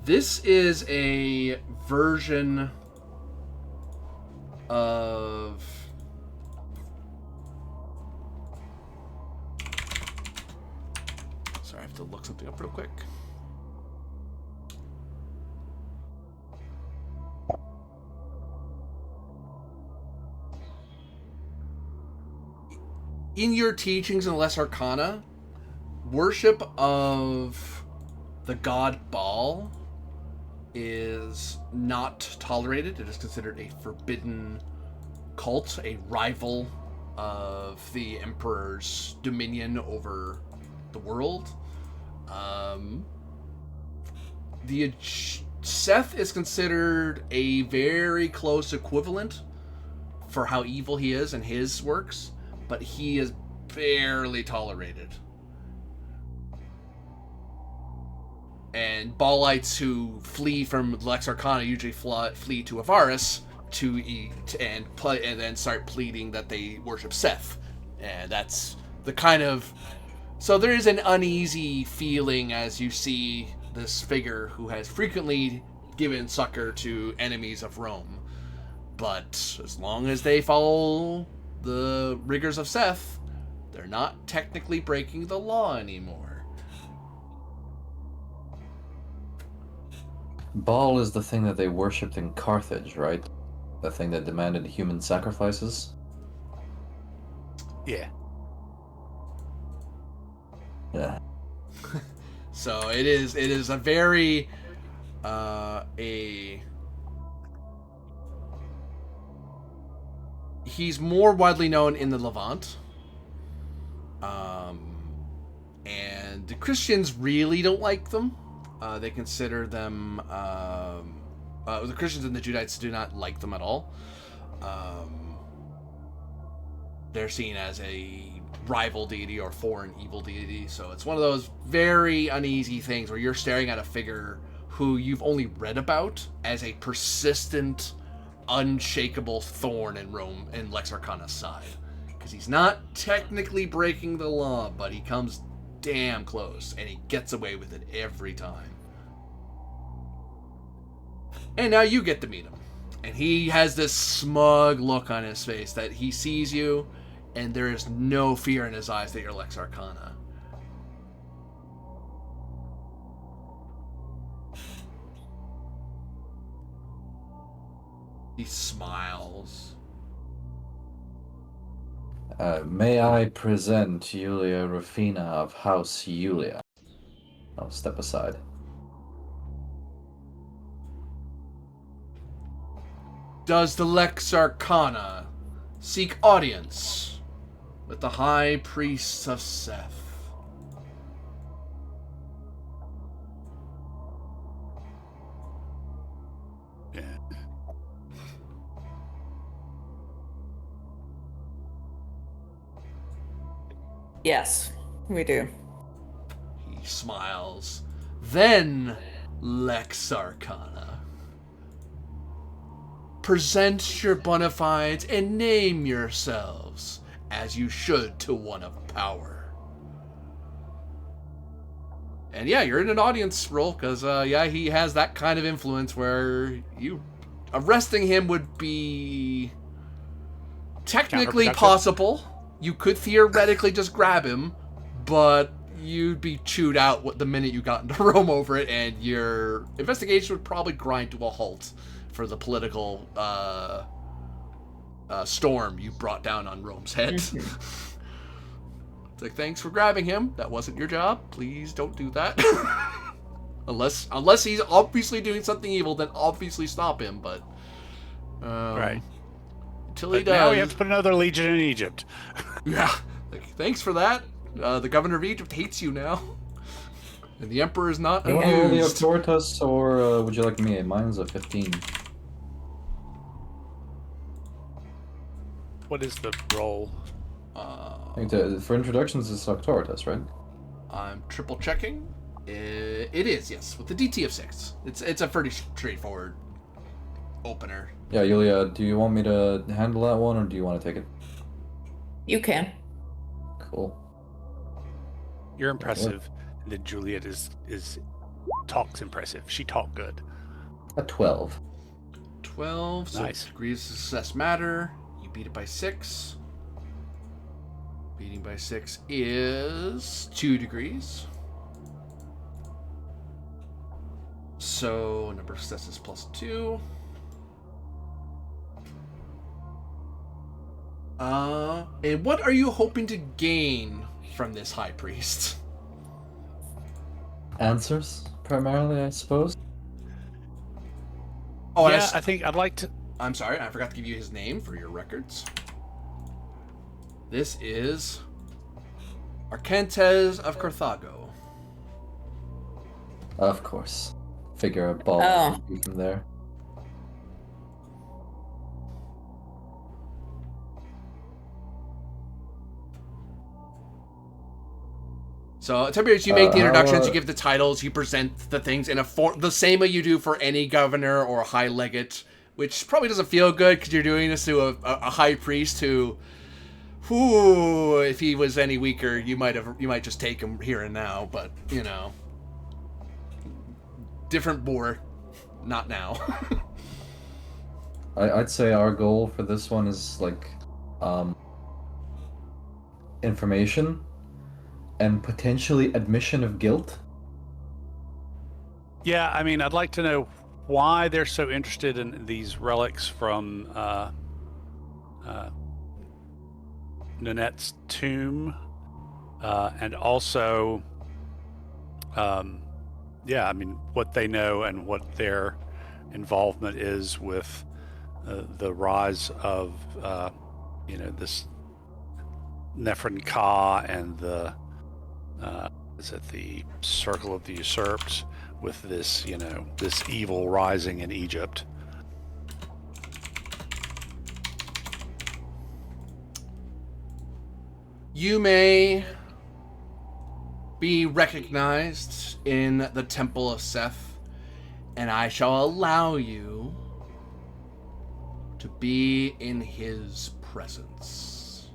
this is a version of... Sorry, I have to look something up real quick. In your teachings in Lesser Arcana, worship of the god Baal is not tolerated. It is considered a forbidden cult, a rival of the Emperor's dominion over the world. Seth is considered a very close equivalent for how evil he is in his works, but he is barely tolerated. And Baalites who flee from Lex Arcana usually flee to Avaris to eat and then start pleading that they worship Seth. And that's the kind of... So there is an uneasy feeling as you see this figure who has frequently given succor to enemies of Rome. But as long as they follow the rigors of Seth, they're not technically breaking the law anymore. Baal is the thing that they worshipped in Carthage, right? The thing that demanded human sacrifices? Yeah. Yeah. So it is a very he's more widely known in the Levant. And the Christians really don't like them. They consider them... the Christians and the Judites do not like them at all. They're seen as a rival deity or foreign evil deity. So it's one of those very uneasy things where you're staring at a figure who you've only read about as a persistent, unshakable thorn in Rome and Lex Arcana's side. Because he's not technically breaking the law, but he comes damn close, and he gets away with it every time. And now you get to meet him. And he has this smug look on his face that he sees you, and there is no fear in his eyes that you're Lex Arcana. He smiles. May I present Julia Rufina of House Julia? I'll step aside. Does the Lex Arcana seek audience with the High Priest of Seth? Yeah. Yes, we do. He smiles. Then, Lex Arcana, present your bona fides and name yourselves as you should to one of power. And yeah, you're in an audience role because he has that kind of influence where you arresting him would be technically possible. You could theoretically just grab him, but you'd be chewed out the minute you got into Rome over it, and your investigation would probably grind to a halt for the political storm you brought down on Rome's head. It's like, thanks for grabbing him. That wasn't your job. Please don't do that. unless he's obviously doing something evil, then obviously stop him. But Right. Until he But does. now we have to put another legion in Egypt. Yeah. Like, thanks for that. The governor of Egypt hates you now. And the emperor is not You want to roll the amused. Auctoritas, or would you like me? Mine's a 15. What is the roll? I think for introductions, it's Auctoritas, right? I'm triple checking. It is, yes, with the DT of 6. It's a pretty straightforward opener. Yeah, Yulia, do you want me to handle that one, or do you want to take it? You can. Cool. You're impressive. And then Juliet talks impressive. She talked good. A 12. 12, so Nice. degrees of success matter. You beat it by 6. Beating by 6 is 2 degrees. So, number of successes plus 2. And what are you hoping to gain from this high priest? Answers, primarily, I suppose. Oh, yeah, I think I'd like to... I'm sorry, I forgot to give you his name for your records. This is Arcantes of Carthago. Of course. Figure a ball Oh. from there. So, Tiberius, you make the introductions, how, you give the titles, you present the things in a form, the same way you do for any governor or a high legate, which probably doesn't feel good because you're doing this to a high priest who, if he was any weaker, you might just take him here and now, but, you know, different boar, not now. I'd say our goal for this one is, like, information and potentially admission of guilt. Yeah, I mean, I'd like to know why they're so interested in these relics from Nanette's tomb, and also, yeah, I mean, what they know and what their involvement is with the rise of this Nephrin Ka and the the Circle of the Usurped with this, this evil rising in Egypt. You may be recognized in the Temple of Seth, and I shall allow you to be in his presence.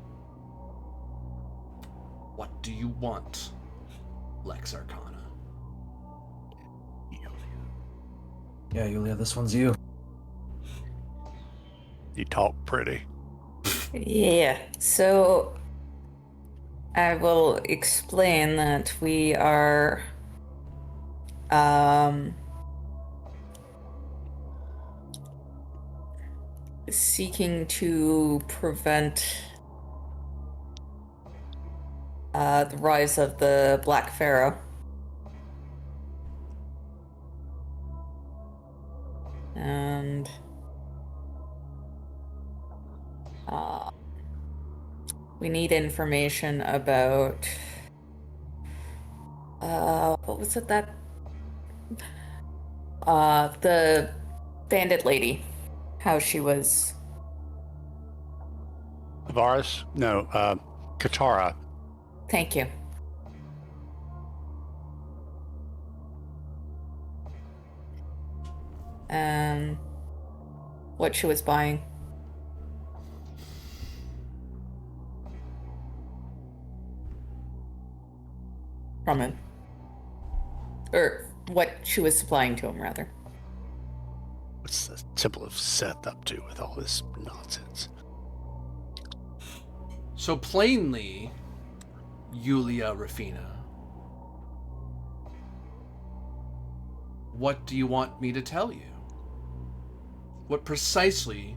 What do you want, Lex Arcana? Yeah, Yulia, this one's you. You talk pretty. Yeah, so I will explain that we are seeking to prevent the rise of the Black Pharaoh. And we need information about what was it that the bandit lady, how she was. Varus? No, Katara. Thank you. What she was buying. From him. Or what she was supplying to him, rather. What's the Temple of Seth up to with all this nonsense? So plainly, Yulia Rafina, what do you want me to tell you? What precisely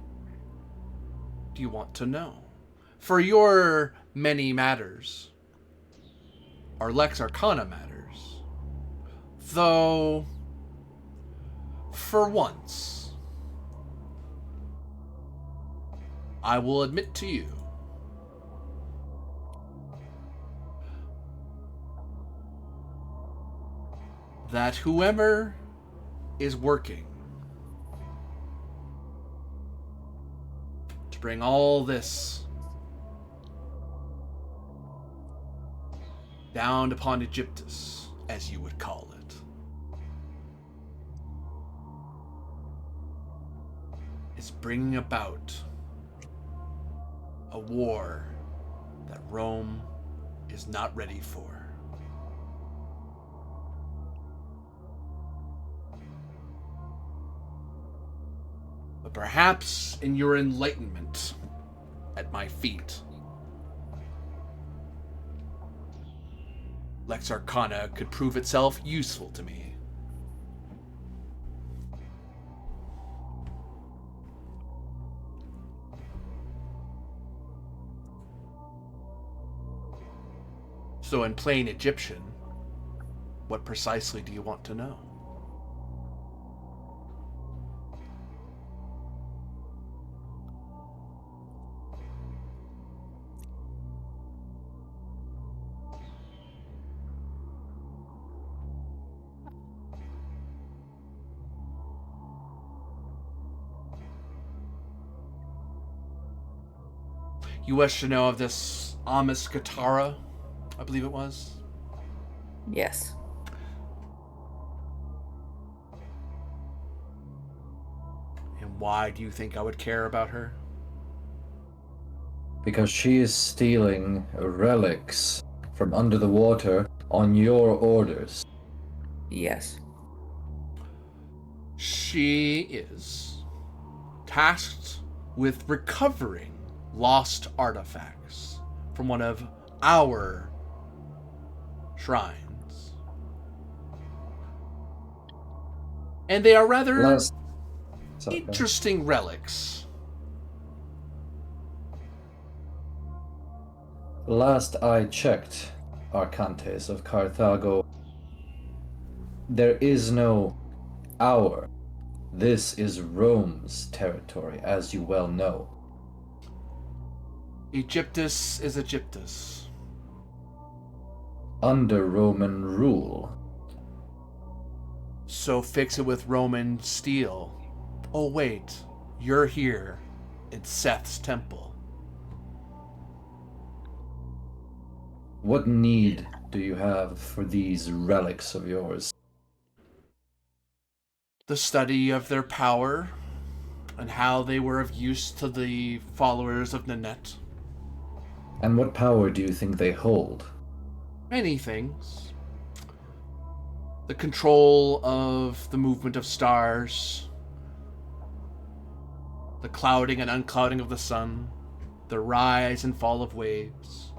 do you want to know? For your many matters are Lex Arcana matters. Though, for once, I will admit to you that whoever is working to bring all this down upon Egyptus, as you would call it, is bringing about a war that Rome is not ready for. But perhaps in your enlightenment at my feet, Lex Arcana could prove itself useful to me. So in plain Egyptian, what precisely do you want to know? You wish to know of this Amos Katara, I believe it was? Yes. And why do you think I would care about her? Because she is stealing relics from under the water on your orders. Yes. She is tasked with recovering lost artifacts from one of our shrines. And they are rather interesting relics. Last I checked, Arcantes of Carthago, there is no our. This is Rome's territory, as you well know. Egyptus is Egyptus. Under Roman rule. So fix it with Roman steel. Oh wait, you're here in Seth's temple. What need do you have for these relics of yours? The study of their power and how they were of use to the followers of Nanette. And what power do you think they hold? Many things. The control of the movement of stars, the clouding and unclouding of the sun, the rise and fall of waves.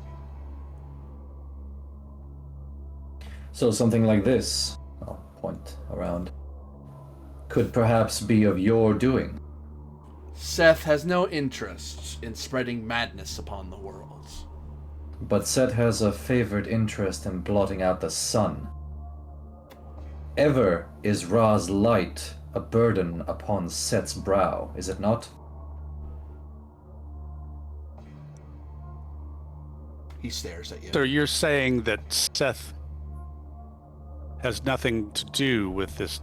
So something like this, I'll point around, could perhaps be of your doing. Seth has no interest in spreading madness upon the world. But Set has a favored interest in blotting out the sun. Ever is Ra's light a burden upon Set's brow, is it not? He stares at you. So you're saying that Seth has nothing to do with this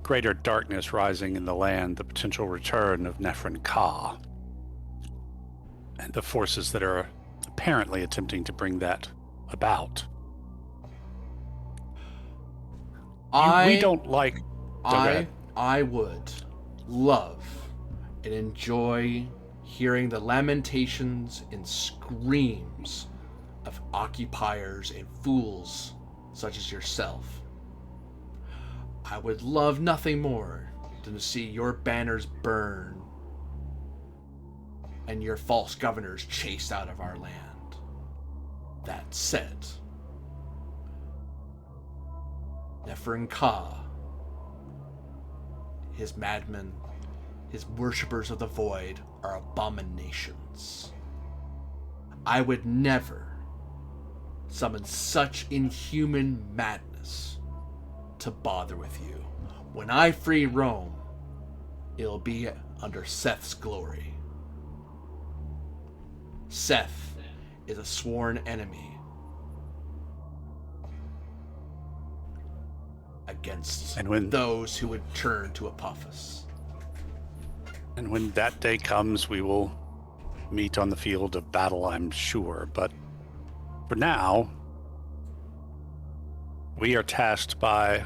greater darkness rising in the land, the potential return of Nephren Ka, and the forces that are apparently attempting to bring that about. We don't like... I would love and enjoy hearing the lamentations and screams of occupiers and fools such as yourself. I would love nothing more than to see your banners burn and your false governors chased out of our land. That said, Nephren Ka, his madmen, his worshippers of the void are abominations. I would never summon such inhuman madness to bother with you. When I free Rome, it'll be under Seth's glory. Seth is a sworn enemy against those who would turn to Apophis. And when that day comes, we will meet on the field of battle, I'm sure. But for now, we are tasked by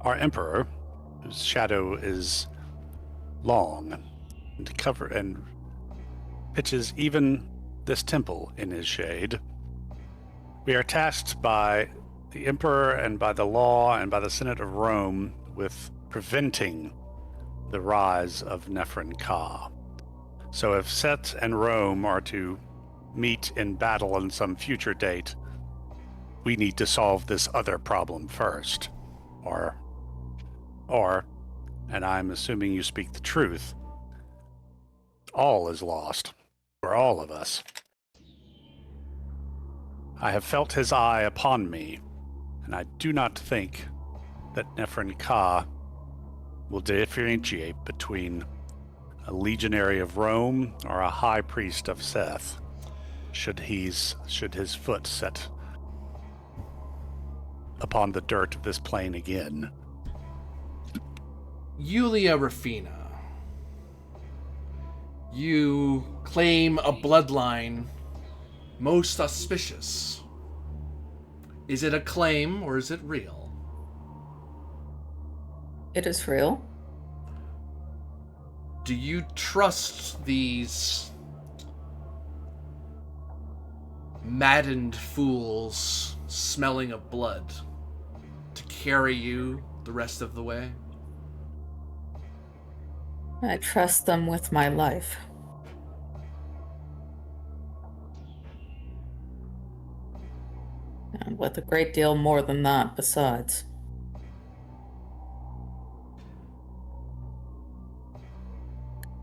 our emperor, whose shadow is long and cover and pitches even this temple in his shade. We are tasked by the emperor and by the law and by the Senate of Rome with preventing the rise of Nephren Ka. So if Set and Rome are to meet in battle on some future date, we need to solve this other problem first. Or, and I'm assuming you speak the truth, all is lost for all of us. I have felt his eye upon me, and I do not think that Nephren Ka will differentiate between a legionary of Rome or a high priest of Seth, should his foot set upon the dirt of this plain again. Yulia Rafina, you claim a bloodline most auspicious. Is it a claim or is it real? It is real. Do you trust these maddened fools smelling of blood to carry you the rest of the way? I trust them with my life. And with a great deal more than that besides.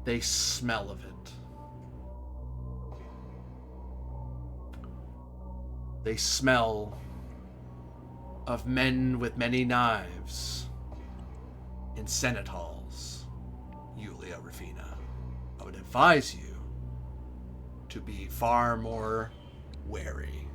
They smell of it. They smell of men with many knives in Senate halls, Yulia Rafina. I would advise you to be far more wary.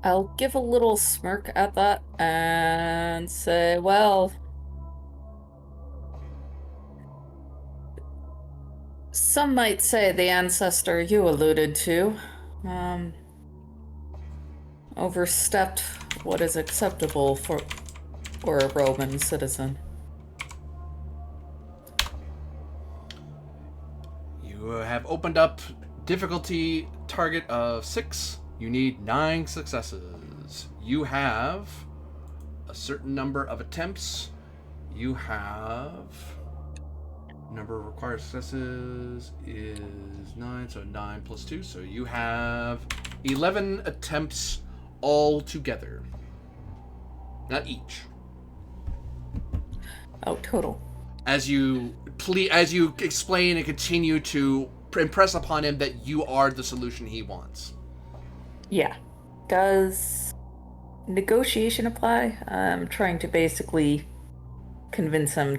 I'll give a little smirk at that and say, well, some might say the ancestor you alluded to, overstepped what is acceptable for a Roman citizen. You have opened up difficulty target of 6. You need 9 successes. You have a certain number of attempts. You have... Number of required successes is 9, so 9 plus 2. So you have 11 attempts all together. Not each. Oh, total. As you explain and continue to impress upon him that you are the solution he wants. Yeah. Does negotiation apply? I'm trying to basically convince him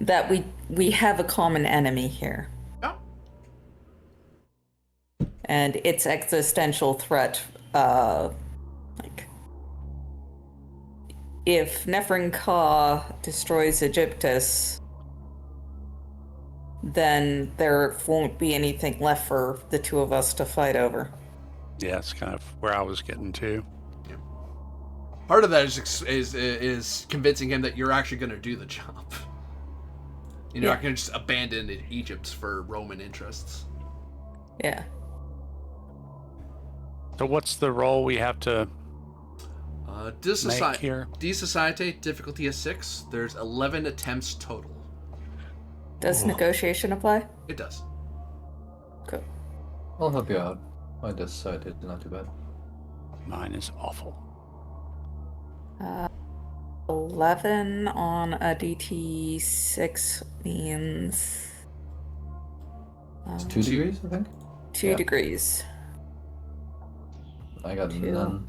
that we have a common enemy here. Yeah. And its existential threat, if Neferin Ka destroys Egyptus, then there won't be anything left for the two of us to fight over. Yeah, it's kind of where I was getting to. Yeah. Part of that is convincing him that you're actually going to do the job. You're not going to just abandon Egypt for Roman interests. Yeah. So what's the role we have to make here? Desociete, difficulty is 6. There's 11 attempts total. Does negotiation apply? It does. Cool. I'll help you out. I decided not too bad. Mine is awful. 11 on a DT6 means... It's 2 degrees, I think? 2 degrees. I got 2. none.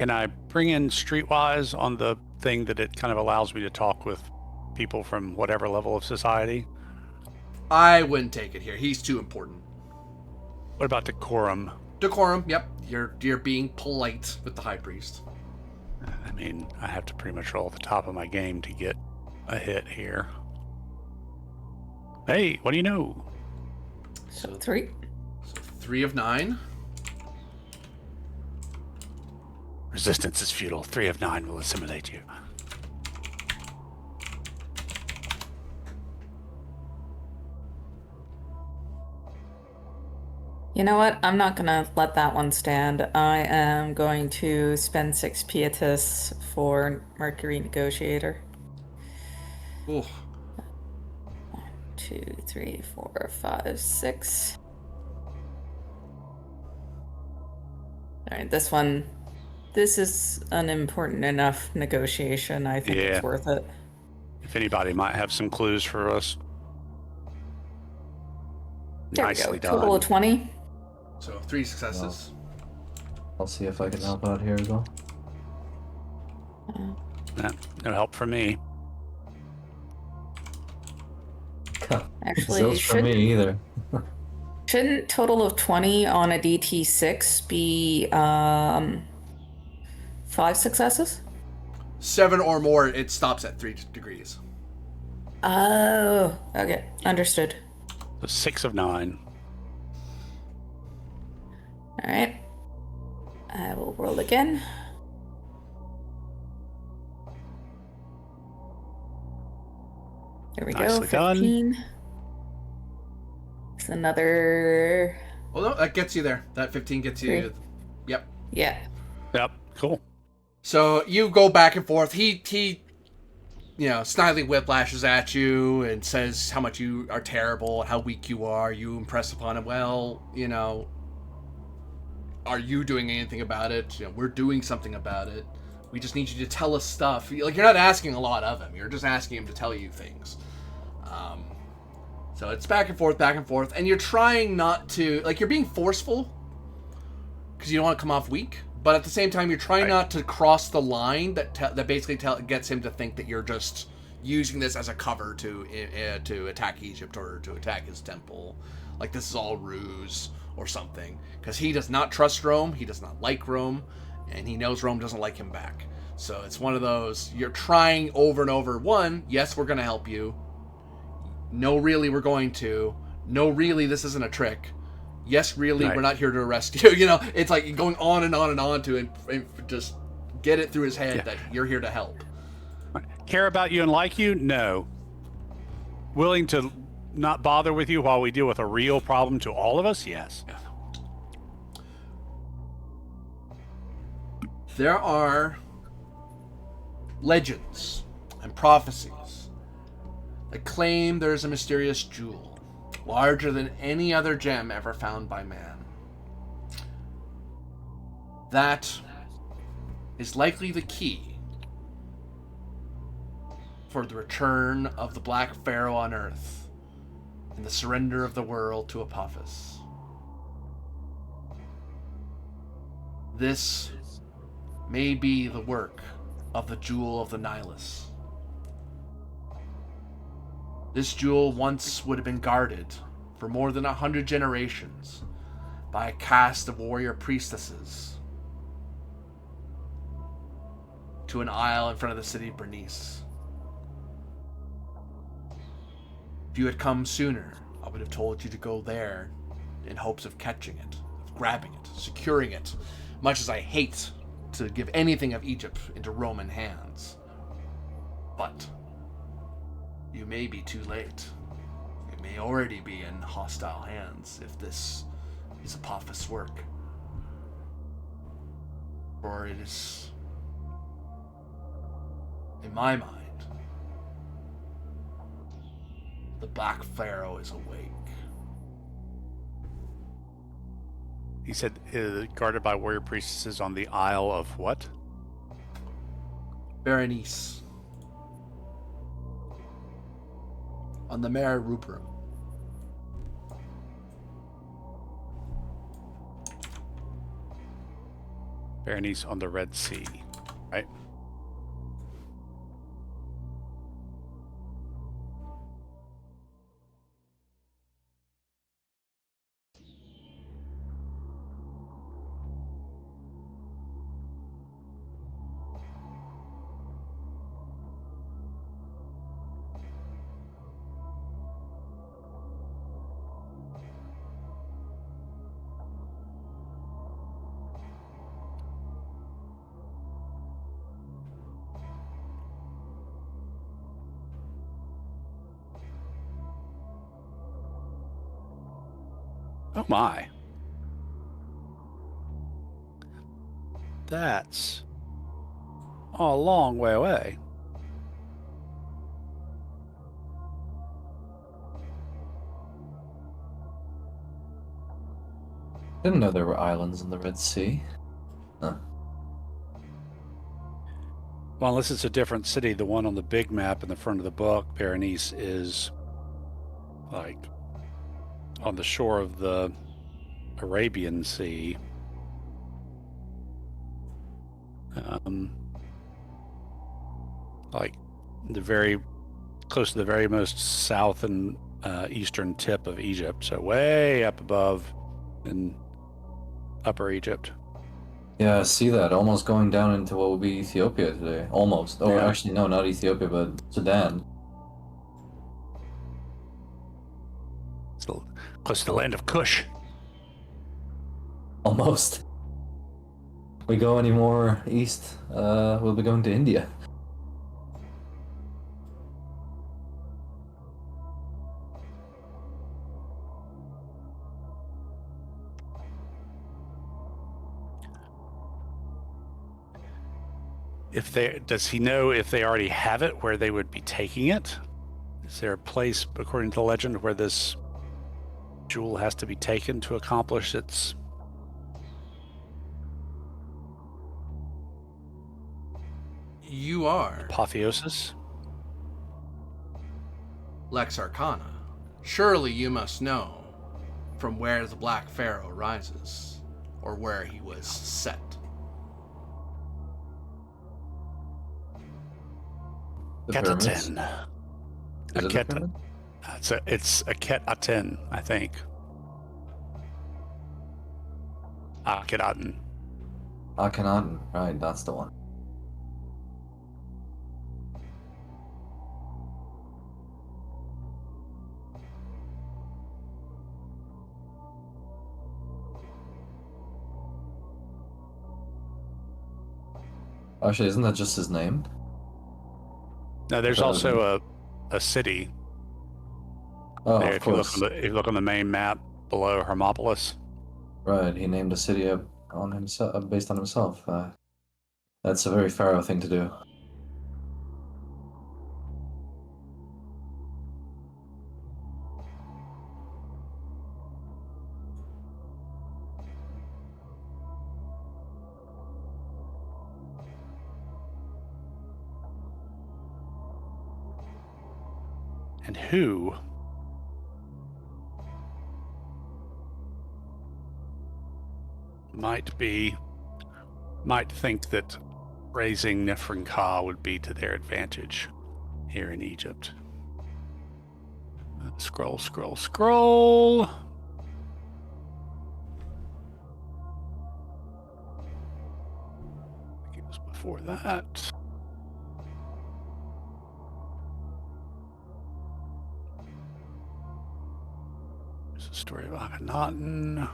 Can I bring in Streetwise on the thing that it kind of allows me to talk with people from whatever level of society? I wouldn't take it here. He's too important. What about decorum? Decorum, yep. You're being polite with the high priest. I mean, I have to pretty much roll at the top of my game to get a hit here. Hey, what do you know? So 3. So 3 of 9. Resistance is futile. 3 of 9 will assimilate you. You know what? I'm not gonna let that one stand. I am going to spend 6 pietas for Mercury Negotiator. Ooh. 1, 2, 3, 4, 5, 6. Alright, this is an important enough negotiation. I think it's worth it. If anybody might have some clues for us. There Nicely we go. done. Total of 20. So 3 successes. I'll see if I can help out here as well. No help from me. Actually, Zilch for me either. shouldn't total of 20 on a DT6 be 5 successes? 7 or more, it stops at 3 degrees. Oh, okay. Understood. So 6 of 9. Alright. I will roll again. There we Nicely go. 15. It's another... Well, no, that gets you there. That 15 gets you... 3. Yep. Yeah. Yep, cool. So you go back and forth. He snidely whiplashes at you and says how much you are terrible and how weak you are. You impress upon him, well, are you doing anything about it? We're doing something about it. We just need you to tell us stuff. Like, you're not asking a lot of him. You're just asking him to tell you things. So it's back and forth, and you're trying not to, like, you're being forceful because you don't want to come off weak, but at the same time, you're trying not to cross the line that basically gets him to think that you're just using this as a cover to attack Egypt or to attack his temple. Like, this is all ruse or something, because he does not trust Rome, he does not like Rome, and he knows Rome doesn't like him back. So it's one of those, you're trying over and over, one, yes, we're going to help you. No, really, we're going to. No, really, this isn't a trick. Yes, really, we're not here to arrest you. You know, it's like going on and on and on to and just get it through his head that you're here to help. Care about you and like you? No. Willing to not bother with you while we deal with a real problem to all of us? Yes. Yeah. There are legends and prophecies that claim there is a mysterious jewel, larger than any other gem ever found by man. That is likely the key for the return of the Black Pharaoh on Earth and the surrender of the world to Apophis. This may be the work of the Jewel of the Nihilus. This jewel once would have been guarded for more than 100 generations by a caste of warrior priestesses to an isle in front of the city of Bernice. If you had come sooner, I would have told you to go there in hopes of catching it, of grabbing it, securing it, much as I hate to give anything of Egypt into Roman hands. But you may be too late. It may already be in hostile hands if this is Apophis' work. For it is, in my mind, the Black Pharaoh is awake. He said guarded by warrior priestesses on the Isle of what? Berenice. On the Mare Rubrum. Berenice on the Red Sea, right? Oh my. That's a long way away. Didn't know there were islands in the Red Sea. Huh. Well, unless it's a different city, the one on the big map in the front of the book, Berenice, is like on the shore of the Arabian Sea. Like the very close to the very most south and eastern tip of Egypt, so way up above in Upper Egypt. Yeah, I see that. Almost going down into what would be Ethiopia today. Almost. Oh, Yeah. actually, no, not Ethiopia, but Sudan. It's close to the land of Kush. Almost. We go any more east, we'll be going to India. Does he know if they already have it, where they would be taking it? Is there a place, according to legend, where this jewel has to be taken to accomplish its... You are Apotheosis? Lex Arcana. Surely you must know from where the Black Pharaoh rises, or where he was set. The pyramids. Ketaten. Is it the pyramid? It's a Ketaten, I think. Ketaten. Arcana, right, that's the one. Actually, isn't that just his name? No, there's That also a city Oh, there. of If you course. look on the main map below Hermopolis. Right, he named a city on himself, based on himself. That's a very pharaoh thing to do. And who might think that raising Nefrenka would be to their advantage here in Egypt. Scroll. I think it was before that. There's a story of Akhenaten.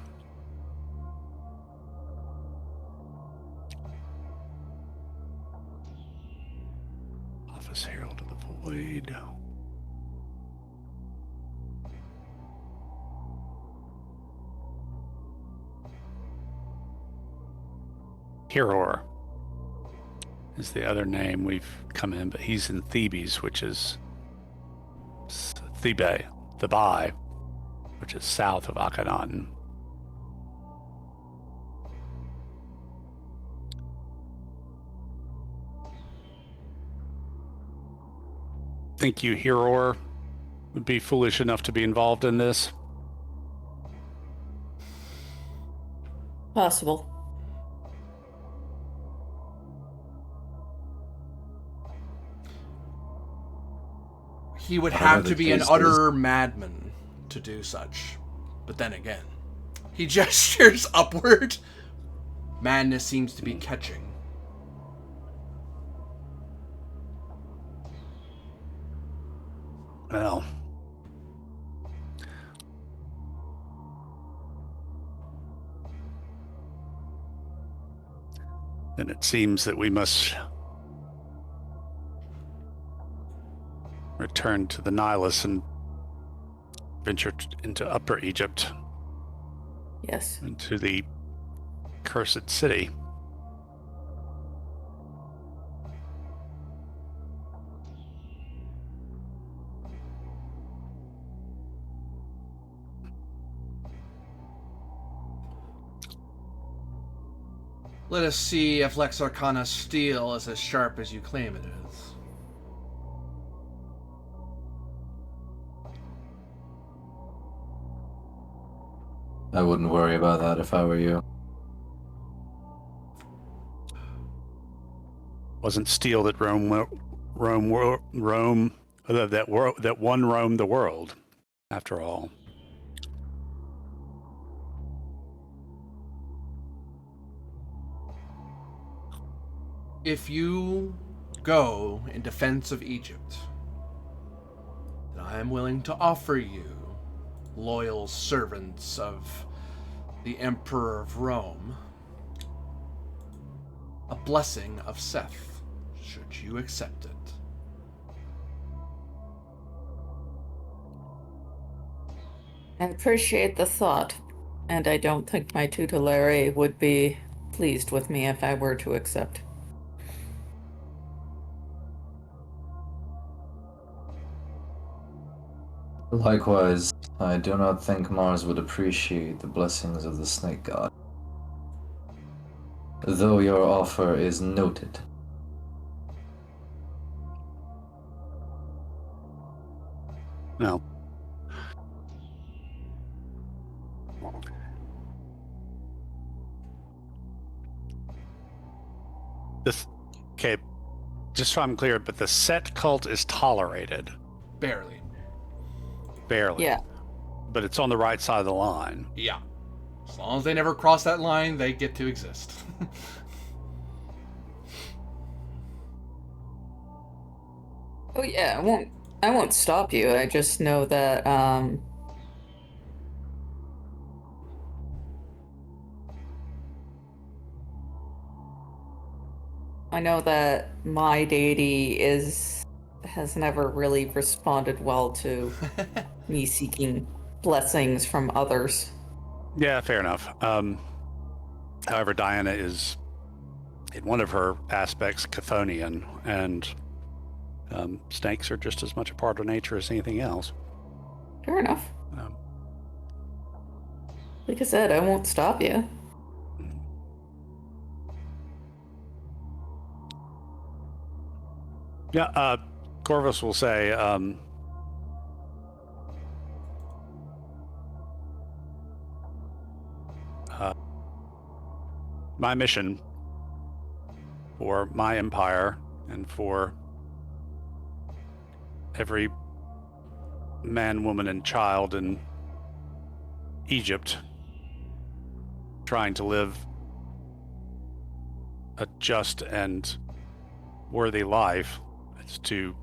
Office Herald of the Void. Hiror is the other name we've come in, but he's in Thebes, which is Thebai, which is south of Akhenaten. Think you, Hiror, would be foolish enough to be involved in this? Possible. He would Whatever have the to be an case utter madman to do such. But then again, he gestures upward. Madness seems to be catching. Well, then it seems that we must return to the Nilus and venture into Upper Egypt, Yes. into the cursed city. Let us see if Lex Arcana's steel is as sharp as you claim it is. I wouldn't worry about that if I were you. Wasn't steel that that one roamed the world, after all. If you go in defense of Egypt, then I am willing to offer you, loyal servants of the Emperor of Rome, a blessing of Seth, should you accept it. I appreciate the thought, and I don't think my tutelary would be pleased with me if I were to accept. Likewise, I do not think Mars would appreciate the blessings of the Snake God. Though your offer is noted. No. Okay, just so I'm clear, but the set cult is tolerated. Barely. Barely. Yeah. But it's on the right side of the line. Yeah. As long as they never cross that line, they get to exist. Oh yeah, I won't stop you. I just know that I know that my deity has never really responded well to me seeking blessings from others. Yeah, fair enough. However, Diana is, in one of her aspects, Chthonian, and snakes are just as much a part of nature as anything else. Fair enough. Um, Like I said, I won't stop you. Yeah, Corvus will say, my mission for my empire and for every man, woman, and child in Egypt trying to live a just and worthy life is to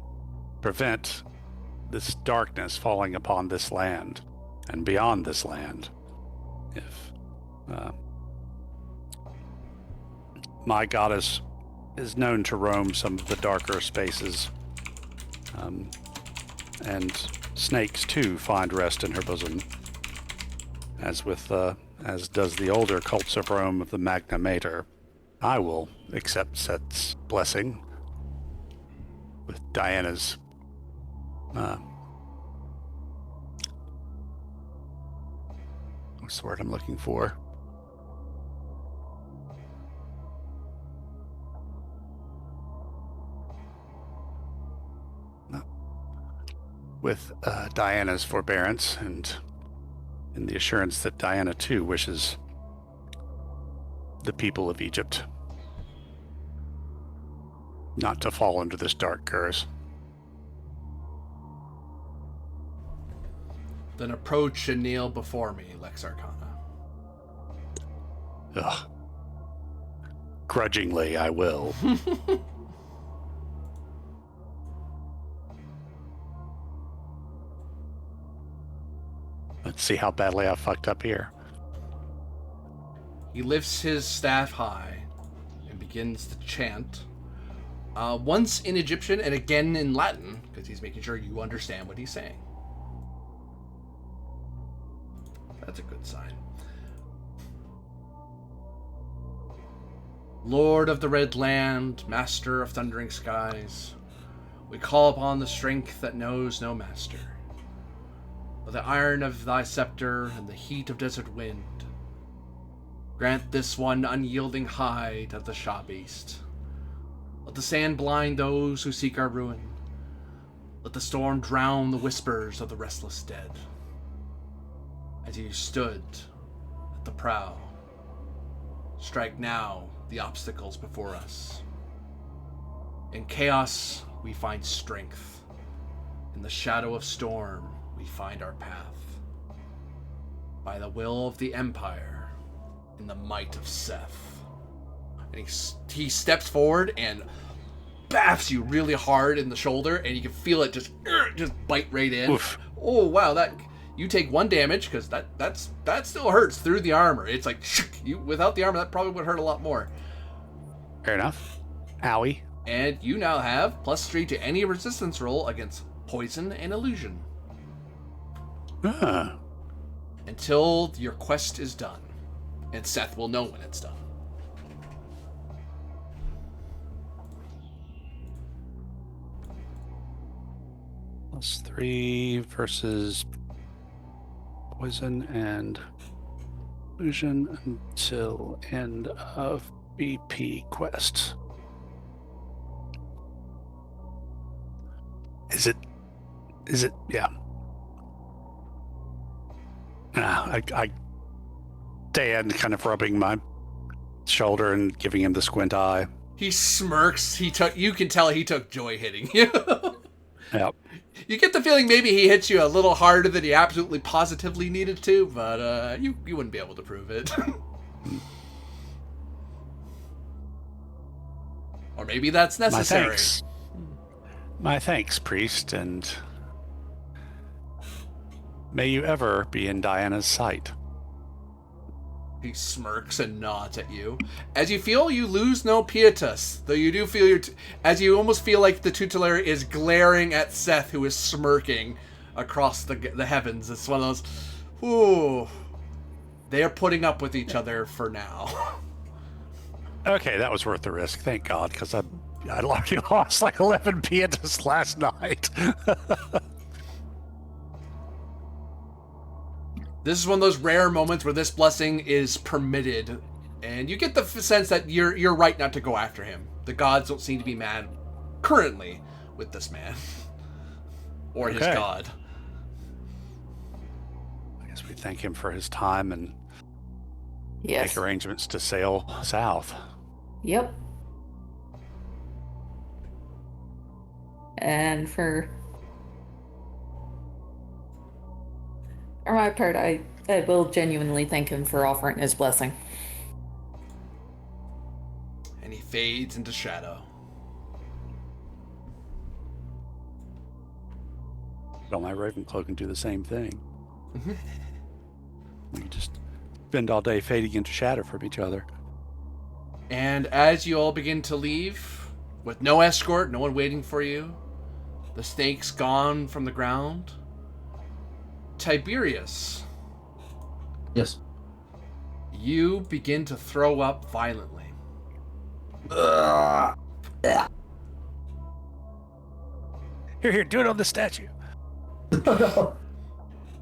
prevent this darkness falling upon this land and beyond this land. If my goddess is known to roam some of the darker spaces, and snakes too find rest in her bosom, as does the older cults of Rome of the Magna Mater. I will accept Set's blessing with Diana's what's the word I'm looking for? With Diana's forbearance and in the assurance that Diana too wishes the people of Egypt not to fall under this dark curse. Then approach and kneel before me, Lex Arcana. Ugh. Grudgingly, I will. Let's see how badly I fucked up here. He lifts his staff high and begins to chant. Once in Egyptian and again in Latin, because he's making sure you understand what he's saying. That's a good sign. Lord of the Red Land, Master of thundering skies, we call upon the strength that knows no master. With the iron of thy scepter and the heat of desert wind, grant this one unyielding hide of the Shah beast. Let the sand blind those who seek our ruin. Let the storm drown the whispers of the restless dead. As you stood at the prow, strike now the obstacles before us. In chaos, we find strength. In the shadow of storm, we find our path. By the will of the Empire, in the might of Seth. And he steps forward and baffs you really hard in the shoulder, and you can feel it just bite right in. Oof. Oh wow, that you take 1 damage because that still hurts through the armor. It's like you without the armor that probably would hurt a lot more. Fair enough. Owie. And you now have +3 to any resistance roll against poison and illusion. Until your quest is done. And Seth will know when it's done. +3 versus poison and illusion until end of BP quest. Is it? Yeah. I stand kind of rubbing my shoulder and giving him the squint eye. He smirks. You can tell he took joy hitting you. Yep. You get the feeling maybe he hit you a little harder than he absolutely positively needed to, but you wouldn't be able to prove it. Or maybe that's necessary. My thanks, priest, and may you ever be in Diana's sight. He smirks and nods at you. As you feel, you lose no pietas, though you do feel as you almost feel like the tutelary is glaring at Seth, who is smirking across the heavens. It's one of those, ooh, they are putting up with each other for now. Okay, that was worth the risk. Thank God, because I already lost like 11 pietas last night. This is one of those rare moments where this blessing is permitted, and you get the sense that you're right not to go after him. The gods don't seem to be mad currently with this man or his god. I guess we thank him for his time and Yes. make arrangements to sail south. Yep. And for my part, I will genuinely thank him for offering his blessing. And he fades into shadow. Well, my Ravenclaw can do the same thing. We can just spend all day fading into shadow from each other. And as you all begin to leave, with no escort, no one waiting for you, the snake's gone from the ground, Tiberius. Yes. You begin to throw up violently. Here, do it on the statue.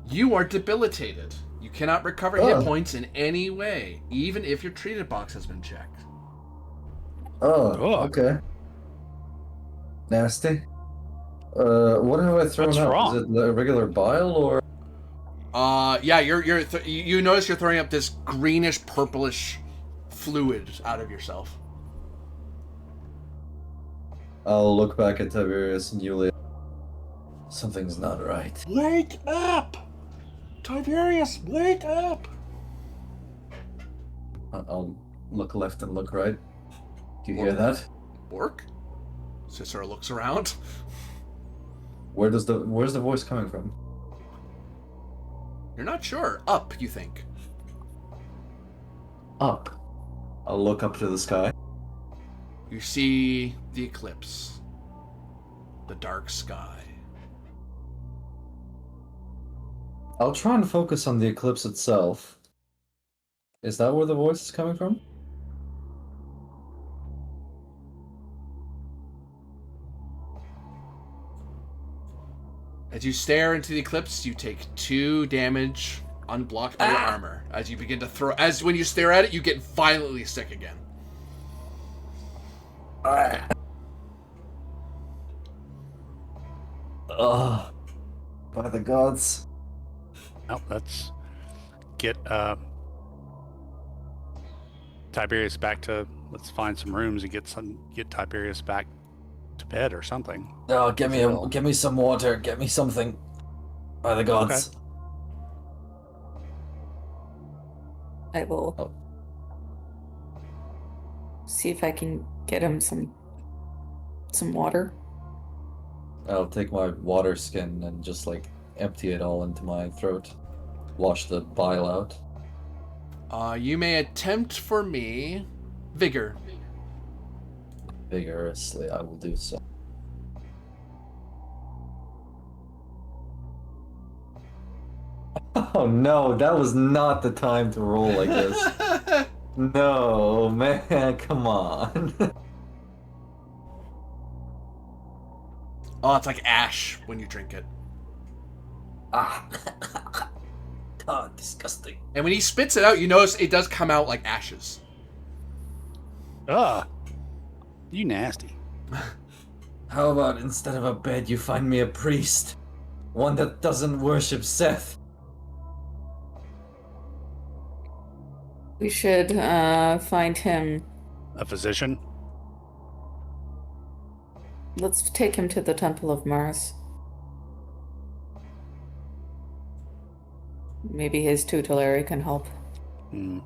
You are debilitated. You cannot recover hit points in any way, even if your treated box has been checked. Okay. Nasty. What have I thrown What's up? wrong? Is it the regular bile or? Yeah, you notice you're throwing up this greenish, purplish fluid out of yourself. I'll look back at Tiberius and Yulia. Something's not right. Wake up! Tiberius, wake up! I'll look left and look right. Do you hear that? Bork? Cicero looks around. Where's the voice coming from? You're not sure. Up, you think. Up. I'll look up to the sky. You see the eclipse. The dark sky. I'll try and focus on the eclipse itself. Is that where the voice is coming from? As you stare into the eclipse, you take 2 damage unblocked by your armor. As you begin to throw... when you stare at it, you get violently sick again. Ugh. By the gods. Oh, let's get Tiberius back to. Let's find some rooms and get Tiberius back to bed or something. Oh, give me some water. Get me something. By the gods. I will see if I can get him some water. I'll take my water skin and just empty it all into my throat. Wash the bile out. You may attempt for me vigor. Vigorously, I will do so. Oh no, that was not the time to roll like this. No, man, come on. Oh, it's like ash when you drink it. Ah. God, disgusting. And when he spits it out, you notice it does come out like ashes. Ugh. You nasty. How about instead of a bed, you find me a priest? One that doesn't worship Seth. We should find him. A physician? Let's take him to the Temple of Mars. Maybe his tutelary can help. Hmm.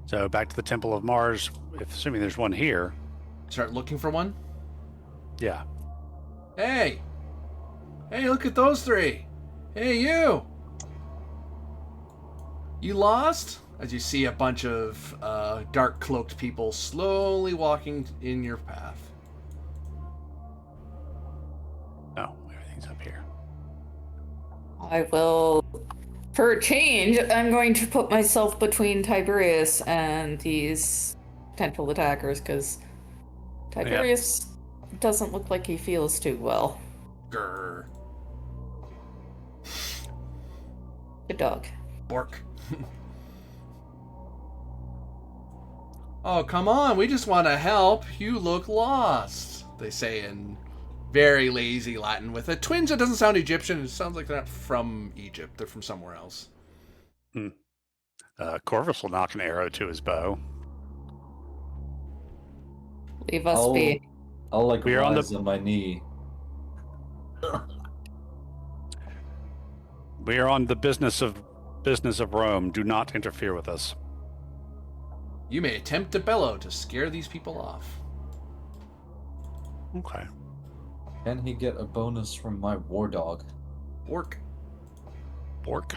So back to the Temple of Mars, assuming there's one here. Start looking for one. Yeah. Hey! Hey, look at those three! Hey, you! You lost? As you see a bunch of dark cloaked people slowly walking in your path. Oh, everything's up here. I will, for a change, I'm going to put myself between Tiberius and these potential attackers, because Tiberius doesn't look like he feels too well. Grr. Good dog. Bork. Oh, come on, we just want to help. You look lost, they say in very lazy Latin with a twinge that doesn't sound Egyptian. It sounds like they're not from Egypt. They're from somewhere else. Corvus will knock an arrow to his bow. Leave us be. I'll like We are on rise on my knee. We are on the business of Rome. Do not interfere with us. You may attempt to bellow to scare these people off. Okay. Can he get a bonus from my war dog? Bork. Bork.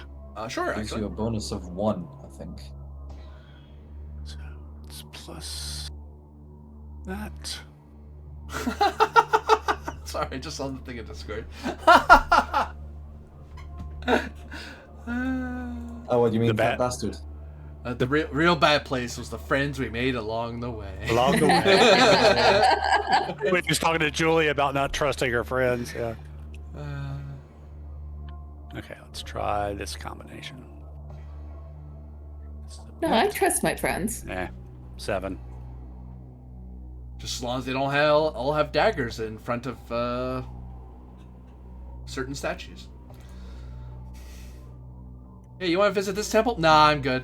Sure, Gives actually. you a bonus of 1, I think. So it's plus that. Sorry, I just saw the thing in Discord. Oh, what do you mean, The fat bat. bastard? The real bad place was the friends we made along the way. Along the way. We were just talking to Julie about not trusting her friends. Yeah. Okay, let's try this combination. No, I trust my friends. 7. Just as long as they don't all have daggers in front of certain statues. Hey, you want to visit this temple? Nah, I'm good.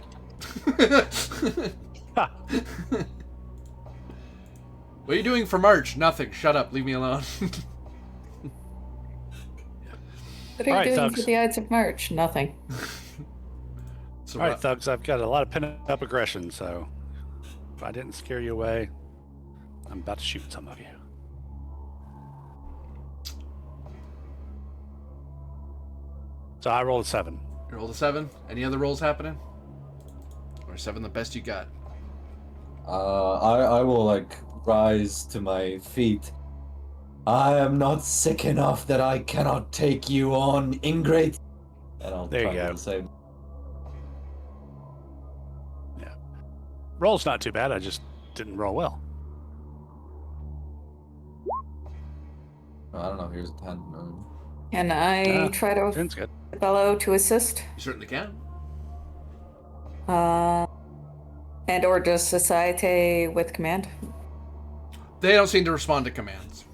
What are you doing for March? Nothing. Shut up. Leave me alone. What are you All right, doing thugs. for the Ides of March? Nothing. So All right, thugs, I've got a lot of pent-up aggression, so if I didn't scare you away, I'm about to shoot some of you. So I rolled a 7. You rolled a 7. Any other rolls happening? Or 7 the best you got? I will like rise to my feet. I am not sick enough that I cannot take you on, ingrate. And I'll There try you to go. do the same. Yeah. Roll's not too bad, I just didn't roll well. I don't know. Here's a 10. Can I try to 10's good. bellow to assist? You certainly can. And or does Societe with command? They don't seem to respond to commands.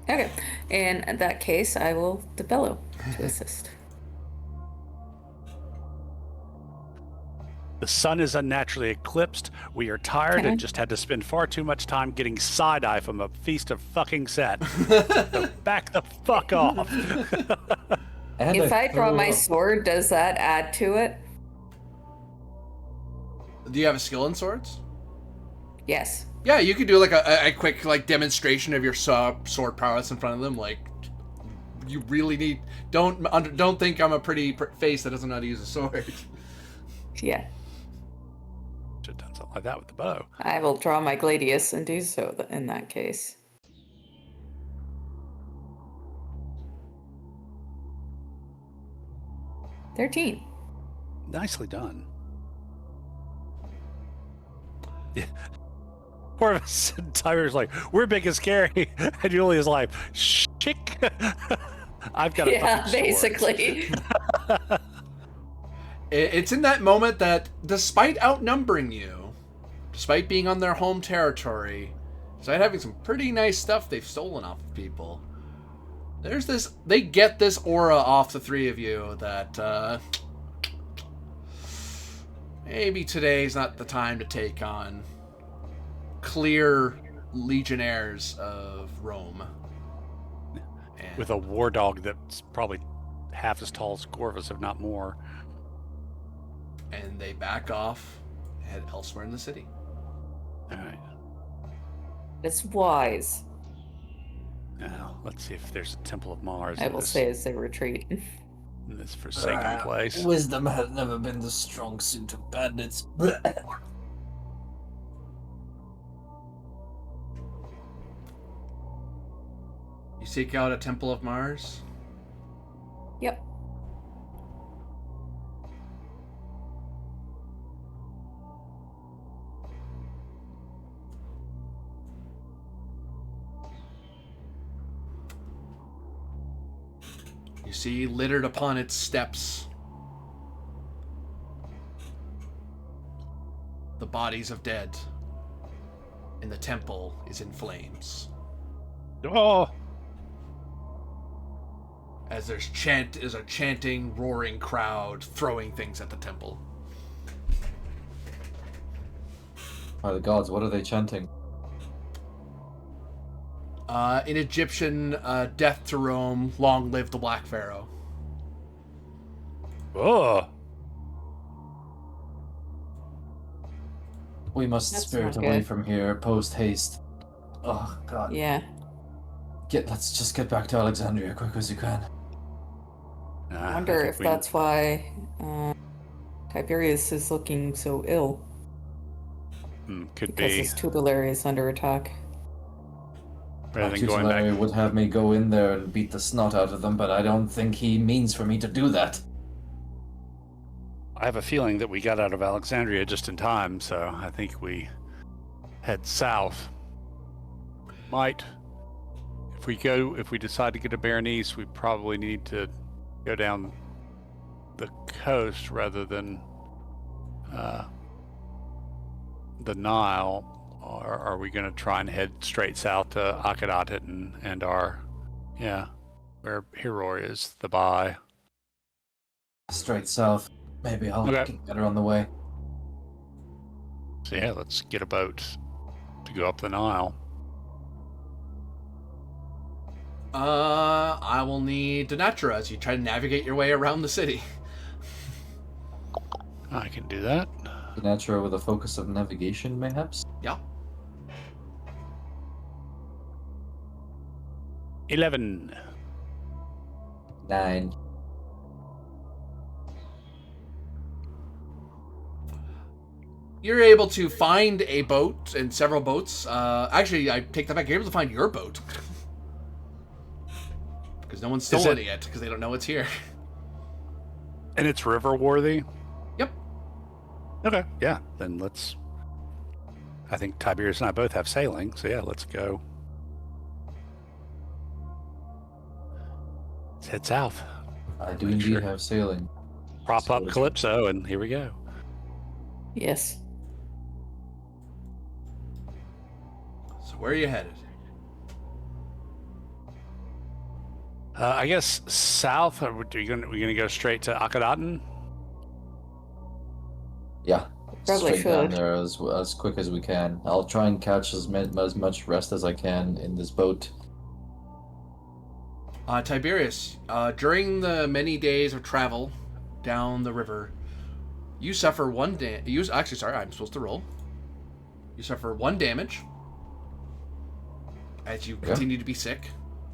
Okay. In that case, I will bellow to assist. The sun is unnaturally eclipsed. We are tired Okay. and just had to spend far too much time getting side-eye from a feast of fucking set. So back the fuck off. And If I draw throw my up. sword, does that add to it? Do you have a skill in swords? Yes. Yeah, you could do like a quick like demonstration of your sword prowess in front of them. Like, you really need. Don't think I'm a pretty face that doesn't know how to use a sword. Yeah. Should have done something like that with the bow. I will draw my gladius and do so in that case. $13. Nicely done. Yeah. Corvus and Tyler's like, we're big and scary. And Julia's like, chick. I've got a Yeah, fucking sword. basically. It's in that moment that, despite outnumbering you, despite being on their home territory, despite having some pretty nice stuff they've stolen off of people, They get this aura off the three of you that maybe today's not the time to take on clear legionnaires of Rome. And With a war dog that's probably half as tall as Corvus, if not more. And they back off, head elsewhere in the city. All right. It's wise, Now, let's see if there's a Temple of Mars I in will this, say as they retreat. in this forsaken place. Wisdom has never been the strong suit of bandits. You seek out a Temple of Mars. Yep. You see littered upon its steps the bodies of dead, and the temple is in flames. Oh, As there's a chanting, roaring crowd throwing things at the temple. By the gods, what are they chanting? In Egyptian, death to Rome, long live the Black Pharaoh. oh. We must That's spirit not away good. from here post haste. Oh god. Yeah. Let's just get back to Alexandria quick as you can. I wonder if that's why Tiberius is looking so ill. Could Because be. his tutelary is under attack. Rather than going Larry back. would have me go in there and beat the snot out of them, but I don't think he means for me to do that. I have a feeling that we got out of Alexandria just in time, so I think we head south. If we decide to get to Berenice, we probably need to go down the coast rather than the Nile. Or are we going to try and head straight south to Akhenaten and where Hiror is, the Bai? Straight south. Maybe I'll Okay. get better on the way. So yeah, let's get a boat to go up the Nile. I will need Denatura as you try to navigate your way around the city. I can do that. Natural with a focus of navigation, mayhaps? Yeah. 11. 9. You're able to find a boat and several boats. Actually, I take that back. You're able to find your boat. Because no one's stolen it yet, because they don't know it's here. And it's river worthy? Yep. Okay, yeah, then let's... I think Tiberius and I both have sailing, so yeah, let's go. Let's head south. I do Make indeed sure. have sailing. Prop up Calypso, and here we go. Yes. So where are you headed? I guess south, or are we gonna go straight to Akhenaten? Yeah. Probably Straight down should. there as quick as we can. I'll try and catch as much rest as I can in this boat. Tiberius, during the many days of travel down the river, you suffer one actually, sorry, I'm supposed to roll. You suffer 1 damage as you continue to be sick.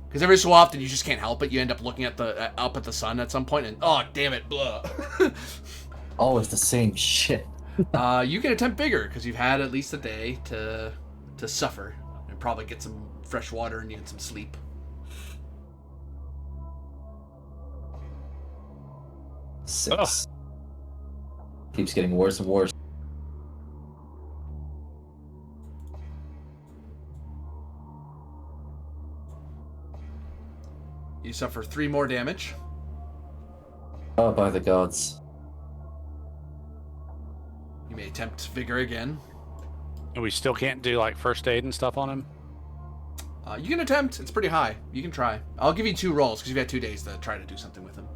Because every so often you just can't help it. You end up looking at up at the sun at some point, and oh damn it, blah. Always the same shit. You can attempt bigger because you've had at least a day to suffer and probably get some fresh water and some sleep. Six. Keeps getting worse and worse. You suffer 3 more damage. Oh, by the gods. You may attempt vigor again. And we still can't do like first aid and stuff on him? You can attempt. It's pretty high. You can try. I'll give you 2 rolls because you've had 2 days to try to do something with him.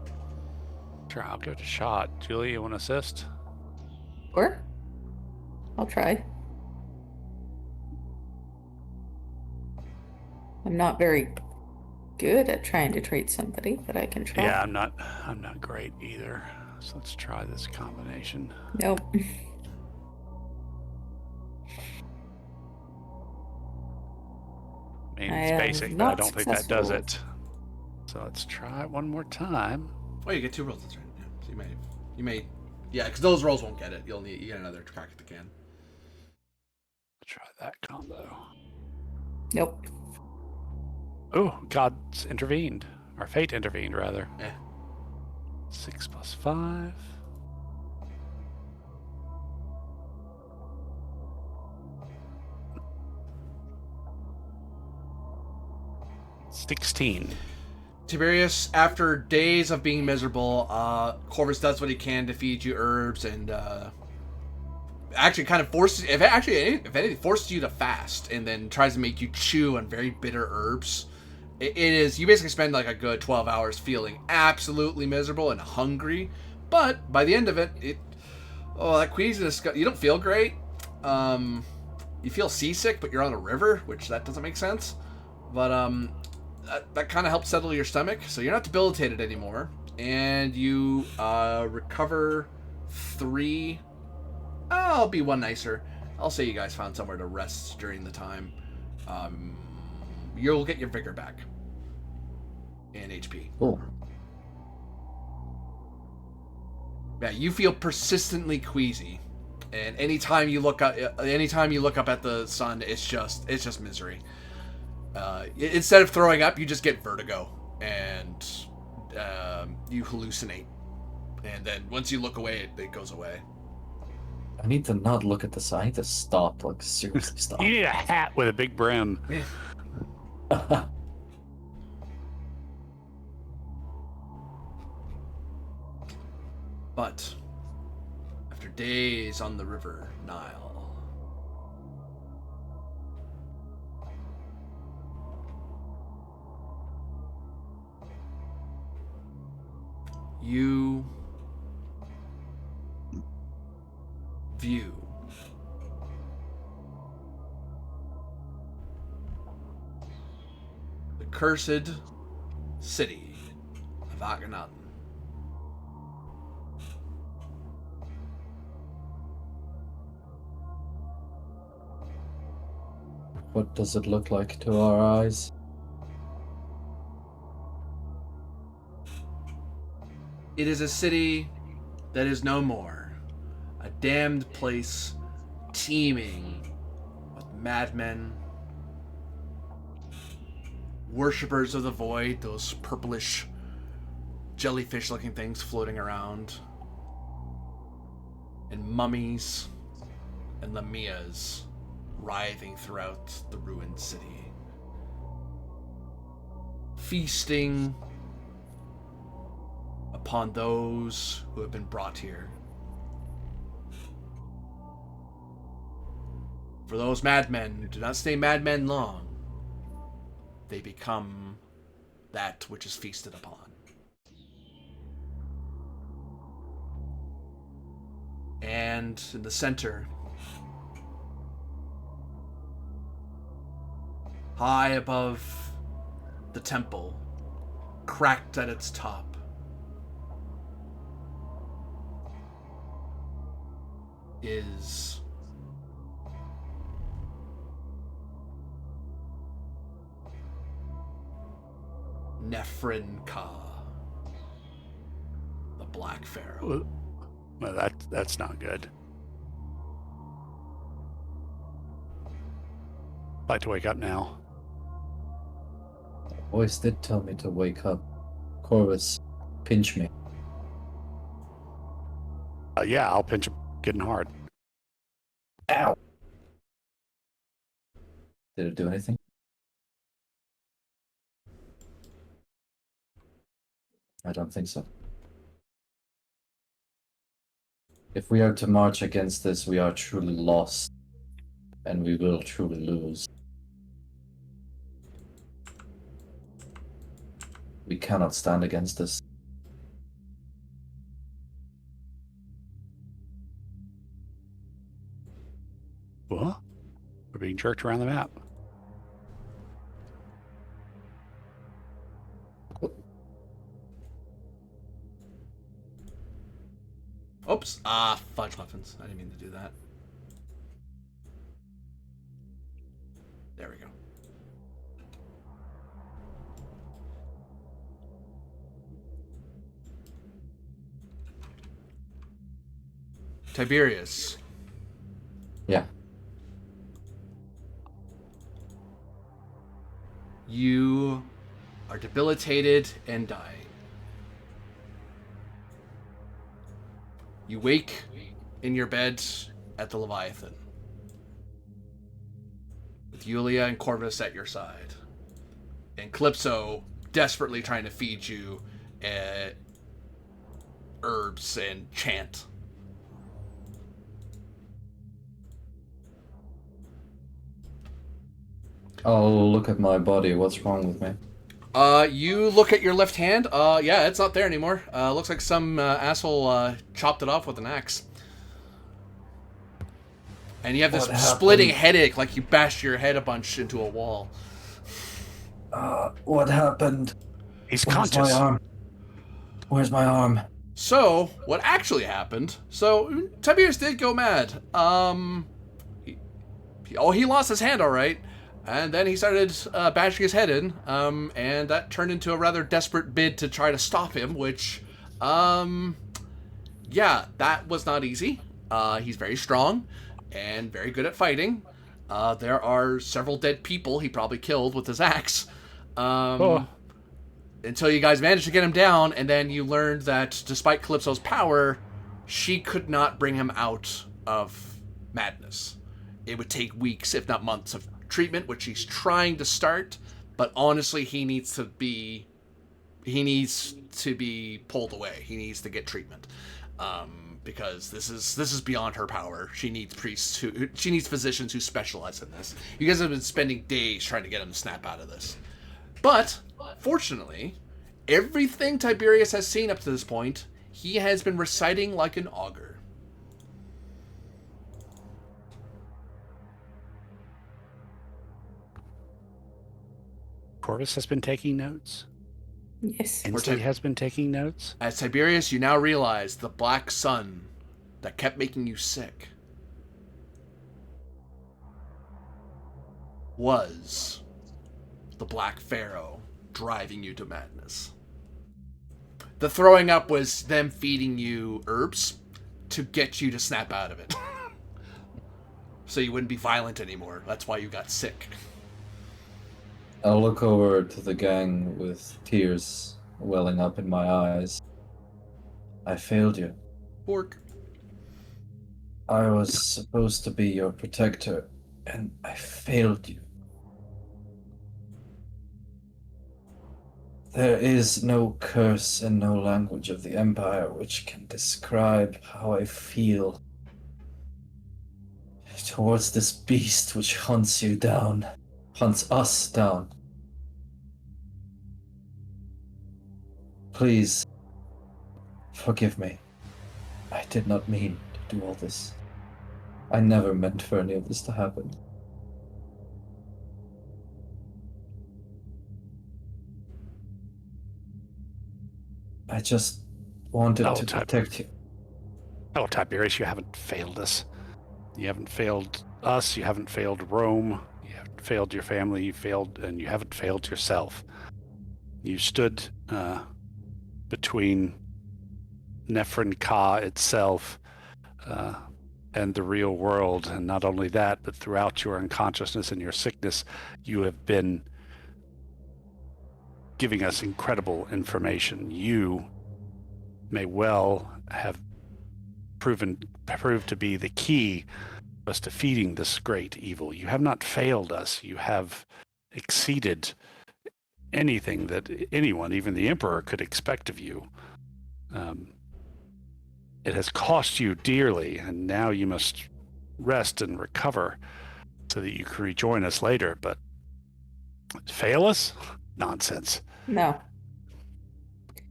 Sure, I'll give it a shot. Julie, you want to assist? Or I'll try. I'm not very good at trying to trade somebody, but I can try. Yeah, I'm not great either. So let's try this combination. Nope. I mean, I it's am basic, but not I don't think that does successful. it. So let's try it one more time. Oh, you get 2 rolls. That's right. Yeah. So you may, yeah, because those rolls won't get it. You get another crack at the can. Try that combo. Nope. Oh, God's intervened. Or fate intervened, rather. Yeah. 6 plus 5. $16. Tiberius, after days of being miserable, Corvus does what he can to feed you herbs and actually kind of forces, if anything, forces you to fast and then tries to make you chew on very bitter herbs. It is, you basically spend like a good 12 hours feeling absolutely miserable and hungry, but by the end of it, that queasiness, you don't feel great. You feel seasick, but you're on a river, which that doesn't make sense. But that kind of helps settle your stomach, so you're not debilitated anymore, and you recover 3. I'll be one nicer. I'll say you guys found somewhere to rest during the time. You'll get your vigor back and HP. Cool. Yeah, you feel persistently queasy, and anytime you look up at the sun, it's just misery. Instead of throwing up, you just get vertigo and you hallucinate, and then once you look away, it goes away. I need to not look at the sun. I need to stop, like, seriously stop. You need a hat with a big brim. But after days on the river Nile, you view the cursed city of Arcana. What does it look like to our eyes? It is a city that is no more. A damned place teeming with madmen, worshippers of the void, those purplish jellyfish-looking things floating around, and mummies and lamias writhing throughout the ruined city, feasting upon those who have been brought here. For those madmen do not stay madmen long. They become that which is feasted upon. And in the center, high above the temple, cracked at its top, is Nephrin Ka, the Black Pharaoh. Well, that's not good. I'd like to wake up now. The voice did tell me to wake up. Corvus, pinch me. Yeah, I'll pinch him good and hard. Ow! Did it do anything? I don't think so. If we are to march against this, we are truly lost. And we will truly lose. We cannot stand against this. What? We're being jerked around the map. Oops. Fudge muffins. I didn't mean to do that. There we go. Tiberius. Yeah. You are debilitated and dying. You wake in your bed at the Leviathan, with Yulia and Corvus at your side, and Calypso desperately trying to feed you herbs and chant. I'll look at my body. What's wrong with me? You look at your left hand. Yeah, it's not there anymore. Looks like some asshole chopped it off with an axe. And you have this splitting headache, like you bashed your head a bunch into a wall. What happened? He's Where's conscious. my arm? Where's my arm? So, what actually happened? So, Tiberius did go mad. He lost his hand, all right. And then he started bashing his head in, and that turned into a rather desperate bid to try to stop him, which, yeah, that was not easy. He's very strong and very good at fighting. There are several dead people he probably killed with his axe. Until you guys managed to get him down, and then you learned that despite Calypso's power, she could not bring him out of madness. It would take weeks, if not months, of treatment, which he's trying to start, but honestly, he needs to be pulled away. He needs to get treatment, because this is beyond her power. She needs physicians who specialize in this. You guys have been spending days trying to get him to snap out of this, but fortunately, everything Tiberius has seen up to this point, he has been reciting like an augur. Corvus has been taking notes. Yes. Inslee has been taking notes. As Tiberius, you now realize the black sun that kept making you sick was the Black Pharaoh driving you to madness. The throwing up was them feeding you herbs to get you to snap out of it. So you wouldn't be violent anymore. That's why you got sick. I'll look over to the gang with tears welling up in my eyes. I failed you. Pork. I was supposed to be your protector, and I failed you. There is no curse and no language of the Empire which can describe how I feel towards this beast which hunts you down, hunts us down. Please, forgive me. I did not mean to do all this. I never meant for any of this to happen. I just wanted to protect you. Oh, Tiberius, you haven't failed us. You haven't failed us. You haven't failed Rome. You haven't failed your family. You failed, and you haven't failed yourself. You stood between Nephrin Ka itself and the real world. And not only that, but throughout your unconsciousness and your sickness, you have been giving us incredible information. You may well have proved to be the key to us defeating this great evil. You have not failed us. You have exceeded anything that anyone, even the Emperor, could expect of you. It has cost you dearly, and now you must rest and recover so that you can rejoin us later. But fail us? Nonsense. No.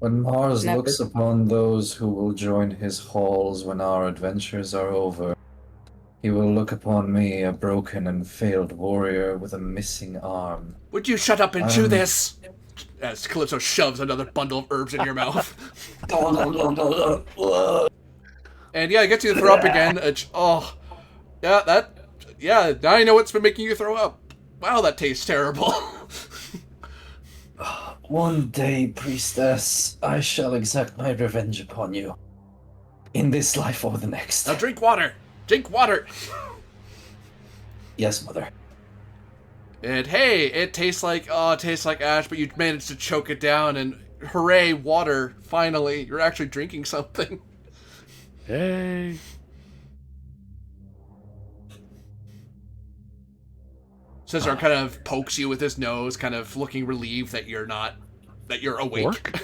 When Mars Never. looks upon those who will join his halls when our adventures are over, he will look upon me, a broken and failed warrior with a missing arm. Would you shut up and chew this? As Calypso shoves another bundle of herbs in your mouth. And yeah, it gets you to throw up again. Now I know what's been making you throw up. Wow, that tastes terrible. One day, priestess, I shall exact my revenge upon you. In this life or the next. Now drink water. Drink water. Yes, mother. And hey, it tastes like ash, but you managed to choke it down, and hooray, water, finally. You're actually drinking something. Yay. Cesar kind of pokes you with his nose, kind of looking relieved that you're awake.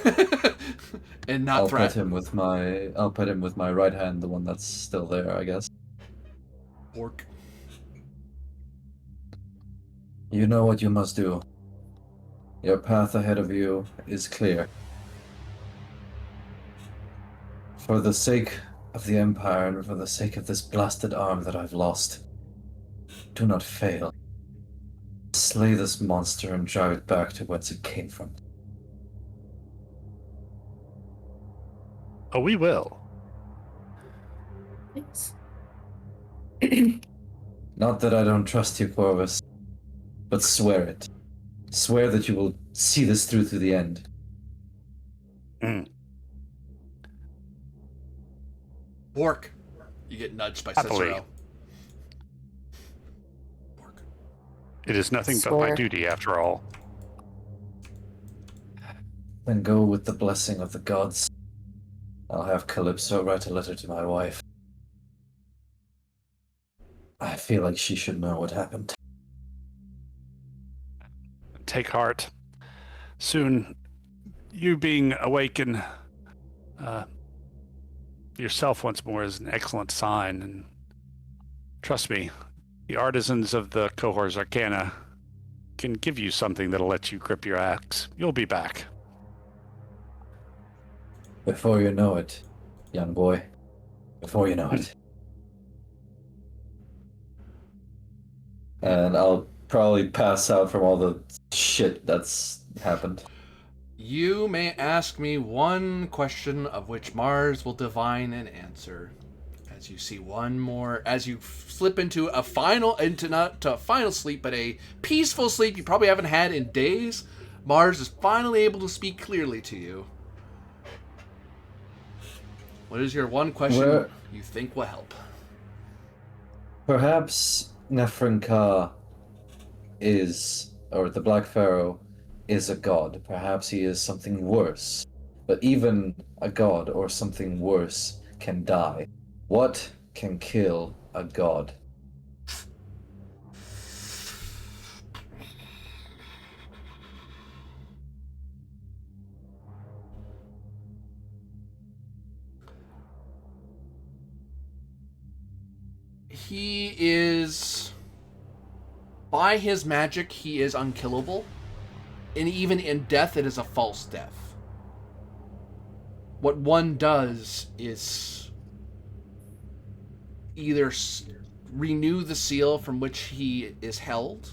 And not I'll threat. pet him with my right hand, the one that's still there, I guess. Orc. You know what you must do. Your path ahead of you is clear. For the sake of the Empire and for the sake of this blasted arm that I've lost, do not fail. Slay this monster and drive it back to whence it came from. Oh, we will. Thanks. Not that I don't trust you, Corvus, but swear it. Swear that you will see this through to the end. Orc. You get nudged by Happily. Cicero. Orc. It is nothing but my Swear. duty, after all. Then go with the blessing of the gods. I'll have Calypso write a letter to my wife. I feel like she should know what happened. Take heart. Soon, you being awakened yourself once more is an excellent sign. And trust me, the artisans of the cohorts Arcana can give you something that'll let you grip your axe. You'll be back. Before you know it, young boy. Before you know it. And I'll probably pass out from all the shit that's happened. You may ask me one question of which Mars will divine an answer. As you see one more, as you slip into a final sleep, but a peaceful sleep you probably haven't had in days, Mars is finally able to speak clearly to you. What is your one question you think will help? Perhaps Nefrenka is, or the Black Pharaoh, is a god. Perhaps he is something worse. But even a god or something worse can die. What can kill a god? He is, by his magic, he is unkillable. And even in death, it is a false death. What one does is either renew the seal from which he is held,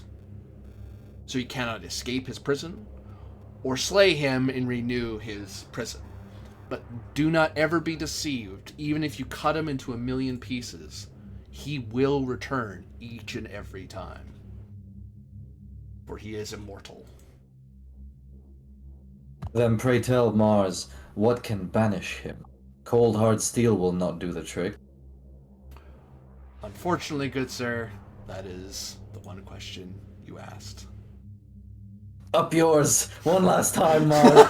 so he cannot escape his prison, or slay him and renew his prison. But do not ever be deceived. Even if you cut him into 1,000,000 pieces, he will return each and every time. For he is immortal. Then pray tell, Mars, what can banish him? Cold hard steel will not do the trick. Unfortunately, good sir, that is the one question you asked. Up yours! One last time, Mars!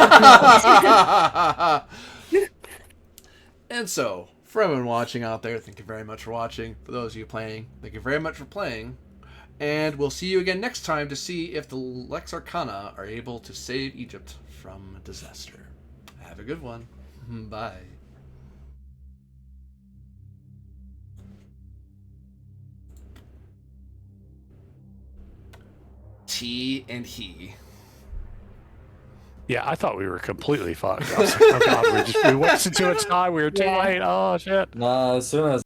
And so, for everyone watching out there, thank you very much for watching. For those of you playing, thank you very much for playing. And we'll see you again next time to see if the Lex Arcana are able to save Egypt from disaster. Have a good one. Bye. T and he. Yeah, I thought we were completely fucked. I was like, oh god, we wasted too much time. We were too Yeah. late. Oh shit. Nah, as soon as